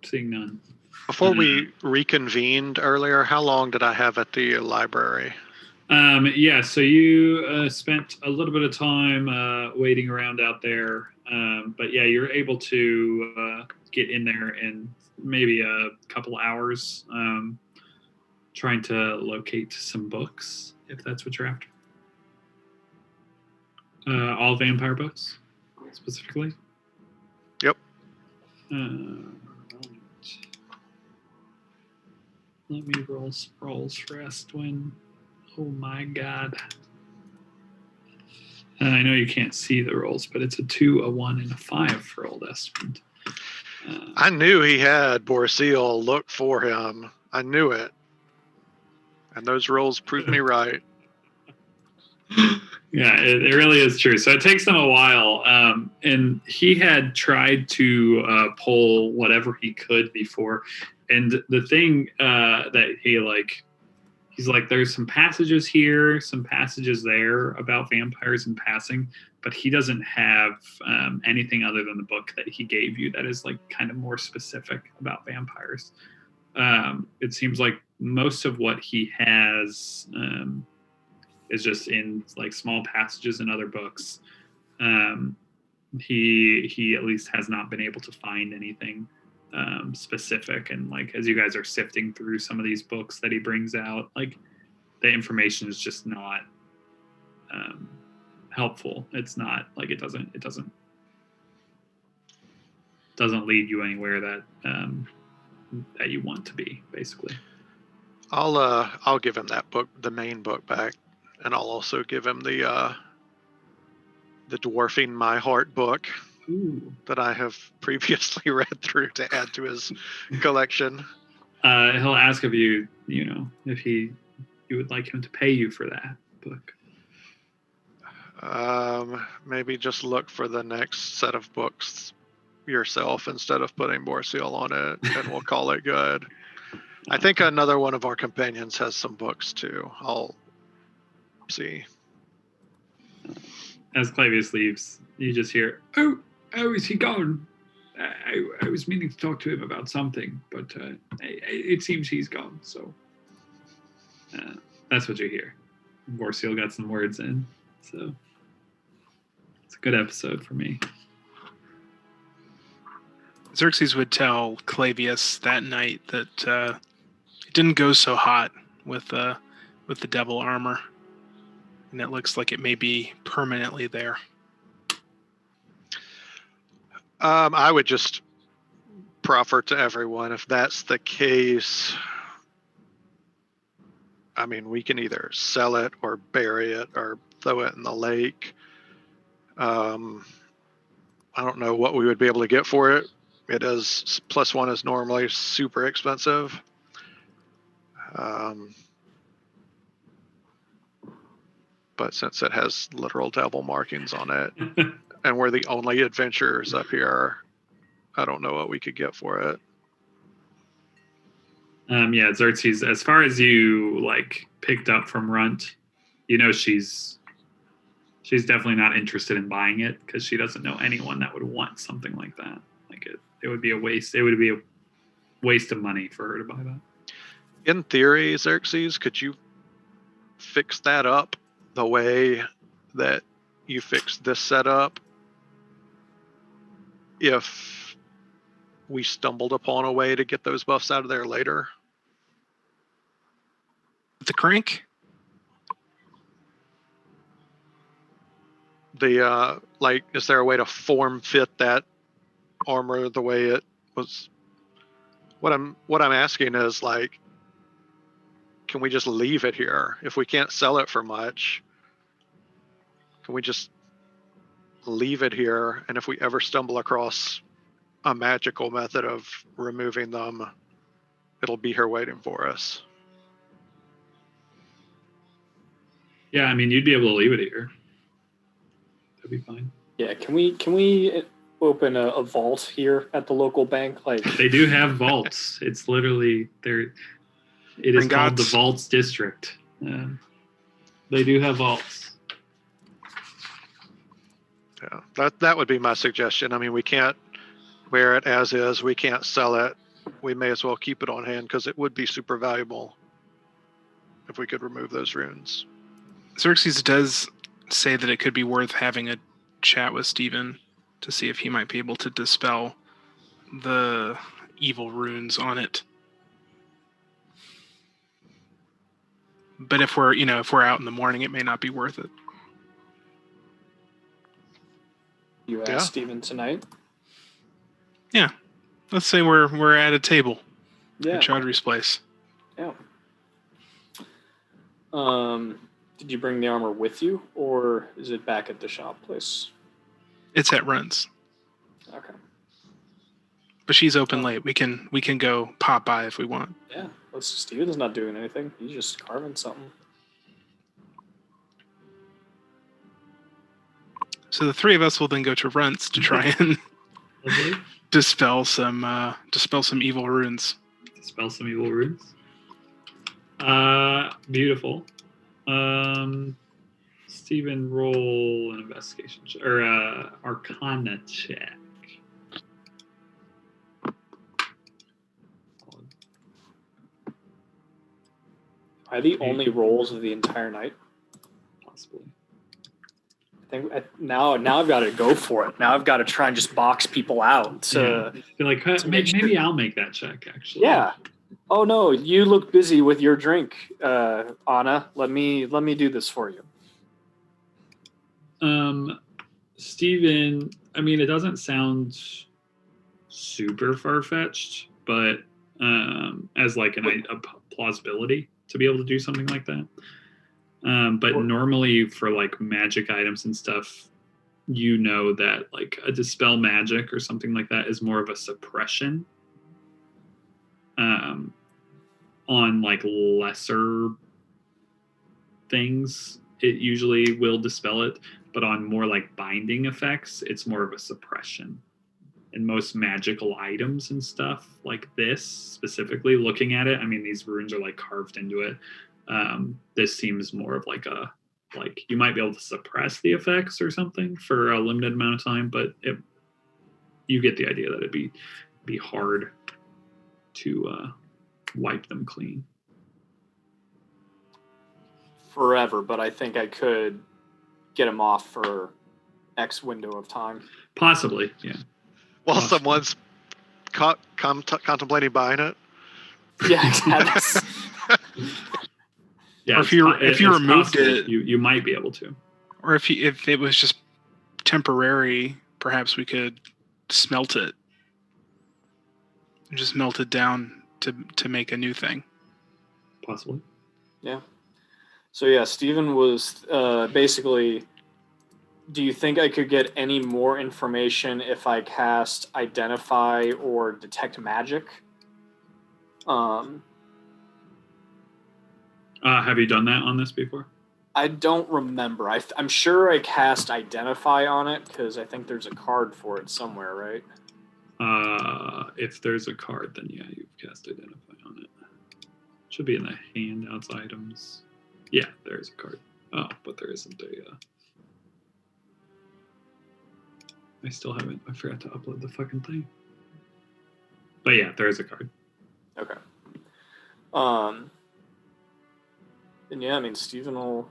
Seeing none. Before we reconvened earlier, how long did I have at the library? Yeah, so you spent a little bit of time waiting around out there. But yeah, you're able to get in there in maybe a couple hours, trying to locate some books, if that's what you're after. All vampire books, specifically? Yep. Right. Let me roll scrolls for Estwin. Oh my god. I know you can't see the rolls, but it's a 2, a 1, and a 5 for old Estwin. I knew he had Borseal look for him. I knew it. And those rolls proved me right. Yeah, it really is true. So it takes them a while. And he had tried to pull whatever he could before. And the thing that he's like, there's some passages here, some passages there about vampires in passing, but he doesn't have anything other than the book that he gave you that is like kind of more specific about vampires. It seems like most of what he has is just in like small passages in other books. He at least has not been able to find anything specific, and like as you guys are sifting through some of these books that he brings out, like the information is just not helpful. It's not like it doesn't lead you anywhere that that you want to be, basically. I'll give him that book, the main book, back, and I'll also give him the Dwarfing My Heart book. Ooh. That I have previously read through to add to his collection. He'll ask of you, if you would like him to pay you for that book. Maybe just look for the next set of books yourself instead of putting Borseal on it, and we'll call it good. I think another one of our companions has some books too. I'll see. As Clavius leaves, you just hear, "Oh, is he gone? I was meaning to talk to him about something, but it seems he's gone." So that's what you hear. Borseal got some words in, so it's a good episode for me. Xerxes would tell Clavius that night that it didn't go so hot with the devil armor, and it looks like it may be permanently there. I would just proffer to everyone, if that's the case, I mean, we can either sell it or bury it or throw it in the lake. I don't know what we would be able to get for it. It is +1 is normally super expensive. But since it has literal devil markings on it, and we're the only adventurers up here, I don't know what we could get for it. Yeah, Xerxes, as far as you like picked up from Runt, you know she's definitely not interested in buying it because she doesn't know anyone that would want something like that. Like it would be a waste. It would be a waste of money for her to buy that. In theory, Xerxes, could you fix that up the way that you fixed this setup if we stumbled upon a way to get those buffs out of there later? The crank? The like, is there a way to form fit that armor the way it was? What I'm asking is, like, can we just leave it here if we can't sell it for much? Can we just leave it here, and if we ever stumble across a magical method of removing them, it'll be here waiting for us? Yeah, I mean, you'd be able to leave it here. That'd be fine. Yeah, can we open a vault here at the local bank? Like, They do have vaults. It's literally there. It is called the Gringotts. Vaults District. They do have vaults. Yeah, that would be my suggestion. I mean, we can't wear it as is. We can't sell it. We may as well keep it on hand because it would be super valuable if we could remove those runes. Xerxes does say that it could be worth having a chat with Steven to see if he might be able to dispel the evil runes on it. But if we're out in the morning, it may not be worth it. you asked Yeah. Steven tonight. Yeah. Let's say we're at a table Yeah. at Chaudhry's place. Yeah. Did you bring the armor with you, or is it back at the shop place? It's at Runs. Okay. But she's open late. We can go pop by if we want. Yeah. Steven's not doing anything. He's just carving something. So the three of us will then go to Runt's to try and Lovely. dispel some evil runes. Dispel some evil runes. Beautiful. Steven, roll an investigation or Arcana check. Are the only rolls of the entire night? Possibly. I think now I've got to go for it. Now I've got to try and just box people out. To Feel like maybe I'll make that check actually. yeah. Oh no, you look busy with your drink, Anna. Let me do this for you. Steven, I mean, it doesn't sound super far-fetched, but as like a plausibility to be able to do something like that. But normally for like magic items and stuff, you know that like a dispel magic or something like that is more of a suppression on like lesser things. It usually will dispel it, but on more like binding effects, it's more of a suppression. And most magical items and stuff like this, specifically looking at it, I mean, these runes are like carved into it. This seems more of like you might be able to suppress the effects or something for a limited amount of time, but you get the idea that it'd be hard to wipe them clean. Forever, but I think I could get him off for X window of time. Possibly, yeah. While Awesome. someone's contemplating buying it. Yeah, exactly. Yeah, Or if you it's removed possible it- you might be able to. Or if it was just temporary, perhaps we could smelt it. and just melt it down to make a new thing. Possibly. Yeah. So yeah, Steven was basically, do you think I could get any more information if I cast Identify or Detect Magic? Have you done that on this before? I don't remember. I'm sure I cast Identify on it because I think there's a card for it somewhere, right? If there's a card, then yeah, you've cast Identify on it. Should be in the handouts items. Yeah, there's a card. Oh, but there isn't a. I still haven't. I forgot to upload the fucking thing. But yeah, there is a card. Okay. And yeah, I mean, Steven will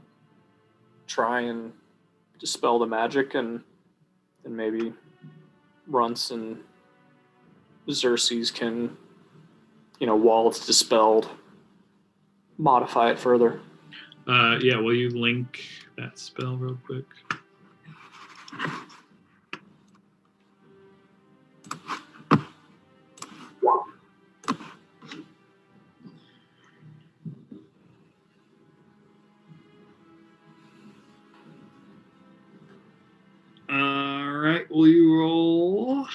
try and dispel the magic, and maybe Runts and Xerxes can, while it's dispelled, modify it further. Yeah, will you link that spell real quick? Alright, will you roll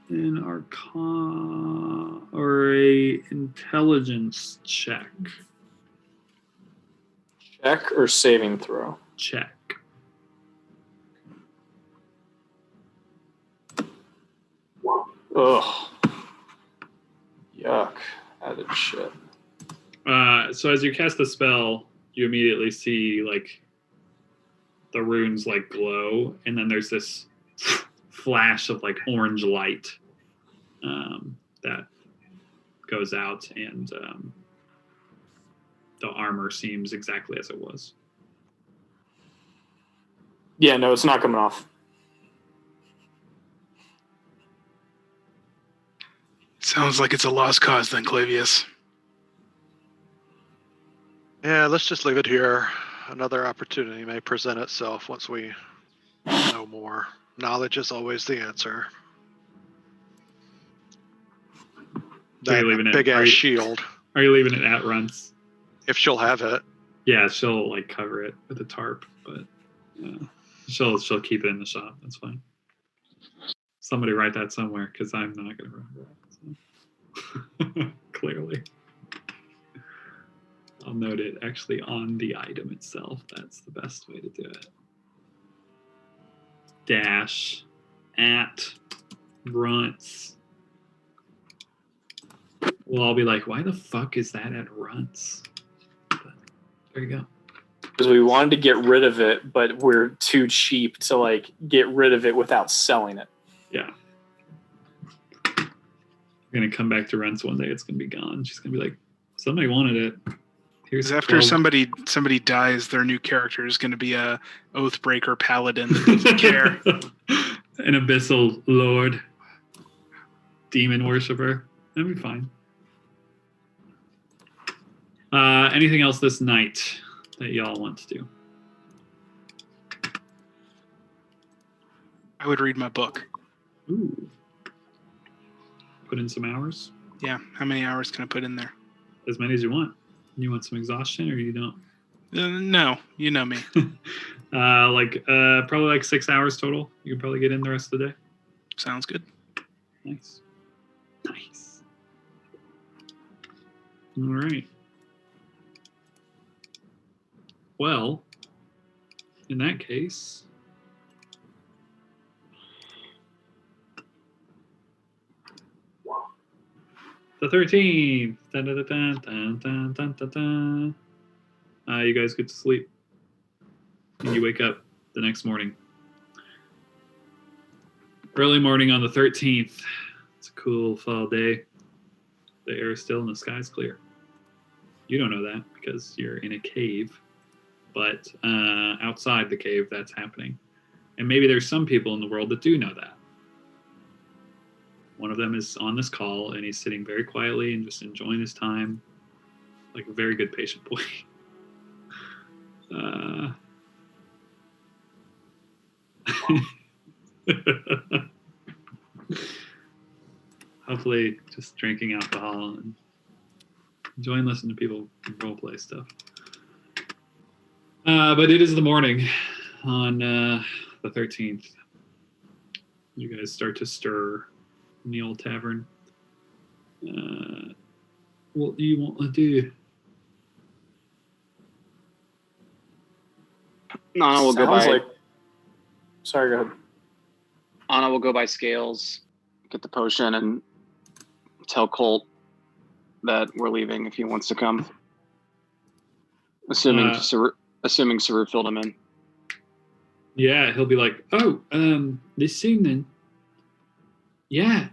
an Arcana or a intelligence check? Check or saving throw? Check. Ugh. Yuck. Added shit. So as you cast the spell, you immediately see like the runes like glow, and then there's this flash of like orange light that goes out, and the armor seems exactly as it was. Yeah, no, it's not coming off. Sounds like it's a lost cause then, Clavius. Yeah, let's just leave it here. Another opportunity may present itself once we know more. Knowledge is always the answer. So you're leaving it- big are ass you- shield, Are you leaving it at Runts? if she'll have it. Yeah, she'll like cover it with a tarp, but she'll keep it in the shop. That's fine. Somebody write that somewhere because I'm not gonna remember it. So. Clearly, I'll note it actually on the item itself. That's the best way to do it. Dash at Runts. Well, I'll be like, why the fuck is that at Runts? But there you go. Because we wanted to get rid of it, but we're too cheap to like get rid of it without selling it. Yeah. We're gonna come back to Runts one day. It's gonna be gone. She's gonna be like, somebody wanted it. Here's Because after 12. somebody dies, their new character is going to be a Oathbreaker paladin that doesn't care. An abyssal lord, demon worshiper. That'd be fine. Anything else this night that y'all want to do? I would read my book. Ooh. Put in some hours. Yeah, how many hours can I put in there? As many as you want. You want some exhaustion, or you don't? No, you know me. Probably like 6 hours total. You can probably get in the rest of the day. Sounds good. Nice. Nice. All right. Well, in that case, the 13th. Dun, dun, dun, dun, dun, dun, dun, dun. You guys get to sleep. And you wake up the next morning. Early morning on the 13th. It's a cool fall day. The air is still and the sky's clear. You don't know that because you're in a cave. But outside the cave, that's happening. And maybe there's some people in the world that do know that. One of them is on this call, and he's sitting very quietly and just enjoying his time, like a very good patient boy. How hopefully just drinking alcohol and enjoying listening to people roleplay stuff. But it is the morning on the 13th. You guys start to stir in the old tavern. What do you want to do? Anna will go Sounds by. like. Sorry, go ahead. Anna will go by Scales, get the potion, and tell Colt that we're leaving if he wants to come. Assuming Saru filled him in. Yeah, he'll be like, "Oh, this soon then." Yeah,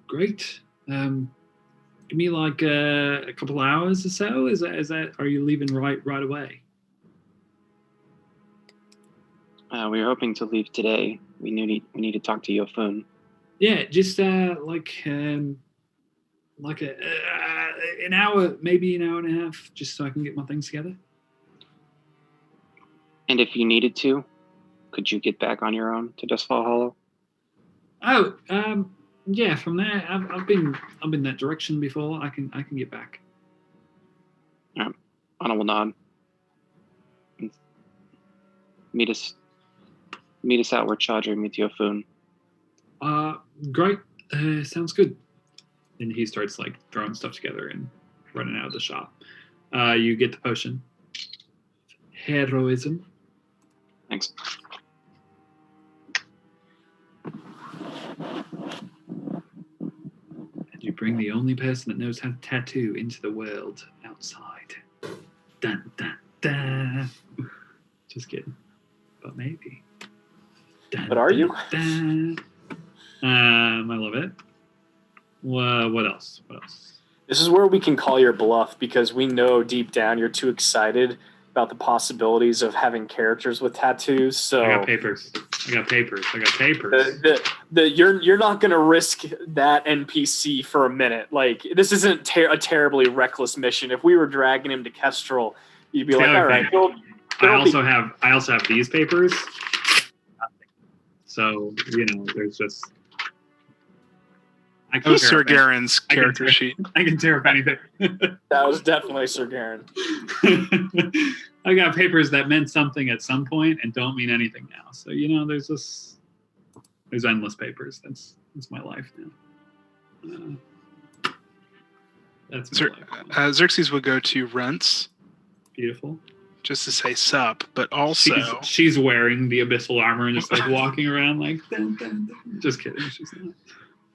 great. Give me like a couple hours or so. Is that? Are you leaving right away? We were hoping to leave today. We need to talk to Yofun. Yeah, just like an hour, maybe an hour and a half, just so I can get my things together. And if you needed to, could you get back on your own to Dustfall Hollow? Oh, yeah. From there, I've been that direction before. I can get back. Yeah, Anna will nod. Meet us out where Chaudhry meets Yofun. Great. Sounds good. And he starts like throwing stuff together and running out of the shop. You get the potion. Heroism. Thanks. And you bring the only person that knows how to tattoo into the world outside. Dun dun dun. Just kidding. But maybe. Dun, But are you? Dun. I love it. What else? This is where we can call your bluff because we know deep down you're too excited about the possibilities of having characters with tattoos. So I got papers. You're not going to risk that NPC for a minute. Like, this isn't a terribly reckless mission. If we were dragging him to Kestrel, you'd be like, all right. I also have these papers. So, there's just. That was Sir Garen's character sheet. I can tear up anything. That was definitely Sir Garen. I got papers that meant something at some point and don't mean anything now. So, there's endless papers. That's my life now. That's my life. Xerxes would go to Rents. Beautiful. Just to say sup, but also she's wearing the abyssal armor and just like walking around like dun, dun, dun. Just kidding, she's not.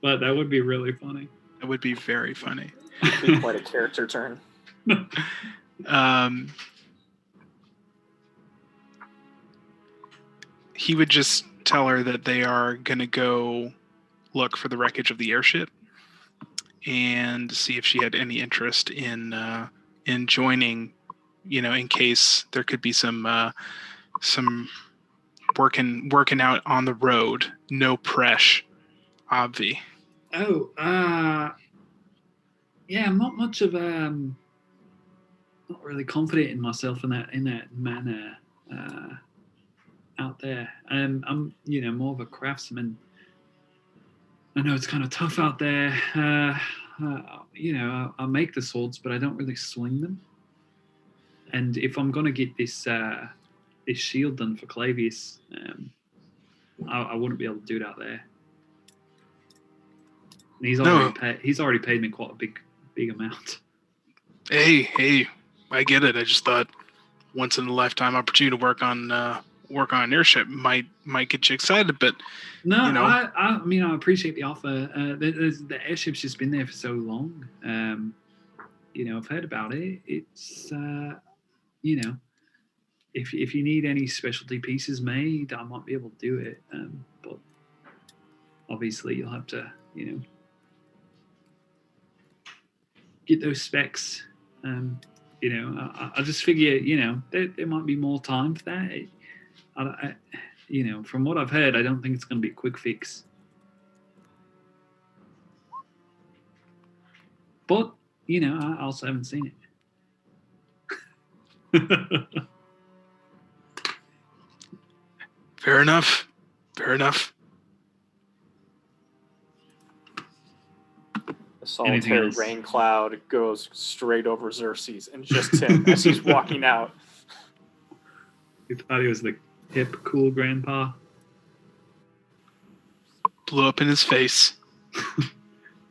But that would be really funny. It would be very funny. It'd be quite a character turn. He would just tell her that they are going to go look for the wreckage of the airship and see if she had any interest in joining, in case there could be some working out on the road. No pressure. Obvi. Oh, yeah, I'm not much of not really confident in myself in that manner out there. I'm more of a craftsman. I know it's kind of tough out there. I make the swords, but I don't really swing them. And if I'm gonna get this shield done for Clavius, I wouldn't be able to do it out there. And he's already paid me quite a big amount. Hey, I get it. I just thought once in a lifetime opportunity to work on an airship might get you excited, but no, I mean I appreciate the offer. The airship's just been there for so long. I've heard about it. It's if you need any specialty pieces made, I might be able to do it. But obviously you'll have to get those specs. I just figure, there might be more time for that. From what I've heard, I don't think it's going to be a quick fix. But, I also haven't seen it. Fair enough. solitary else? rain cloud goes straight over Xerxes and just him as he's walking out. You thought he was the hip, cool grandpa? Blew up in his face.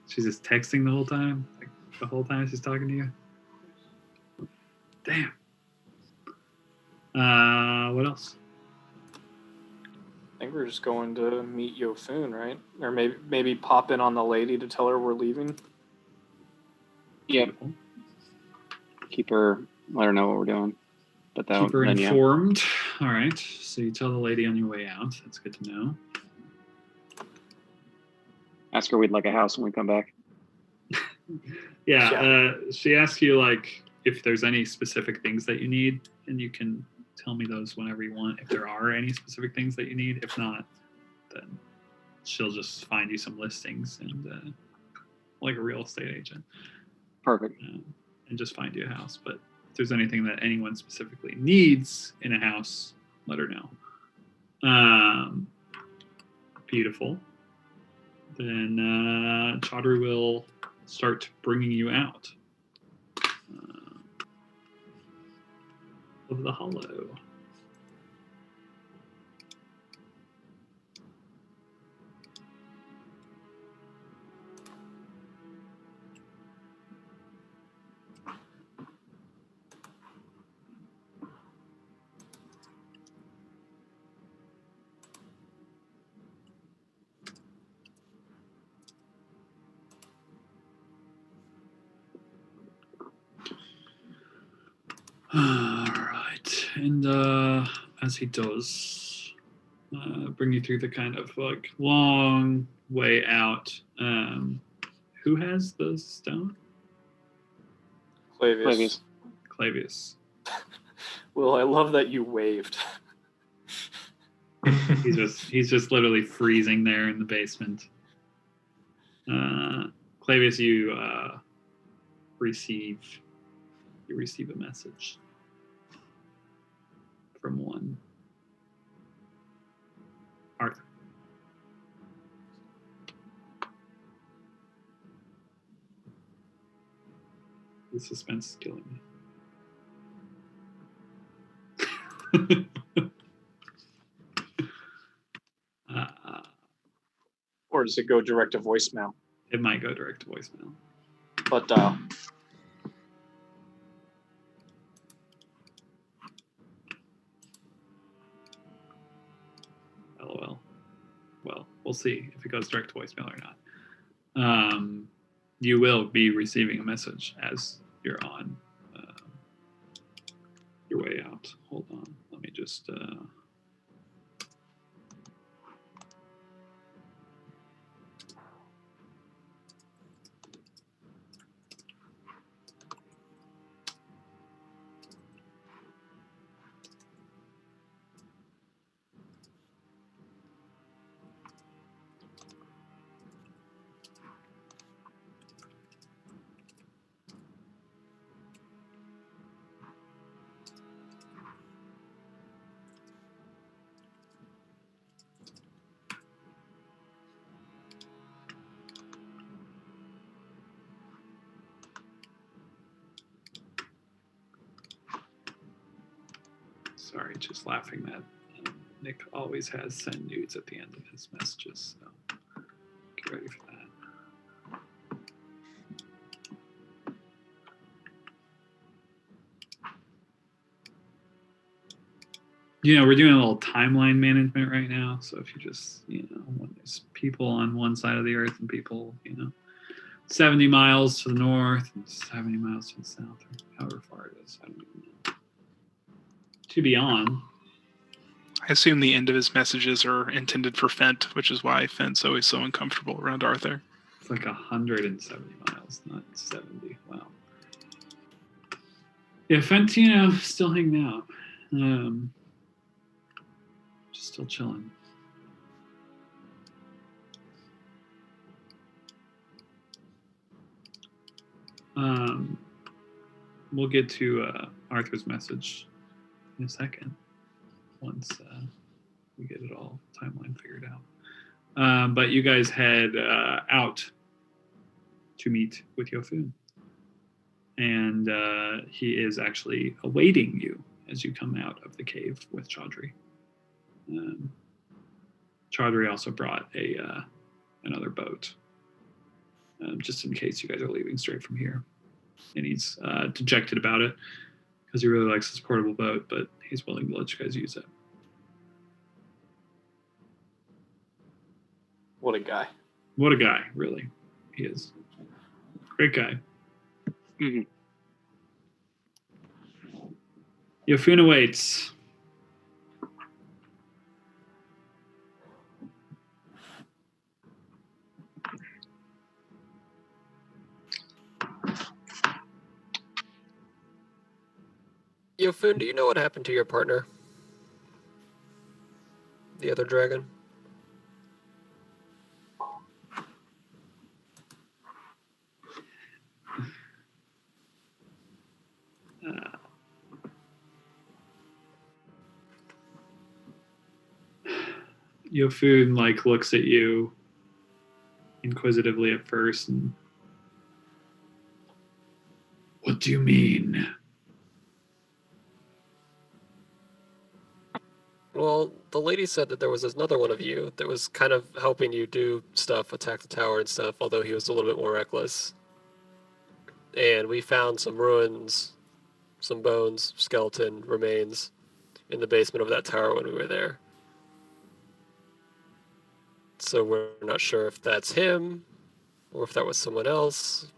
She's just texting the whole time? Like, the whole time she's talking to you? Damn. What else? I think we're just going to meet Yofun, right? Or maybe pop in on the lady to tell her we're leaving. Yep. Let her know what we're doing. But that, Keep her then, yeah. informed. All right. So you tell the lady on your way out. That's good to know. Ask her we'd like a house when we come back. Yeah. She asks you like if there's any specific things that you need, and you can tell me those whenever you want. If there are any specific things that you need, if not, then she'll just find you some listings and like a real estate agent. Perfect. And just find you a house. But if there's anything that anyone specifically needs in a house, let her know. Beautiful. Then Chaudhry will start bringing you out of the hollow. All right, and as he does, bring you through the kind of like long way out. Who has the stone? Clavius. Clavius. Well, I love that you waved. He's just literally freezing there in the basement. Clavius, you receive a message from one Arthur. The suspense is killing me. Or does it go direct to voicemail? It might go direct to voicemail. But LOL. Well, we'll see if it goes direct to voicemail or not. You will be receiving a message as you're on your way out. Hold on. Let me just... Sorry, just laughing that Nick always has send nudes at the end of his messages. So get ready for that. You know, we're doing a little timeline management right now. So if you just, when there's people on one side of the earth and people, 70 miles to the north and 70 miles to the south, or however far it is, I don't even know. To be on. I assume the end of his messages are intended for Fent, which is why Fent's always so uncomfortable around Arthur. It's like 170 miles, not 70. Wow. Yeah, Fent, still hanging out. Just still chilling. We'll get to Arthur's message in a second once we get it all timeline figured out. But you guys head out to meet with Yofun. And he is actually awaiting you as you come out of the cave with Chaudhry. Chaudhry also brought another boat, just in case you guys are leaving straight from here. And he's dejected about it because he really likes this portable boat, but he's willing to let you guys use it. What a guy. What a guy, really. He is. Great guy. Mhm. Yofun awaits. Yofun, do you know what happened to your partner? The other dragon? Yofun looks at you inquisitively at first, and What do you mean? Well, the lady said that there was another one of you that was kind of helping you do stuff, attack the tower and stuff, although he was a little bit more reckless. And we found some ruins, some bones, skeleton remains in the basement of that tower when we were there. So we're not sure if that's him or if that was someone else,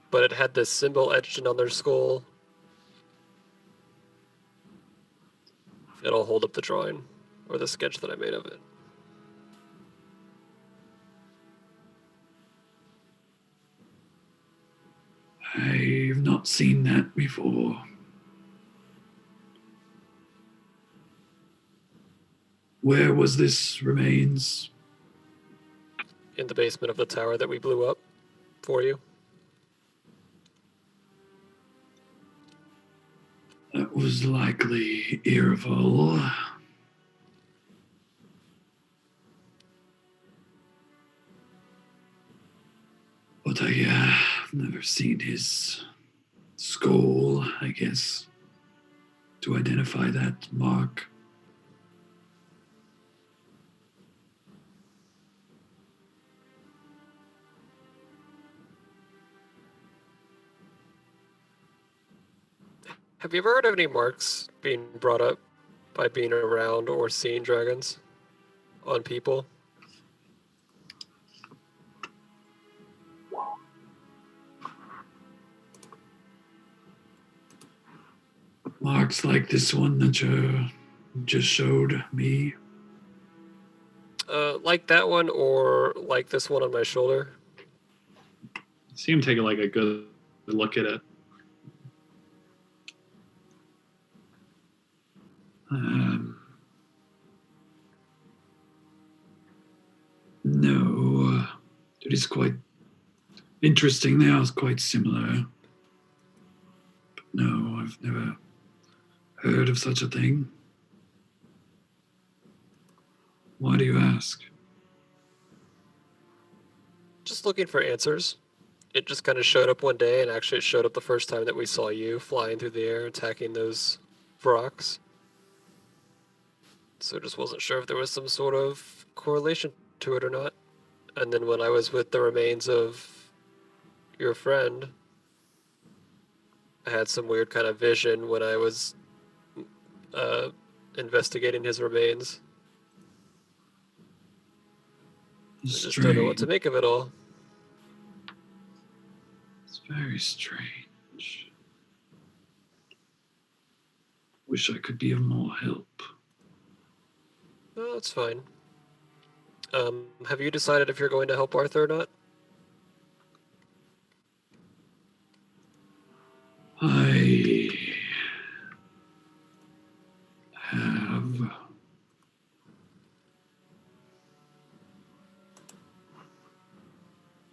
but it had this symbol etched in on their skull. It'll hold up the drawing or the sketch that I made of it. I've not seen that before. Where was this remains? In the basement of the tower that we blew up for you. That was likely Irval. But I've never seen his skull, I guess, to identify that mark. Have you ever heard of any marks being brought up by being around or seeing dragons on people? Marks like this one that you just showed me. Like that one or like this one on my shoulder? see him take a good look at it. No, it is quite interesting. They are quite similar. But no, I've never heard of such a thing. Why do you ask? Just looking for answers. It just kind of showed up one day, and actually it showed up the first time that we saw you flying through the air, attacking those rocks. So just wasn't sure if there was some sort of correlation to it or not. And then when I was with the remains of your friend, I had some weird kind of vision when I was investigating his remains. I just don't know what to make of it all. It's very strange. Wish I could be of more help. No, that's fine. Have you decided if you're going to help Arthur or not? I have.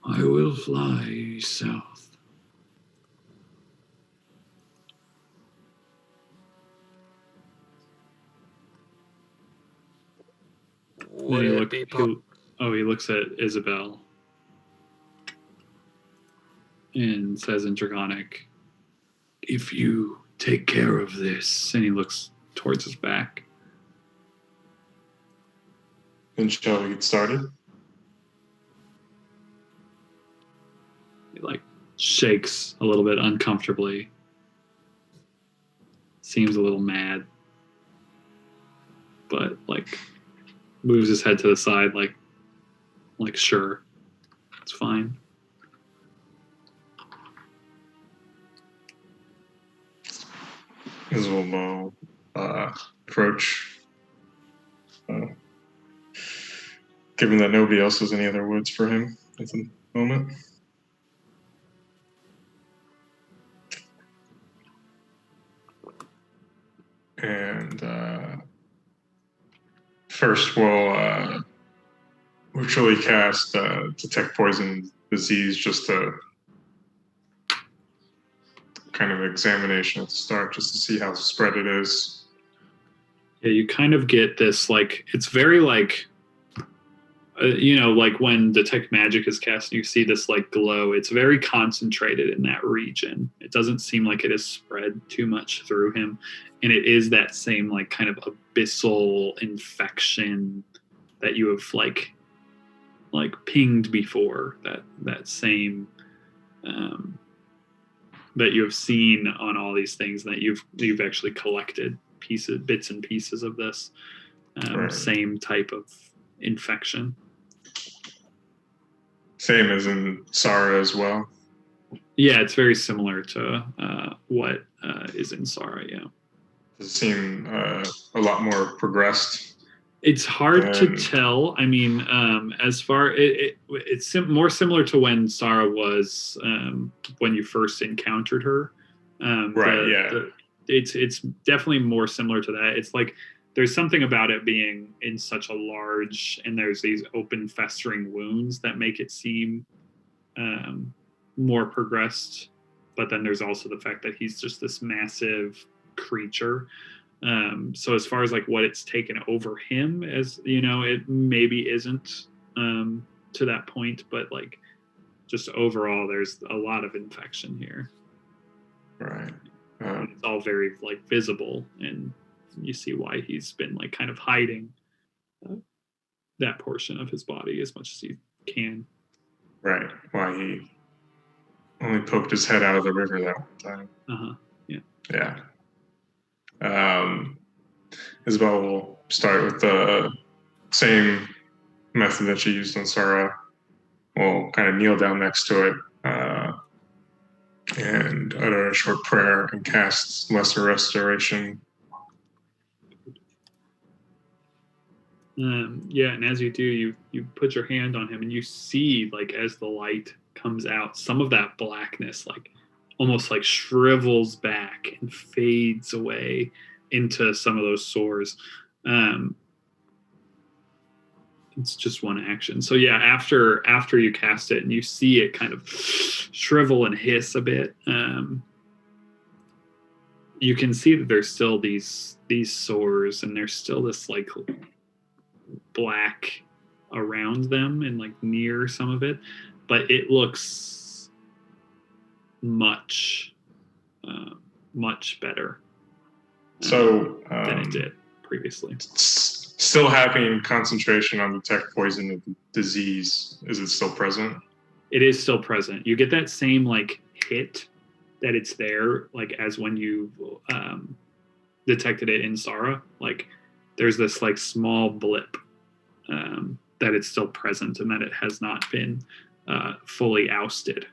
I will fly south. Would Then it be he looks at Isabel. and says in Draconic, "If you take care of this," and he looks towards his back. Then shall we get started? He like shakes a little bit uncomfortably. Seems a little mad. But like moves his head to the side like sure. It's fine. Isabel will approach. Given that nobody else has any other words for him at the moment. And first we'll ritually cast Detect Poison Disease, just a kind of examination at the start, just to see how spread it is. Yeah, you kind of get this, like, it's very like, like when Detect Magic is cast, you see this like glow. It's very concentrated in that region. It doesn't seem like it is spread too much through him. And it is that same like kind of abyssal infection that you have like pinged before, that same that you have seen on all these things, that you've actually collected bits and pieces of this Right. same type of infection. Same as in Sara as well. Yeah, it's very similar to what is in Sara. Yeah, Does it seem a lot more progressed? it's hard to Um, tell. I mean, as far it's more similar to when Sara was when you first encountered her. Right, yeah. It's definitely more similar to that. It's like there's something about it being in such a large, and there's these open festering wounds that make it seem more progressed. But then there's also the fact that he's just this massive creature. So as far as like what it's taken over him, as it maybe isn't to that point, but like just overall, there's a lot of infection here. Right. It's all very like visible, and you see why he's been like kind of hiding that portion of his body as much as he can. Right. Why he only poked his head out of the river that one time. Yeah. Yeah. Isabel will start with the same method that she used on Sara. We'll kind of kneel down next to it and utter a short prayer and cast Lesser Restoration. And as you do, you put your hand on him, and you see, like, as the light comes out, some of that blackness like almost like shrivels back and fades away into some of those sores. It's just one action. So yeah, after you cast it and you see it kind of shrivel and hiss a bit, you can see that there's still these sores, and there's still this like black around them and like near some of it, but it looks much better So than it did previously. Still having concentration on Detect Poison Disease. Is it still present? It is still present. You get that same like hit that it's there, like as when you detected it in Sara. Like there's this like small blip that it's still present and that it has not been fully ousted.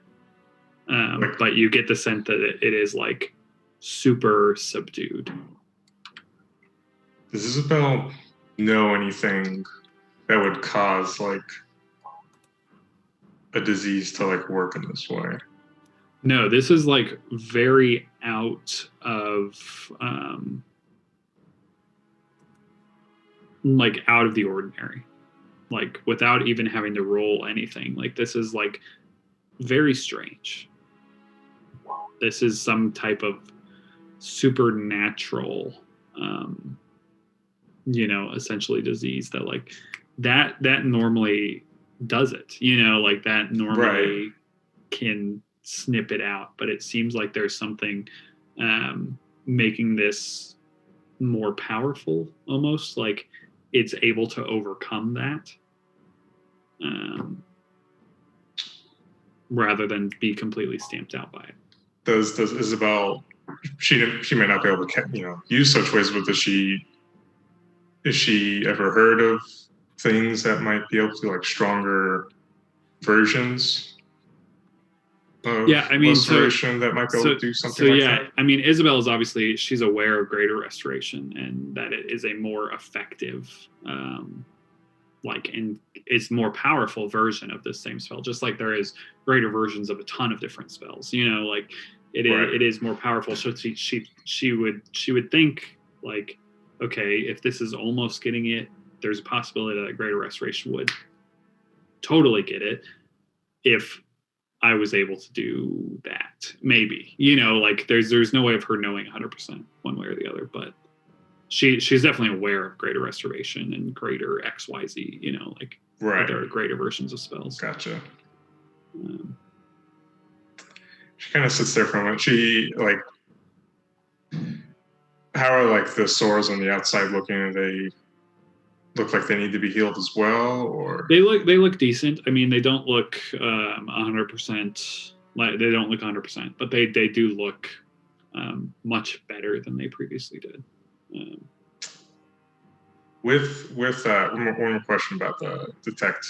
But you get the sense that it is like super subdued. Does Isabel know anything that would cause like a disease to like work in this way? No, this is like very out of like out of the ordinary, like without even having to roll anything. Like this is like very strange. This is some type of supernatural essentially disease that like that normally does it, like that normally can snip it out, but it seems like there's something making this more powerful, almost like it's able to overcome that, rather than be completely stamped out by it. Does Isabel? She may not be able to use such ways, but has she ever heard of things that might be able to like stronger versions? Yeah, I mean, restoration that might be able to do something like that. I mean, Isabel is obviously, she's aware of greater restoration and that it is a more effective, and it's more powerful version of this same spell. Just like there is greater versions of a ton of different spells, like it is more powerful. So she would think like, okay, if this is almost getting it, there's a possibility that greater restoration would totally get it if I was able to do that. Maybe, like there's no way of her knowing 100% one way or the other, but she's definitely aware of greater restoration and greater XYZ, that there are greater versions of spells. Gotcha. She kind of sits there for a moment. She how are like the sores on the outside looking? Are they look like they need to be healed as well, or they look decent. I mean, they don't look 100%. Like they don't look 100%, but they do look much better than they previously did. With one more question about the detect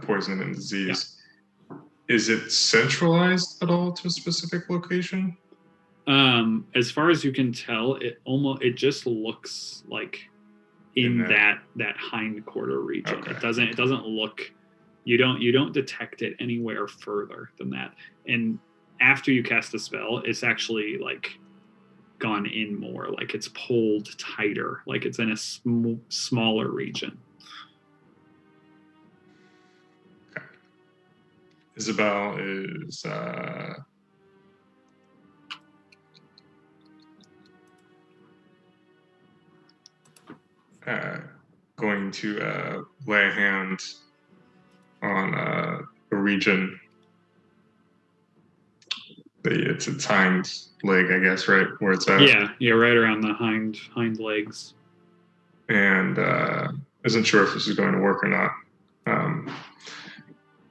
poison and disease. Yeah. Is it centralized at all to a specific location? As far as you can tell, it just looks like in that hind quarter region. Okay. It doesn't look, you don't detect it anywhere further than that. And after you cast a spell, it's actually like gone in more, like it's pulled tighter, like it's in a smaller region. Okay. Isabel is going to lay a hand on a region. It's its hind leg, I guess, right where it's at. Yeah, right around the hind legs. And isn't sure if this is going to work or not,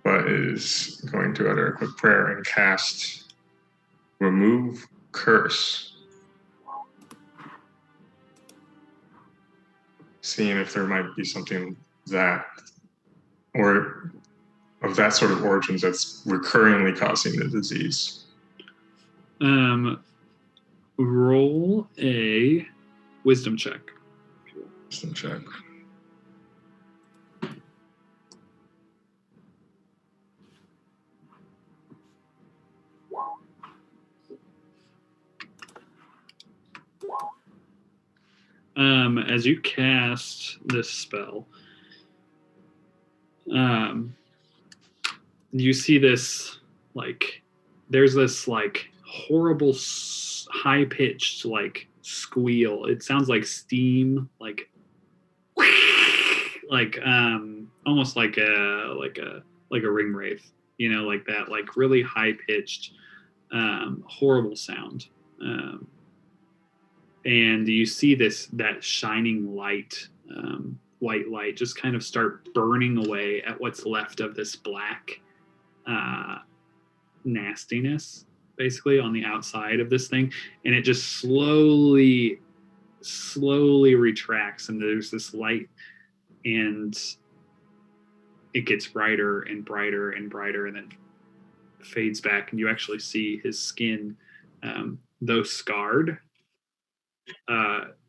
but is going to utter a quick prayer and cast Remove Curse. Seeing if there might be something that, or of that sort of origins that's recurringly causing the disease. Roll a wisdom check. Wisdom check. As you cast this spell, you see this, like, there's this, like, horrible high-pitched, like, squeal. It sounds like steam, like almost like a ring wraith, like that, like really high-pitched, horrible sound. And you see that shining light, white light, just kind of start burning away at what's left of this black nastiness, basically, on the outside of this thing. And it just slowly retracts, and there's this light, and it gets brighter and brighter and brighter, and then fades back, and you actually see his skin, though scarred,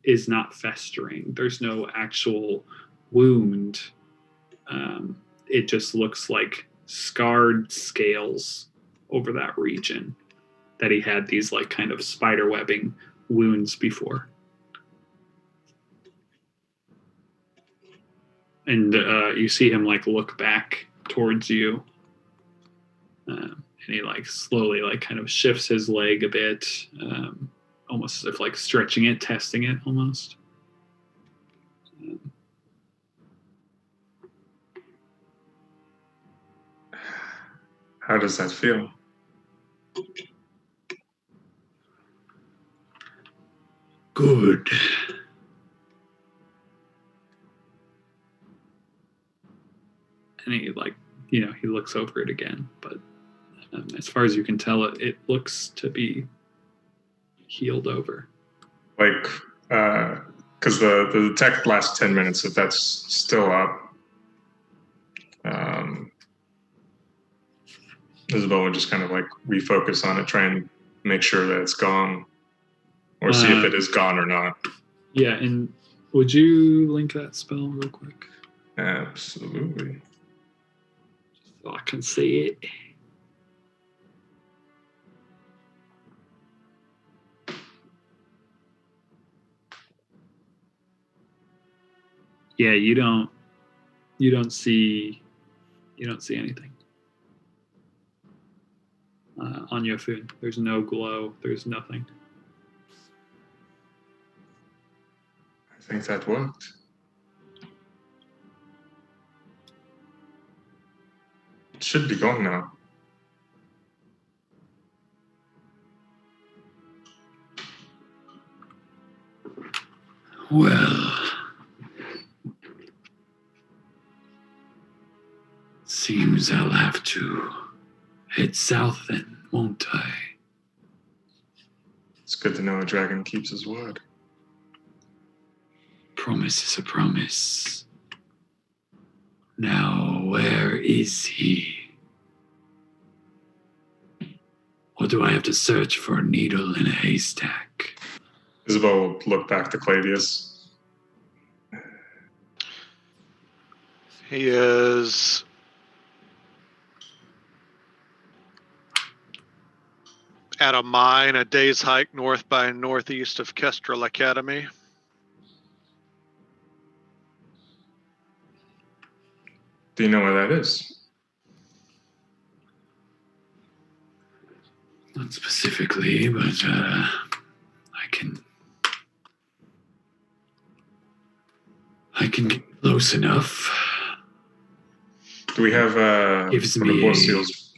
is not festering. There's no actual wound. It just looks like scarred scales over that region that he had these like kind of spider webbing wounds before. And you see him like look back towards you, and he like slowly like kind of shifts his leg a bit, almost as if like stretching it, testing it almost. How does that feel? Good. And he he looks over it again, but as far as you can tell, it looks to be healed over. Like, because the detect lasts 10 minutes. If that's still up, Isabel would just kind of like refocus on it, try and make sure that it's gone, or see if it is gone or not. Yeah, and would you link that spell real quick? Absolutely. So I can see it. Yeah, you don't see anything on your food. There's no glow. There's nothing. I think that worked. It should be gone now. Well, seems I'll have to head south then, won't I? It's good to know a dragon keeps his word. Promise is a promise. Now, where is he? Or do I have to search for a needle in a haystack? Isabel will look back to Clavius. He is at a mine a day's hike north by northeast of Kestrel Academy. Do you know where that is? Not specifically, but I can get close enough. Do we have Gives one of me Borseal's?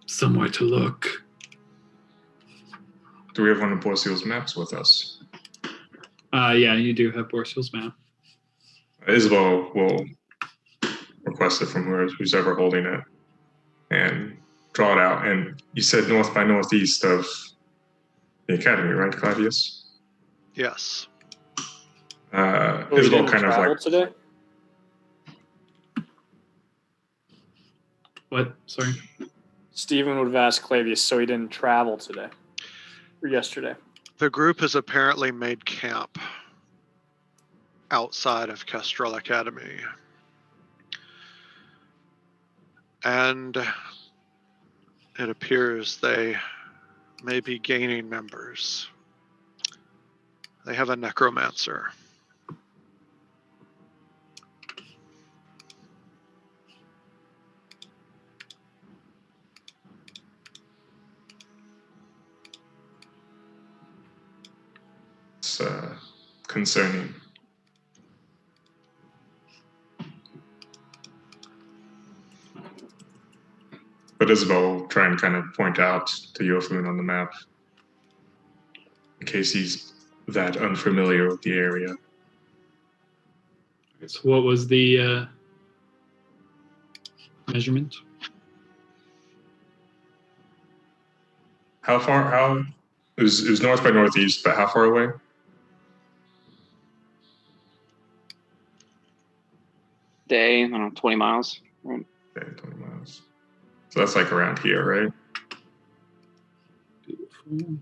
Somewhere to look. Do we have one of Borseal's maps with us? Yeah, you do have Borseal's map. Isabel will request it from who's ever holding it and draw it out. And you said north by northeast of the academy, right, Clavius? Yes. Isabel kind of like today. What? Sorry. Stephen would have asked Clavius, so he didn't travel today or yesterday. The group has apparently made camp outside of Kestrel Academy. And it appears they may be gaining members. They have a necromancer. it's concerning. But Isabel will try and kind of point out to Yofun on the map in case he's that unfamiliar with the area. So what was the measurement? How far? It was north by northeast, but how far away? Day, I don't know, 20 miles. Right? Okay, 20 miles. So that's like around here, right? Beautiful.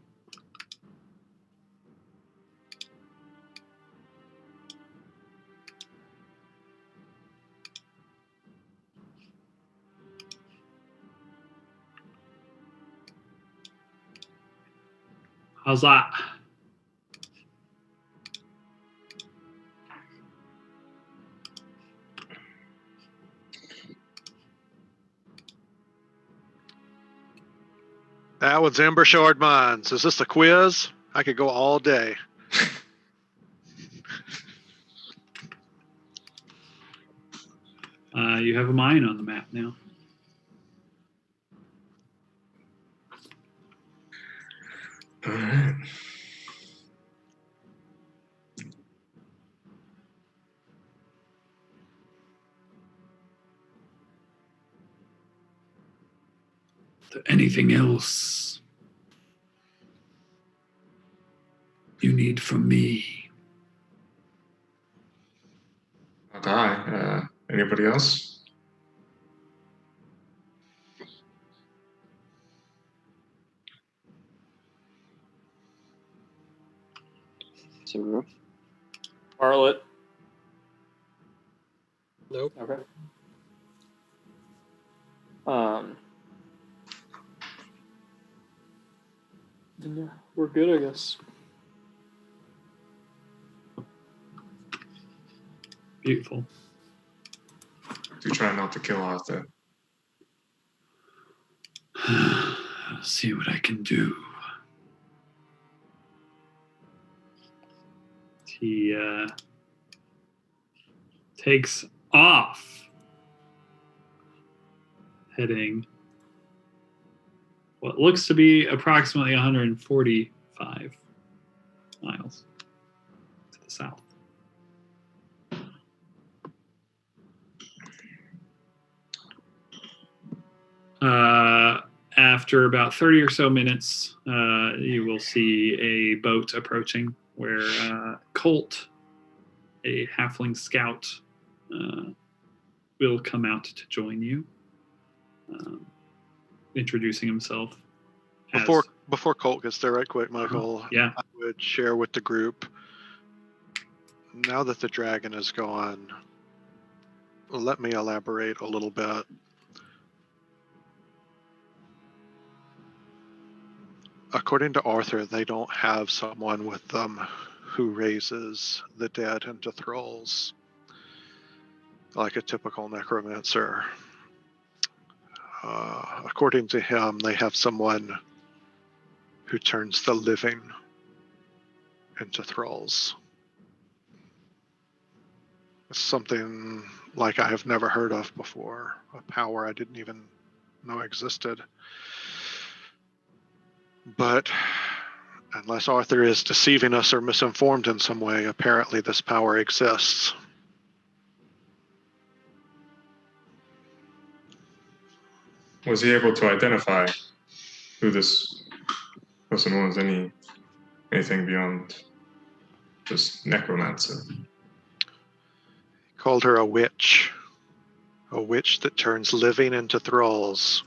How's that? That was Amber Shard Mines. Is this a quiz? I could go all day. You have a mine on the map now. All right. Anything else you need from me? Not I. Anybody else? Saru? Arlet. Nope. Okay. Then yeah, we're good, I guess. Beautiful. Do try not to kill Arthur. I'll see what I can do. He takes off, heading what looks to be approximately 145 miles to the south. After about 30 or so minutes, you will see a boat approaching where Colt, a halfling scout, will come out to join you, introducing himself. as- Before Colt gets there, right quick, Michael. Yeah. I would share with the group. Now that the dragon is gone, let me elaborate a little bit. According to Arthur, they don't have someone with them who raises the dead into thralls like a typical necromancer. According to him, they have someone who turns the living into thralls. It's something like I have never heard of before, a power I didn't even know existed. But unless Arthur is deceiving us or misinformed in some way, apparently this power exists. Was he able to identify who this person was? Anything beyond just necromancer? Called her a witch that turns living into thralls.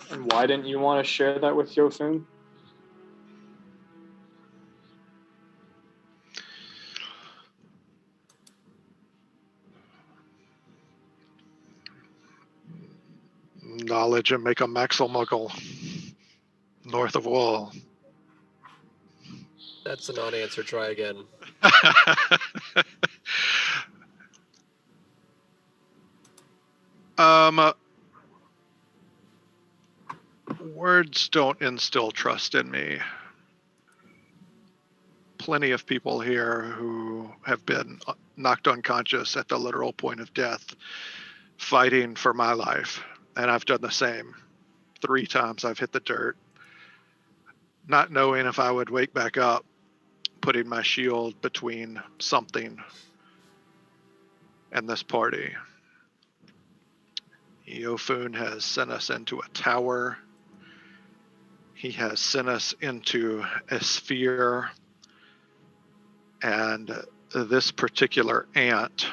And why didn't you want to share that with Yofun? Knowledge and make a Maxel Muggle north of Wall. That's a non-answer. Try again. Words don't instill trust in me. Plenty of people here who have been knocked unconscious at the literal point of death, fighting for my life, and I've done the same. 3 times I've hit the dirt, not knowing if I would wake back up, putting my shield between something and this party. Yofun has sent us into a tower. He has sent us into a sphere. And this particular ant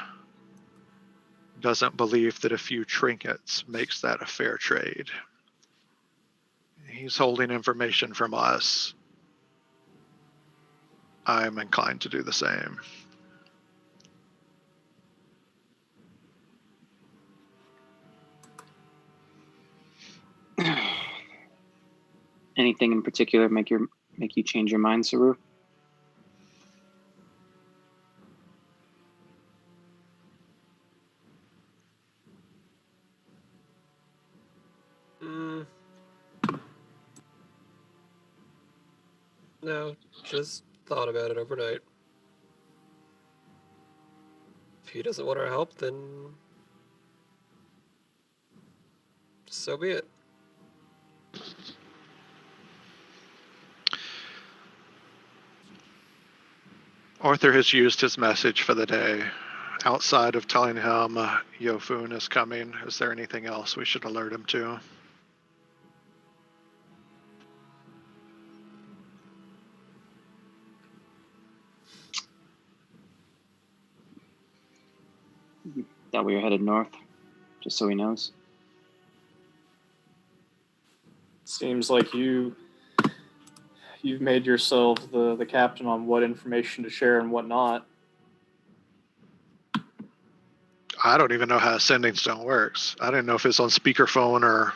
doesn't believe that a few trinkets makes that a fair trade. He's holding information from us. I'm inclined to do the same. Anything in particular make you change your mind, Saru? No, just thought about it overnight. If he doesn't want our help, then so be it. Arthur has used his message for the day. Outside of telling him Yofun is coming, is there anything else we should alert him to? That we are headed north, just so he knows. Seems like you've made yourself the captain on what information to share and what not. I don't even know how a sending stone works. I didn't know if it's on speakerphone or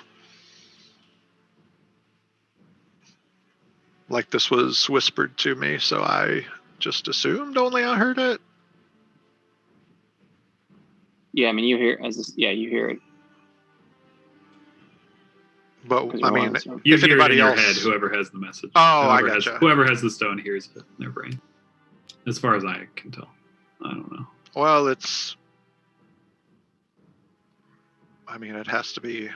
like this was whispered to me, so I just assumed only I heard it. Yeah, I mean, you hear you hear it. But 'Cause I we're mean, on the same- You if hear it in anybody your else, head, whoever has the message. Oh, I whoever gotcha. whoever has the stone hears it in their brain. As far as I can tell. I don't know. well, I mean, it has to be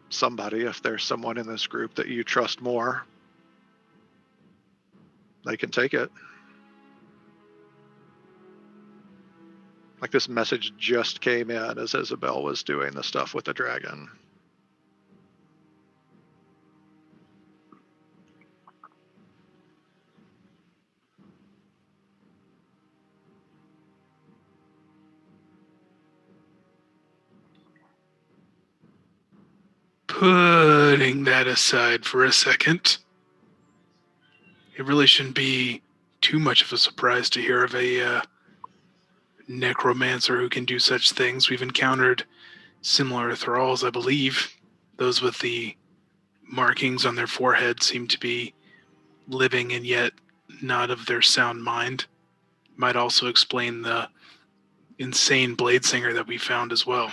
somebody. If there's someone in this group that you trust more, they can take it. Like this message just came in as Isabel was doing the stuff with the dragon. Putting that aside for a second, it really shouldn't be too much of a surprise to hear of a necromancer who can do such things. We've encountered similar thralls, I believe. Those with the markings on their forehead seem to be living and yet not of their sound mind. Might also explain the insane blade singer that we found as well.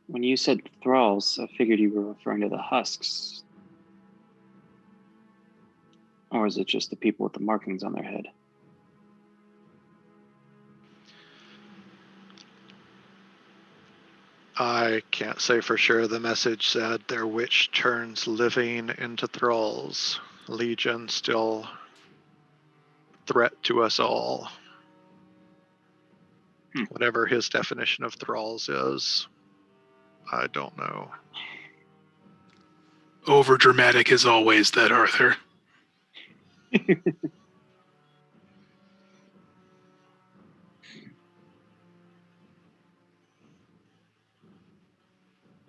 When you said thralls, I figured you were referring to the husks. Or is it just the people with the markings on their head? I can't say for sure. The message said their witch turns living into thralls. Legion still threat to us all. Whatever his definition of thralls is, I don't know. Over dramatic as always, that Arthur.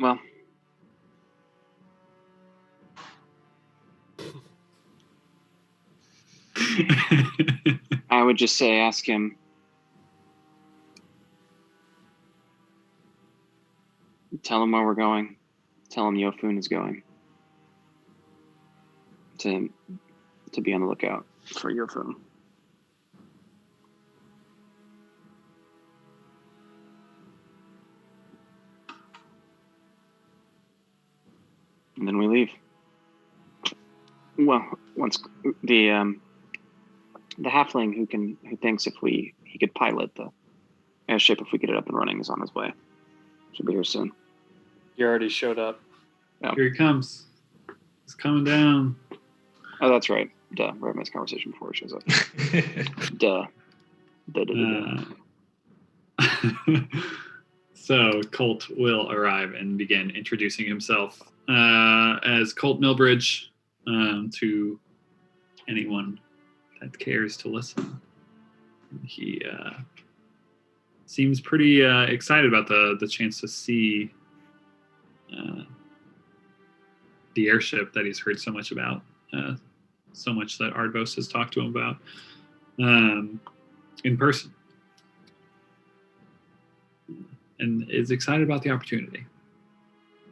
Well, I would just say ask him. Tell him where we're going. Tell him Yofun is going. To be on the lookout for Yofun. And then we leave. Well, once the halfling who thinks he could pilot the airship if we get it up and running is on his way. Should be here soon. You already showed up. Here he comes. He's coming down. Oh, that's right. Duh. We're having this conversation before he shows up. Duh. So Colt will arrive and begin introducing himself as Colt Millbridge to anyone that cares to listen. He seems pretty excited about the chance to see the airship that he's heard so much about, so much that Ardvos has talked to him about in person. And is excited about the opportunity.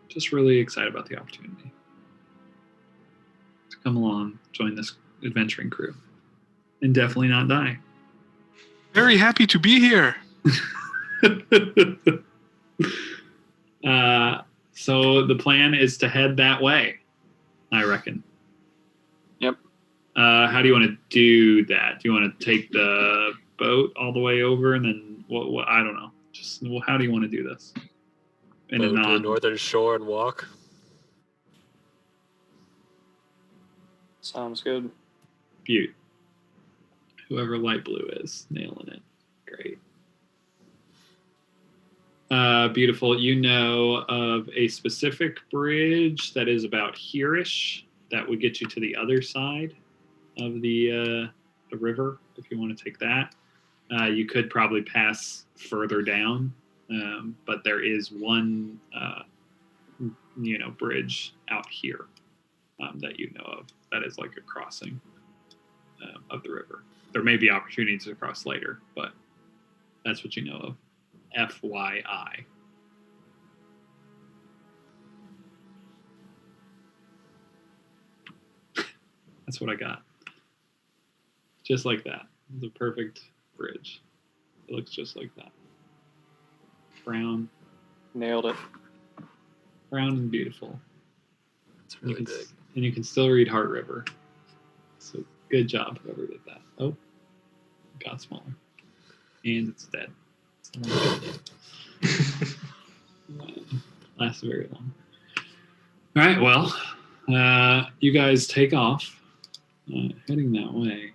Just really excited about the opportunity to come along, join this adventuring crew, and definitely not die. Very happy to be here. So the plan is to head that way, I reckon. Yep. How do you want to do that? Do you want to take the boat all the way over and then what I don't know. Just how do you want to do this? Go to the northern shore and walk. Sounds good. Butte. Whoever light blue is, nailing it. Great. Beautiful. You know of a specific bridge that is about here-ish that would get you to the other side of the river if you want to take that. You could probably pass further down, but there is one, bridge out here that you know of that is like a crossing of the river. There may be opportunities to cross later, but that's what you know of. FYI. That's what I got. Just like that. It's a perfect bridge. It looks just like that. Brown. Nailed it. Brown and beautiful. It's really You can- big. And you can still read Heart River. So good job, whoever did that. Oh, it got smaller. And it's dead. Lasted very long. All right, well, you guys take off, heading that way.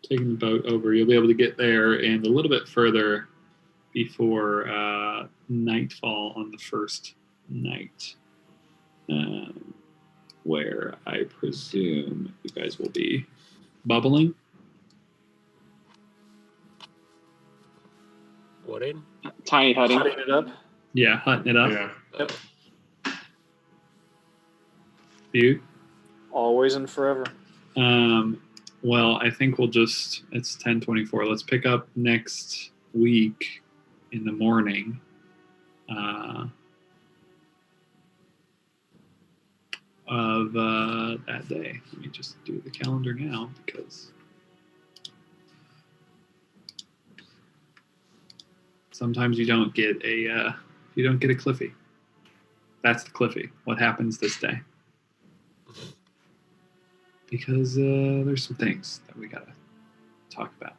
Taking the boat over, you'll be able to get there and a little bit further before nightfall on the first night, where I presume you guys will be bubbling. What in? Tiny hutting. Cutting it up. Yeah, hutting it up. Yeah. Yep. You. Always and forever. Well, I think we'll just, it's 10:24. Let's pick up next week in the morning. Of that day. Let me just do the calendar now because sometimes you don't get a Cliffy. That's the Cliffy. What happens this day? Because there's some things that we gotta talk about.